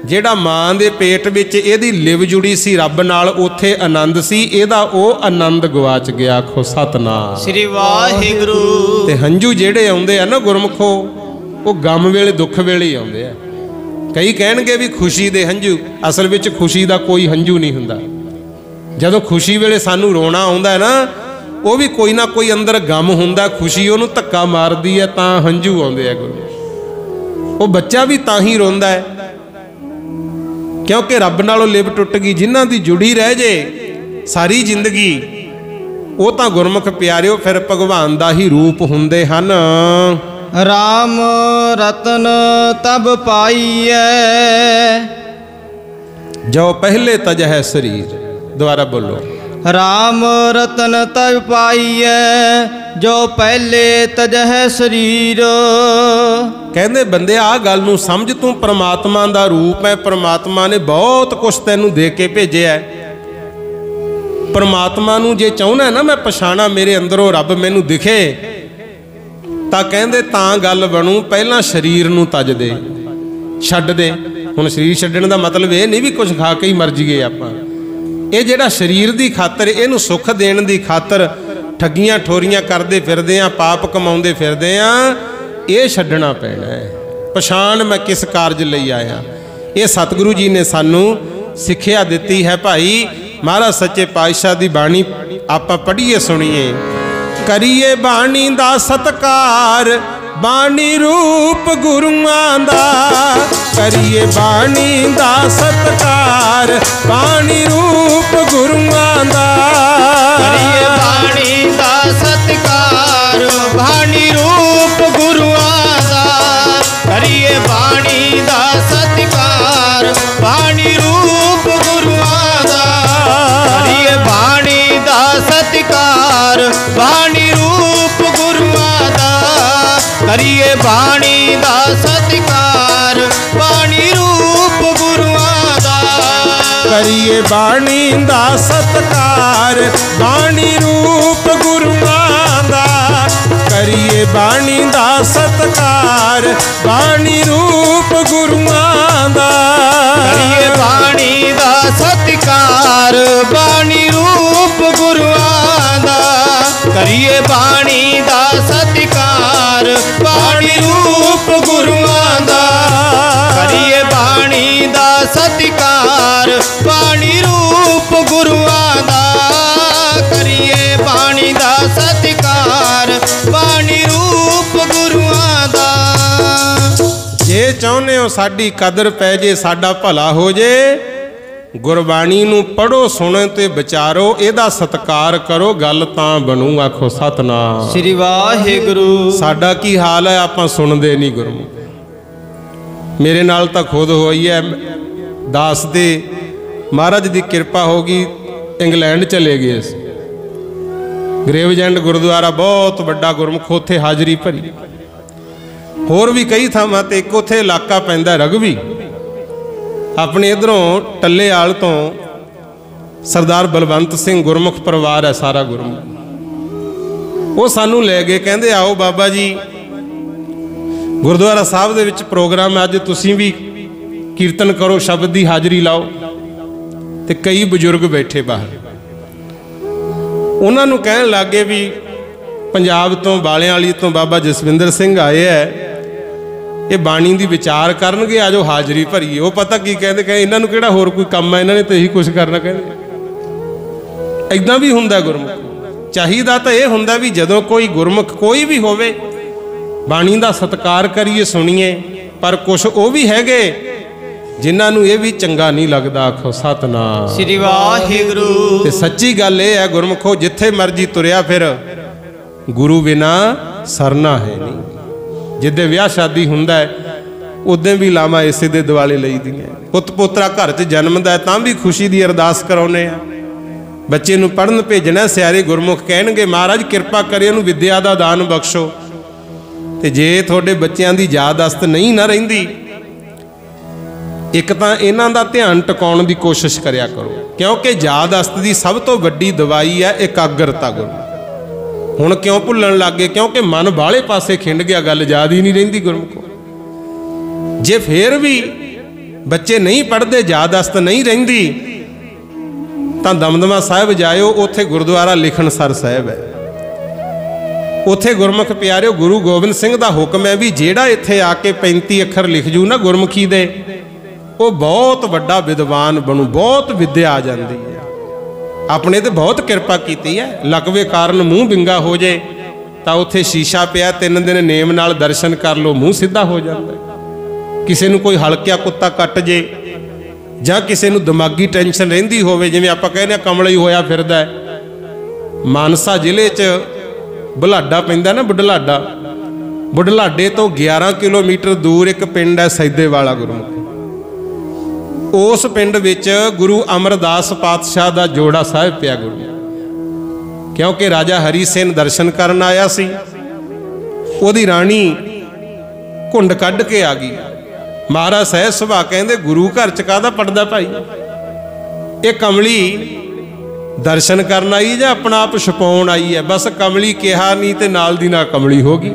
ਜਿਹੜਾ ਮਾਂ ਦੇ ਪੇਟ ਵਿੱਚ ਇਹਦੀ ਲਿਵ ਜੁੜੀ ਸੀ ਰੱਬ ਨਾਲ, ਉੱਥੇ ਆਨੰਦ ਸੀ, ਇਹਦਾ ਉਹ ਆਨੰਦ ਗਵਾਚ ਗਿਆ। ਆਖੋ ਸਤਨਾਮ ਸ੍ਰੀ ਵਾਹਿਗੁਰੂ। ਤੇ ਹੰਝੂ ਜਿਹੜੇ ਆਉਂਦੇ ਆ ਨਾ ਗੁਰਮੁਖੋ, ਉਹ ਗਮ ਵੇਲੇ ਦੁੱਖ ਵੇਲੇ ਹੀ ਆਉਂਦੇ ਆ। ਕਈ ਕਹਿਣਗੇ ਵੀ ਖੁਸ਼ੀ ਦੇ ਹੰਝੂ, ਅਸਲ ਵਿੱਚ ਖੁਸ਼ੀ ਦਾ ਕੋਈ ਹੰਝੂ ਨਹੀਂ ਹੁੰਦਾ। ਜਦੋਂ ਖੁਸ਼ੀ ਵੇਲੇ ਸਾਨੂੰ ਰੋਣਾ ਆਉਂਦਾ ਹੈ ਨਾ, ਉਹ ਵੀ ਕੋਈ ਨਾ ਕੋਈ ਅੰਦਰ ਗਮ ਹੁੰਦਾ, ਖੁਸ਼ੀ ਉਹਨੂੰ ਧੱਕਾ ਮਾਰਦੀ ਹੈ ਤਾਂ ਹੰਝੂ ਆਉਂਦੇ ਆ ਗੁਰੂ। ਉਹ ਬੱਚਾ ਵੀ ਤਾਂ ਹੀ ਰੋਂਦਾ ਹੈ ਕਿਉਂਕਿ ਰੱਬ ਨਾਲੋਂ ਲਿਵ ਟੁੱਟ ਗਈ। ਜਿਨ੍ਹਾਂ ਦੀ ਜੁੜੀ ਰਹਿ ਜੇ ਸਾਰੀ ਜ਼ਿੰਦਗੀ, ਉਹ ਤਾਂ ਗੁਰਮੁਖ ਪਿਆਰਿਓ ਫਿਰ ਭਗਵਾਨ ਦਾ ਹੀ ਰੂਪ ਹੁੰਦੇ ਹਨ। ਰਾਮ ਰਤਨ ਤਬ ਪਾਈਐ जो पहले तज है शरीर। दोबारा बोलो। राम रतन तब पाइए जो पहले तज है शरीर। कहते बंदे आ गल नूं समझ, तू परमात्मा दा रूप है, परमात्मा ने बहुत कुछ तैनूं दे के भेजिया है। परमात्मा नूं जे चाहुंदा ना मैं पछाणा, मेरे अंदरों रब मैनूं दिखे, तां कहंदे तां गल बनू पहलां शरीर नूं तज दे, छड्ड दे। हुण शरीर छड्डण दा मतलब ये नहीं भी कुछ खा के ही मर जाइए आपां। ये जिहड़ा शरीर दी खातर, इहनूं सुख देण दी खातर ठगियां ठोरियां करदे फिरदे आ, पाप कमाउंदे फिरदे आ, ये छड्डना पैना है। पछाण मैं किस कारज लई आया। ये सतगुरु जी ने सानू सिक्ख्या दित्ती है भाई। महाराज सच्चे पातशाह दी बाणी आपां पढ़ीए सुणीए। करिए बाणी दा सत्कार, बाणी रूप गुरुआं दा। करिए बाणी दा सत्कार, बाणी रूप गुरुआं दा। करिए बाणी दा सत्कार, बाणी रूप गुरुआं दा। करिए बाणी दा सत्कार, बाणी रूप गुरुआं दा। करिए बाणी दा सत्कार, बाणी रूप गुरुआं दा। करिए बाणी दा सत्कार, बाणी रूप गुरुआं दा। करिए बाणी दा सत्कार, बाणी रूप गुरुआं दा। करिए बाणी दा सत्कार, बाणी रूप गुरुआं दा। करिए बाणी दा सत्कार, बाणी रूप गुरुआं दा। करिए बाणी दा सत्कार, बाणी रूप गुरुआं दा। करिए बाणी दा सत्कार, बाणी रूप गुरुआं दा। करिए बाणी दा सत्कार, बाणी रूप गुरुआं दा। जे चाहुंदे हो साडी कदर पै जे, साडा भला हो जे, गुरबाणी नूं पढ़ो सुनो ते विचारो, इहदा सत्कार करो, गल तां बनू। आखो सतनाम श्री वाहिगुरु। साडा की हाल है, आपां सुणदे नहीं गुरमुख। मेरे नाल तां खुद होई है। दास दे महाराज दी किरपा हो गई, इंग्लैंड चले गए। ग्रेवजैंड गुरुद्वारा बहुत वड्डा गुरमुख, उत्थे हाजरी भरी। होर भी कई थावां ते, एक उत्थे इलाका पैंदा रघवी। अपने इधरों टल्ले आल तो सरदार बलवंत सिंह गुरमुख परिवार है सारा गुरमुख। वो सानू ले गए, कहंदे आओ बाबा जी गुरुद्वारा साहब दे विच प्रोग्राम है, अज तुसीं भी कीर्तन करो, शब्द की हाजरी लाओ। ते कई बजुर्ग बैठे बाहर, उन्होंने कहन लग गए भी पंजाब तो बालियां वाली तो बाबा जसविंदर सिंह आए है, ये बाणी की विचार करनगे, आजो हाजरी भरीए। वो पता की कहते, कहे इन्हों किहड़ा होर कोई काम है, इन्होंने तो यही कुछ करना। कहते इदां भी हुंदा गुरमुख। चाहिदा तो यह हुंदा भी जदों कोई गुरमुख कोई भी होवे, बाणी का सत्कार करिए, सुनिए। पर कुछ वो भी हैगे जिन्होंने ये भी चंगा नहीं लगता। आखो सतनाम श्री वाहिगुरु। ते सच्ची गल ये है गुरमुखो, जिथे मर्जी तुरिया फिर गुरु बिना सरना है नहीं। जिदे विआह शादी हुंदा है उदे भी लामा इसे दे दिवाले लई दी है। पुत पोतरा घर च जन्मदा है तां भी खुशी दी अरदास कराउने आ। बच्चे नूं पढ़न भेजना, सियारे गुरमुख कहणगे महाराज किरपा करिए इहनूं विद्या दा दान बख्शो। ते जे तुहाडे बच्चिआं दी याददाश्त नहीं ना रहिंदी, एक तां इन्हां दा ध्यान टकाउण दी कोशिश करिया करो, क्योंकि याददाश्त दी सब तो वड्डी दवाई है एकाग्रता। गुरमुख हुण क्यों भुल्लण लग गए? क्योंकि मन बाहले पासे खिंड गया, गल याद ही नहीं रहिंदी गुरमुखो। जे फिर भी बच्चे नहीं पढ़ते, याददाश्त नहीं रहिंदी, तां दमदमा साहिब जाओ, उत्थे गुरुद्वारा लिखणसर साहिब है। उत्थे गुरमुख प्यारिओ गुरु गोबिंद सिंह दा हुक्म है भी जेड़ा इत्थे आके 35 अखर लिख जू ना गुरमुखी दे, वो बहुत वड्डा विद्वान बनू, बहुत विद्या आ जाती है। अपने ते बहुत कृपा की है। लकवे कारण मूँह बिंगा हो जाए तो उत्थे शीशा पिया, 3 दिन नेम नाल दर्शन कर लो, मूँह सीधा हो जाता है। किसी नूं कोई हल्किया कुत्ता कट जे जां किसी नूं दिमागी टेंशन रहिंदी होवे, जिवें आपां कहने कमला ही होया फिरदा है। मानसा जिले च बुढ़लाडा पैंदा ना, बुढ़लाडा, बुढ़लाडे तो 11 किलोमीटर दूर एक पिंड है सैदे वाला गुरमुख। उस पिंड विच गुरु अमरदास पातशाह का जोड़ा साहिब पिया गुरु, क्योंकि राजा हरी सेन दर्शन करन आया सी। ओदी राणी घुंड कढ़ के आ गई। महाराज सहज सुभा कहंदे गुरु घर च काहदा पड़दा भाई, ये कमली दर्शन करन आई जां अपना आप छुपाउण आई है। बस कमली कहा नहीं ते नाल दी नाल कमली हो गई।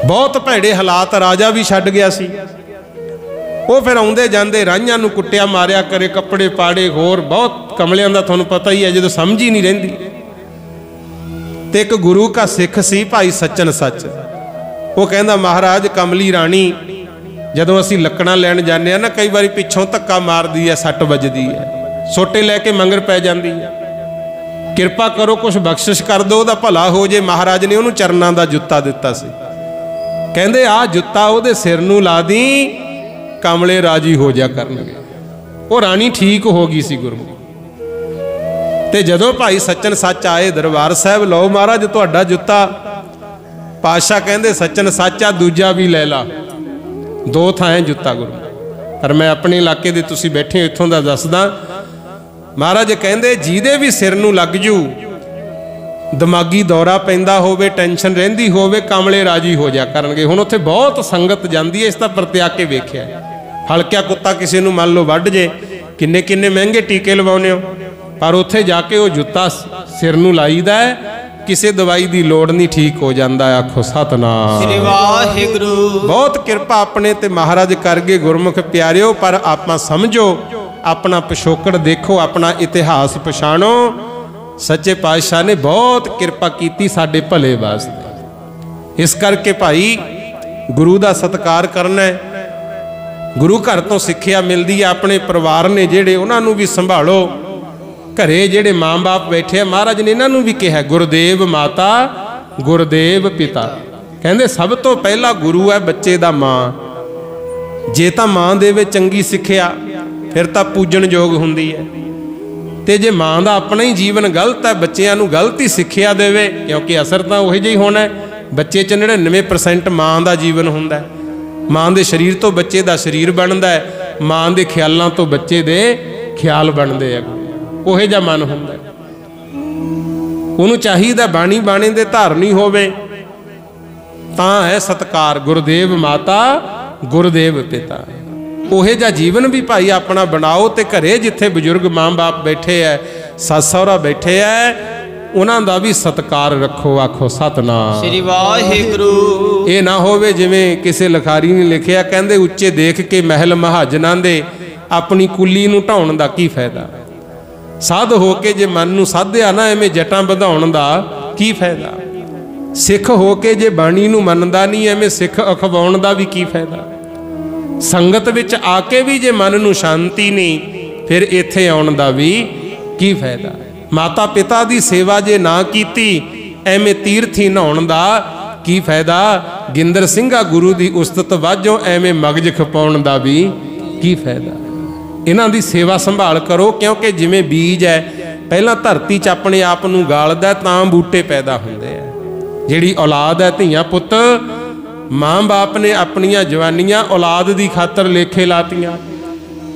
बहुत भैड़े हालात, राजा भी छड्ड गया सी। वो फिर आउंदे जांदे राहियां नूं कुट्टिया मारिया करे, कपड़े पाड़े, होर बहुत कमलियां दा तुहानूं पता ही है, जदों समझ ही नहीं रहिंदी। ते एक गुरु का सिख सी भाई सच्चन सच, वो कहंदा महाराज कमली राणी जदों असीं लकड़ां लैण जाने आ ना, कई बारी पिछों धक्का मारदी है, सट वजदी है, सोटे लैके मंगर पै जांदी है। किरपा करो कुछ बख्शिश कर दो, उहदा भला हो जे। महाराज ने उहनूं चरनां दा जुत्ता दित्ता सी। कहंदे आ जुत्ता उहदे सिर नूं ला दी, कमले राजी हो जा करनगे। वो राणी ठीक हो गई सी गुरमुख। ते जदों भाई सच्चन सच आए दरबार साहब, लो महाराज तुहाडा जुत्ता। पातशाह कहंदे सच्चन सच आ, दूजा भी लै ला। दो थां जुत्ता गुरु, पर मैं अपने इलाके दे तुसीं बैठे हो इत्थों दा दसदा। महाराज कहंदे जिहदे भी सिर नूं लग जू, दिमागी दौरा पैंदा होवे, टेंशन रहिंदी होवे, कमले राजी हो जा करनगे। हुण उत्थे बहुत संगत जांदी है, इस दा परत्या के वेखिआ। हलकिया कुत्ता किसी नूं मान लो वढ जे, किन्ने किन्ने महंगे टीके लवाउने हो, पर उत्थे जाके वो जुत्ता सिर नूं लाईदा है, किसी दवाई की लोड़ नहीं, ठीक हो जाता है। आखो सतनाम श्री वाहिगुरू। बहुत किरपा अपने ते महाराज कर गए गुरमुख प्यारिओ। पर आपां समझो, अपना पिछोकड़ देखो, अपना इतिहास पछाणो। सच्चे पातशाह ने बहुत किरपा की साडे भले वास्ते। इस करके भाई गुरु का सत्कार करना है। गुरु घर तो सिक्ख्या मिलती है। अपने परिवार ने जेड़े उन्होंने भी संभालो। घरे जेड़े माँ बाप बैठे हैं, महाराज ने इन्हों भी कहा गुरुदेव माता गुरुदेव पिता। कहते सब तो पहला गुरु है बच्चे का माँ। जे तो माँ देवे चंगी सिक्ख्या फिर तो पूजन योग होंदी है, ते जे माँ का अपना ही जीवन गलत है, बच्चों को गलत ही सिक्ख्या देवे, क्योंकि असर तो उही जिहा होना है। बच्चे च 99% माँ का जीवन होंदा है। माँ के शरीर तो बच्चे का शरीर बनता है, माँ के ख्यालों तो बच्चे के ख्याल बनते हैं। उहे जिहा मन होंदा है। उन्होंने चाहिए बाणी बाणे दे धारनी होवे तां है सत्कार। गुरुदेव माता गुरुदेव पिता। उहे जिहा जीवन भी भाई अपना बनाओ। ते घरे जिथे बजुर्ग माँ बाप बैठे है, सस सहुरा बैठे है, उन्हां दा भी सत्कार रखो। आखो सतनाम श्री वाहिगुरू। ये ना होवे जिवें किसी लिखारी ने लिखिया, कहंदे उच्चे देख के महल महाजनां दे, अपनी कुली नूं ढाउण दा की फायदा। साध हो के जे मन नूं साधिया ना, एवें जटां वधाउण दा की फायदा। सिख हो के जे बाणी नूं मनदा नहीं, एवें सिख अखवाउण दा भी की फायदा। संगत विच आके भी जे मन नूं शांति नहीं, फिर इत्थे आउण दा भी की फायदा। माता पिता की सेवा जे ना कीती, एवें तीर्थी नहाउण दा की फायदा। गिंदर सिंघा गुरु की उस्तत वाजों एवें मगज खपाउण दा भी की फायदा। इन्हां दी सेवा संभाल करो, क्योंकि जिमें बीज है पहला धरती च अपने आप नूं गालदा तां बूटे पैदा होंदे है। जिहड़ी औलाद है, धीआं पुत्त, माँ बाप ने अपनियां जवानियां औलाद की खातर लेखे लातियां,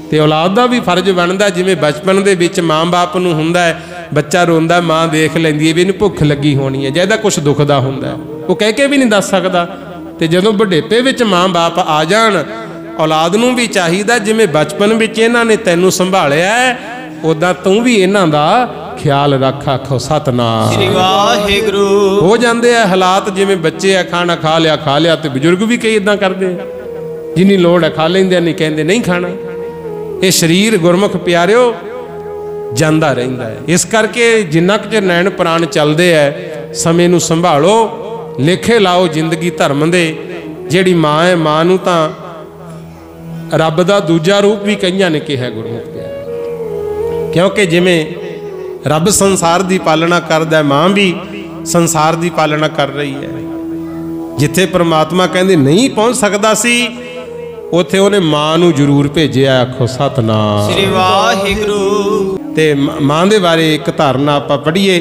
ते औलाद का भी फर्ज बनता। जिमें बचपन दे विच माँ बाप नूं हुंदा है, बच्चा रोंदा, माँ देख लैंदी है भी इहनूं भुख लगी होनी है, जिहदा कुछ दुखदा हुंदा है, वो कह के भी नहीं दस सकदा। ते जदों बुढ़ेपे विच माँ बाप आ जाण, औलाद नूं भी चाहिदा जिमें बचपन विच इन्हां ने तैनूं संभालिया है, उदां तूं भी इन्हां दा ख्याल रख। आखो सतनाम श्री वाहिगुरू। हो जाते हैं हालात जिमें बच्चे है खाना खा लिया, तो बजुर्ग भी कई इदां करते हैं, जिन्नी लोड़ है खा लेंदे, नहीं कहते नहीं खाना। ये शरीर गुरमुख प्यारिओ जांदा रहिंदा है। इस करके जिन्ना कुछ नैन प्राण चलते हैं, समय नूं संभालो, लेखे लाओ जिंदगी धर्म दे। जिहड़ी माँ है, माँ नूं तां रब दा दूजा रूप भी कईयां ने कहा गुरमुख प्यारे, क्योंकि जिमें रब संसार की पालना करदा है, माँ भी संसार की पालना कर रही है। जिथे परमात्मा कहंदे नहीं पहुँच सकता सी, उत्थे उहने माँ नूं जरूर भेजिया। आखो सतनाम श्री वाहिगुरू। ते माँ दे बारे एक धारणा आपां पढ़ीए।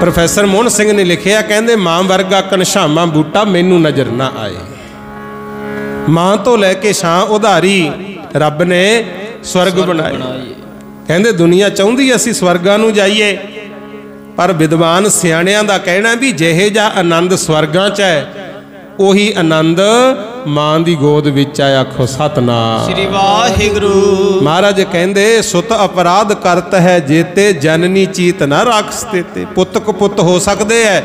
प्रोफैसर मोहन सिंह ने लिखिया, कहंदे माँ वर्गा घनश्यामा बूटा मैनू नज़र ना आए। मां तो लैके छां उधारी रब ने स्वर्ग बनाए। कहते दुनिया चाहती असी स्वर्गां नूं जाइए, पर विद्वान सियाणियां दा कहना भी जिहे जा आनंद स्वर्गां च है उही आनंद मां दी गोद विच है। आखो सतनाम श्री वाहिगुरु। महाराज कहंदे सुत अपराध करत है जेते जननी चीत ना राखस तेते। पुत को पुत हो सकते है,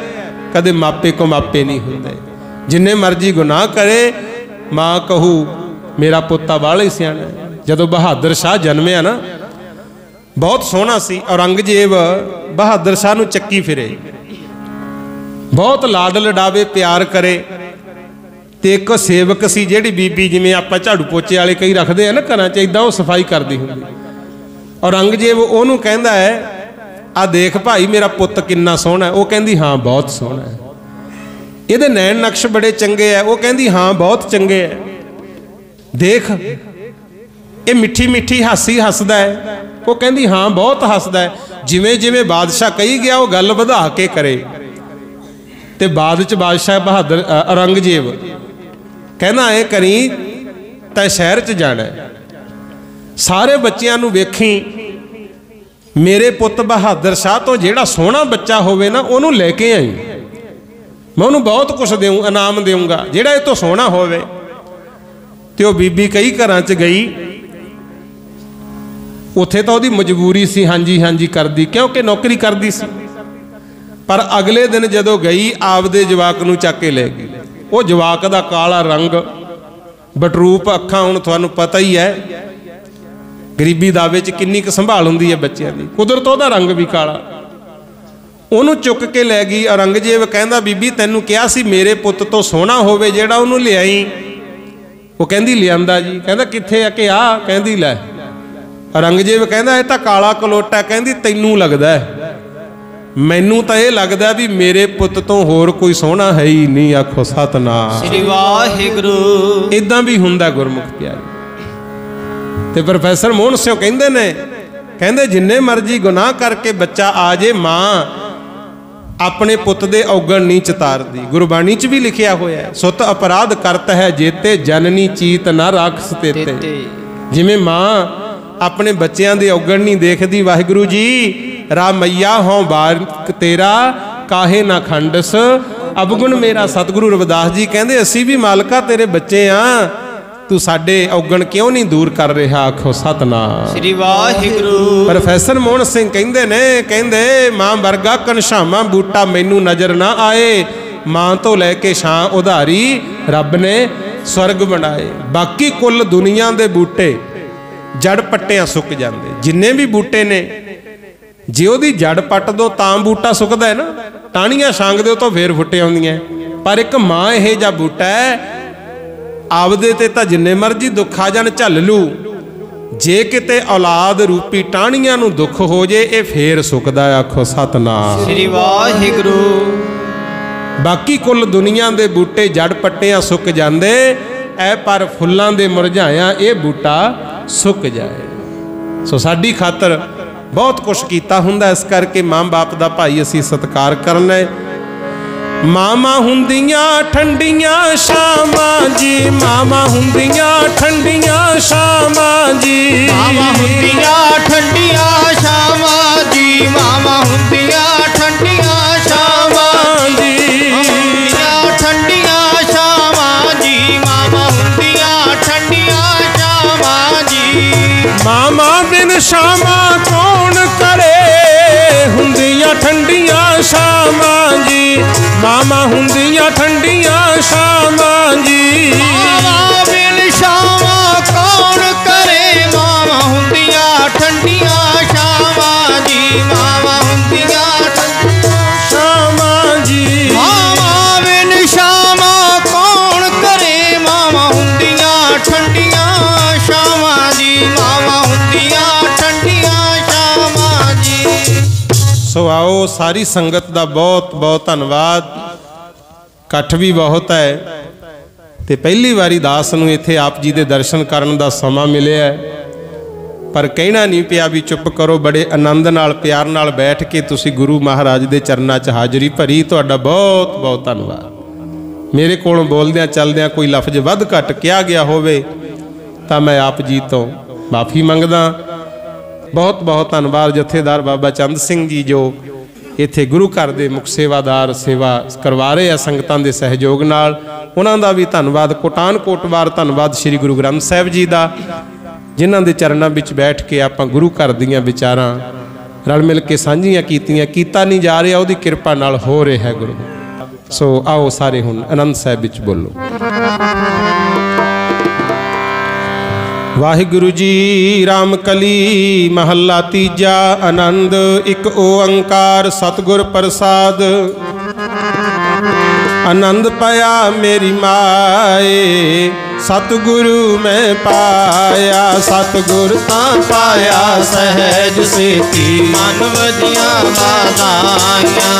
कदे मापे को मापे नहीं होंदे। जिन्ने मर्जी गुनाह करे मां कहू मेरा पुत्ता वाला ही सियाणा। जदों बहादुर शाह जन्मिया ना, बहुत सोहना सी, औरंगजेब बहादुर शाह नूं चक्की फिरे, बहुत लाड लडावे प्यार करे। ते एक सेवक सी जिहड़ी बीबी जिवें आपां झाड़ू पोचे वाले कई रखते हैं ना घरां च, इदां वो सफाई करदी हुंदी। औरंगजेब ओनूं कहंदा है आ देख भाई मेरा पुत्त किन्ना सोहना है। वो कहंदी हाँ बहुत सोहना है। इहदे नैन नक्श बड़े चंगे है। वो कहंदी हाँ बहुत चंगे है। देख ये मिठी मिठी हासी हसदा है। वो कहंदी हाँ बहुत हसदा है। जिवें जिवें बादशाह कही गया वो गल वधा के करे। ते बाद च बादशाह बहादुर औरंगजेब कहना ऐ करी तैं शहर च जाना है, सारे बच्चियां नूं वेखी, मेरे पुत बहादुर शाह तो जिहड़ा सोहना बच्चा होवे ना उहनूं लैके आई, मैं उहनूं बहुत कुछ देऊँ इनाम देऊँगा जिहड़ा इह तों सोहना होवे। ते वो बीबी कई घरां च गई, उत्थे तो उहदी मजबूरी सी हाँ जी करदी, क्योंकि नौकरी करदी सी। पर अगले दिन जदों गई आपदे जवाक नूं चक के ले गई। वो जवाक दा काला रंग, बटरूप अखां, हुण तुहानूं पता ही है गरीबी दावे च किन्नी क संभाल हुंदी है बच्चिआं दी, कुदरत उहदा रंग भी काला। उहनूं चुक के लै गई। औरंगजेब कहंदा बीबी तैनूं किहा सी मेरे पुੱਤ तो सोहना होवे जिहड़ा उहनूं लिआई। वो कहंदी लिआंदा जी। कहंदा कित्थे आ कि आ? कहंदी लै। औरंगजेब कहंदा इह तां काला कलोटा। कहंदी तैनूं लगदा है, मैनू तो यह लगता भी मेरे पुत तो होर कोई सोहना है ही नहीं। आखो सतनाम श्री वाहिगुरु। इदां भी हुंदा गुरमुख प्यारे। ते प्रोफैसर मोहन सिंह कहंदे ने, कहंदे जिन्ने मर्जी गुनाह करके बच्चा आ जे, मां अपने पुत दे औगण नहीं चितारदी। गुरबाणी च भी लिखिया होया है, सुत अपराध करत है जेते जननी चीत ना राखस तेते। जिवें मां अपने बच्चों के औगण नहीं देखती, वाहिगुरु जी रामैया हों बारक तेरा काहे ना खंडस अवगुण मेरा। सतगुरु रविदास जी कहते असी भी मालका तेरे बच्चे हाँ, तू साडे औगण क्यों नहीं दूर कर रहा। आखो सतनाम श्री वाहिगुरु। प्रोफैसर मोहन सिंह कहते ने, कहते मां वर्गा घनश्यामा बूटा मैनू नज़र ना आए, मां तो लैके छां उधारी रब ने स्वर्ग बनाए। बाकी कुल दुनिया के बूटे जड़ पट्टियां सुक जाते। जिन्ने भी बूटे ने जे ਉਹਦੀ जड़ पट दो ਤਾਂ बूटा सुकदा है ना, टाणियां छांग दो तो फिर फुटे आउंदियां। पर एक मां ਇਹ ਜਿਹਾ बूटा है आपदे ते तां जिन्ने मर्जी दुख आ जाण झल लू, जे किते औलाद रूपी टाणियां नूं दुख हो जे ये फिर सुकदा। आखो सतनाम श्री वाहिगुरु। बाकी कुल दुनिया दे बूटे जड़ पट्टियां सुक जांदे ऐ, पर फुल्लां दे मुरझाया ये बूटा सुक जाए। सो साडी खातर बहुत कुछ कीता हुंदा, इस करके मां बाप दा भाई असी सत्कार करना है। मामा हुंदियां ठंडियां शामां जी, मामा हुंदियां ठंडियां शामां जी, मामा हुंदियां ठंडियां शामां जी, मामा हुंदियां ठंडियां शामां जी, ठंडियां शामां जी, मामा हुंदियां ठंडियां शामां जी। मामा बिन शामा कौन करे, हुंदियां ठंडियां शामां जी, मामा हुंदियां ठंडियां शामां जी। मामा बिन शामा कौन करे, मामा हुंदियां ठंडियां शामां जी, मामा हुंदियां ठंडियां शामां जी। मामा बिन शामा कौन करे, मामा हुंदियां ठंडियां शामां जी, मामा हुंदियां ठंडियां शामां जी। सो आओ सारी संगत का बहुत बहुत धन्यवाद। कठ भी बहुत है ते पहली बारी दास नूं इत्थे आप जी दे दर्शन करन दा समा मिलिया है, पर कहना नहीं पिया भी चुप करो। बड़े आनंद नाल प्यार नाल बैठ के तुसी गुरु महाराज दे चरनां च हाजरी भरी। तुहाडा बहुत बहुत धन्यवाद। मेरे कोलों बोलदियां चलदियां कोई लफ्ज वध घट किया गया होवे तां मैं आप जी तो माफ़ी मंगदा। बहुत बहुत धन्नवाद जथेदार बाबा चंद सिंह जी जो इत्थे गुरु घर दे मुख सेवादार सेवा करवा रहे हैं संगतां दे सहयोग नाल, उन्हां दा भी धन्नवाद। कोटान कोटवार धन्नवाद श्री गुरु ग्रंथ साहिब जी दा, जिन्हां दे चरनां विच बैठ के आपां गुरु घर दीयां विचारां रल मिल के सांझियां कीतियां। कीता नहीं जा रहा, उहदी किरपा नाल हो रहा है गुरु। सो आओ सारे हुण आनंद साहिब विच बोलो। वाहिगुरु जी राम कली महला तीजा आनंद। एक ओंकार सतगुर प्रसाद, आनंद पाया मेरी माए सतगुरु मैं पाया। सतगुर तां पाया सहज सेती मन वजिया बाधाइयां।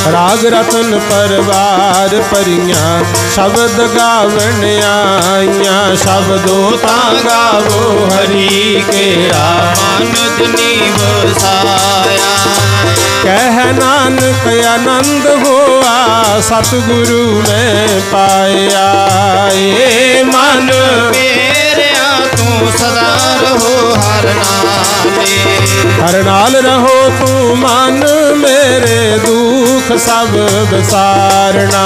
राग रतन परवार परियां शब्द गावन आइयां। शब्दों तां गावो हरि केरा मन जनी वसाया। कह नानक आनंद होआ सतगुरु में पाया। ए मन मेरिया तू सदा रहो हर नाले। हर नाल रहो तू मन मेरे दुख सब विसारना।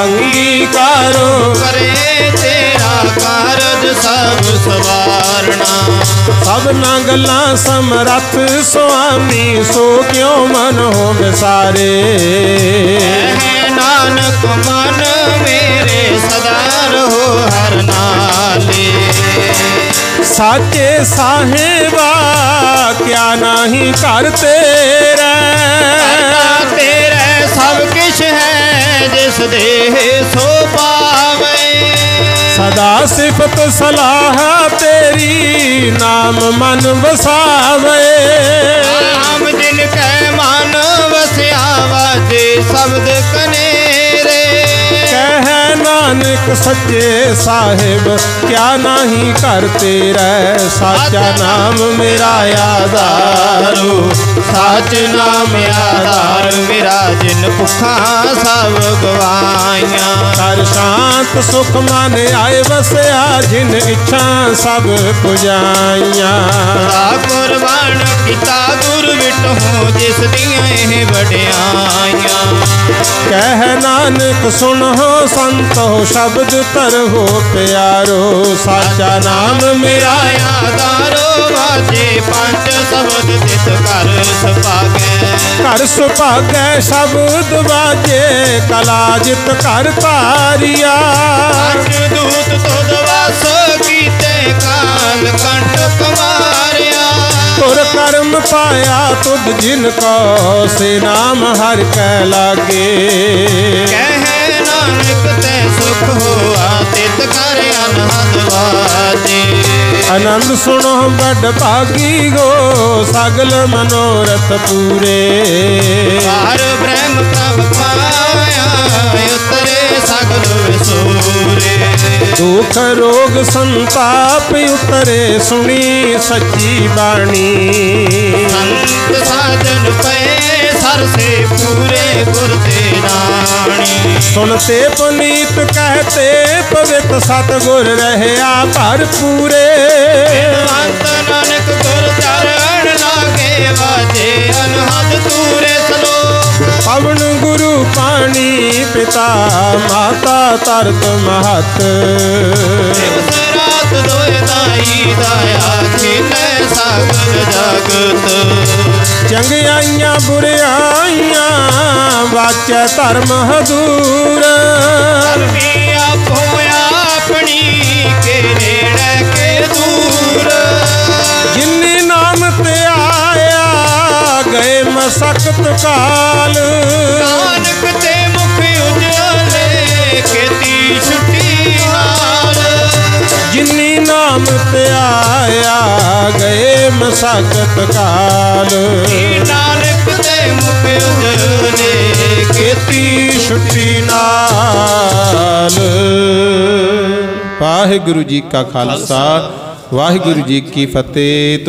अंगीकारो करे तेरा कारज सब सवारना। सब ना गल्लां समरथ स्वामी सो क्यों मन हो विसारे। नानक मन मेरे सदा रहो हर नाले। साचे साहेबा क्या नहीं कर तेरा। तेरे सब किश है जिस देह सो पावे। सदा सिफत सलाह तेरी नाम मन वसावे। नाम जिनके मन वसिया वाजे शब्द कनेरे। कह नानक सच्चे साहिब क्या नहीं करते रह। साचा नाम मेरा आधारो साच नाम आधार मेरा। जिन भुखा सब गवाइयां कर शांत सुख मन आए बसया। जिन इच्छा सब पुजाइयां कुर्बान किता गुर विटहो जिस दियां वड्याइयां। कह नानक सुनो संतो शब्द तरहो प्यारो। साचा नाम मेरा आधारो वाजे पंच शब्द तित कर सुभागे। कर सुभागे शब्द वाजे कला जित कर तारिया। दूत तो दवास कीते काल कंटक मारिया। तुर कर्म पाया तुद जिनको से नाम हर कै लागे। कह नानक ते सुख हुआ तित कर अनहद वाजे। आनंद सुनो बड़ भागी गो सगल मनोरथ पूरे। पार ब्रह्म तब पाया उतरे सगल विसूरे। दुख रोग संताप उतरे सुनी सच्ची बाणी। संत साजन पे सर से पूरे गुर दे नाणी। सुनते पुनीत कहते पवित्र सतगुर रहया भरपूरे। नानक गुर चरण लागे वाजे अनहद तूरे सलो। पवन गुरु पानी पिता माता तरत महत। रात दोए दाई दाया खिले सागर जगत। चंगियाइयां बुरियाइयां वाचे धर्म हजूर। अपनी के नेड़े के दूर। जिन्नी नाम ते आया गए मसकत काल। नानक ते मुख उजले खेती छुट्टी नाल। जिन्नी नाम ते आया गए मसकत काल। नानक ते मुख उजले खेती छुट्टी नाल। वाहिगुरु जी का खालसा वाहिगुरु जी की फतेह।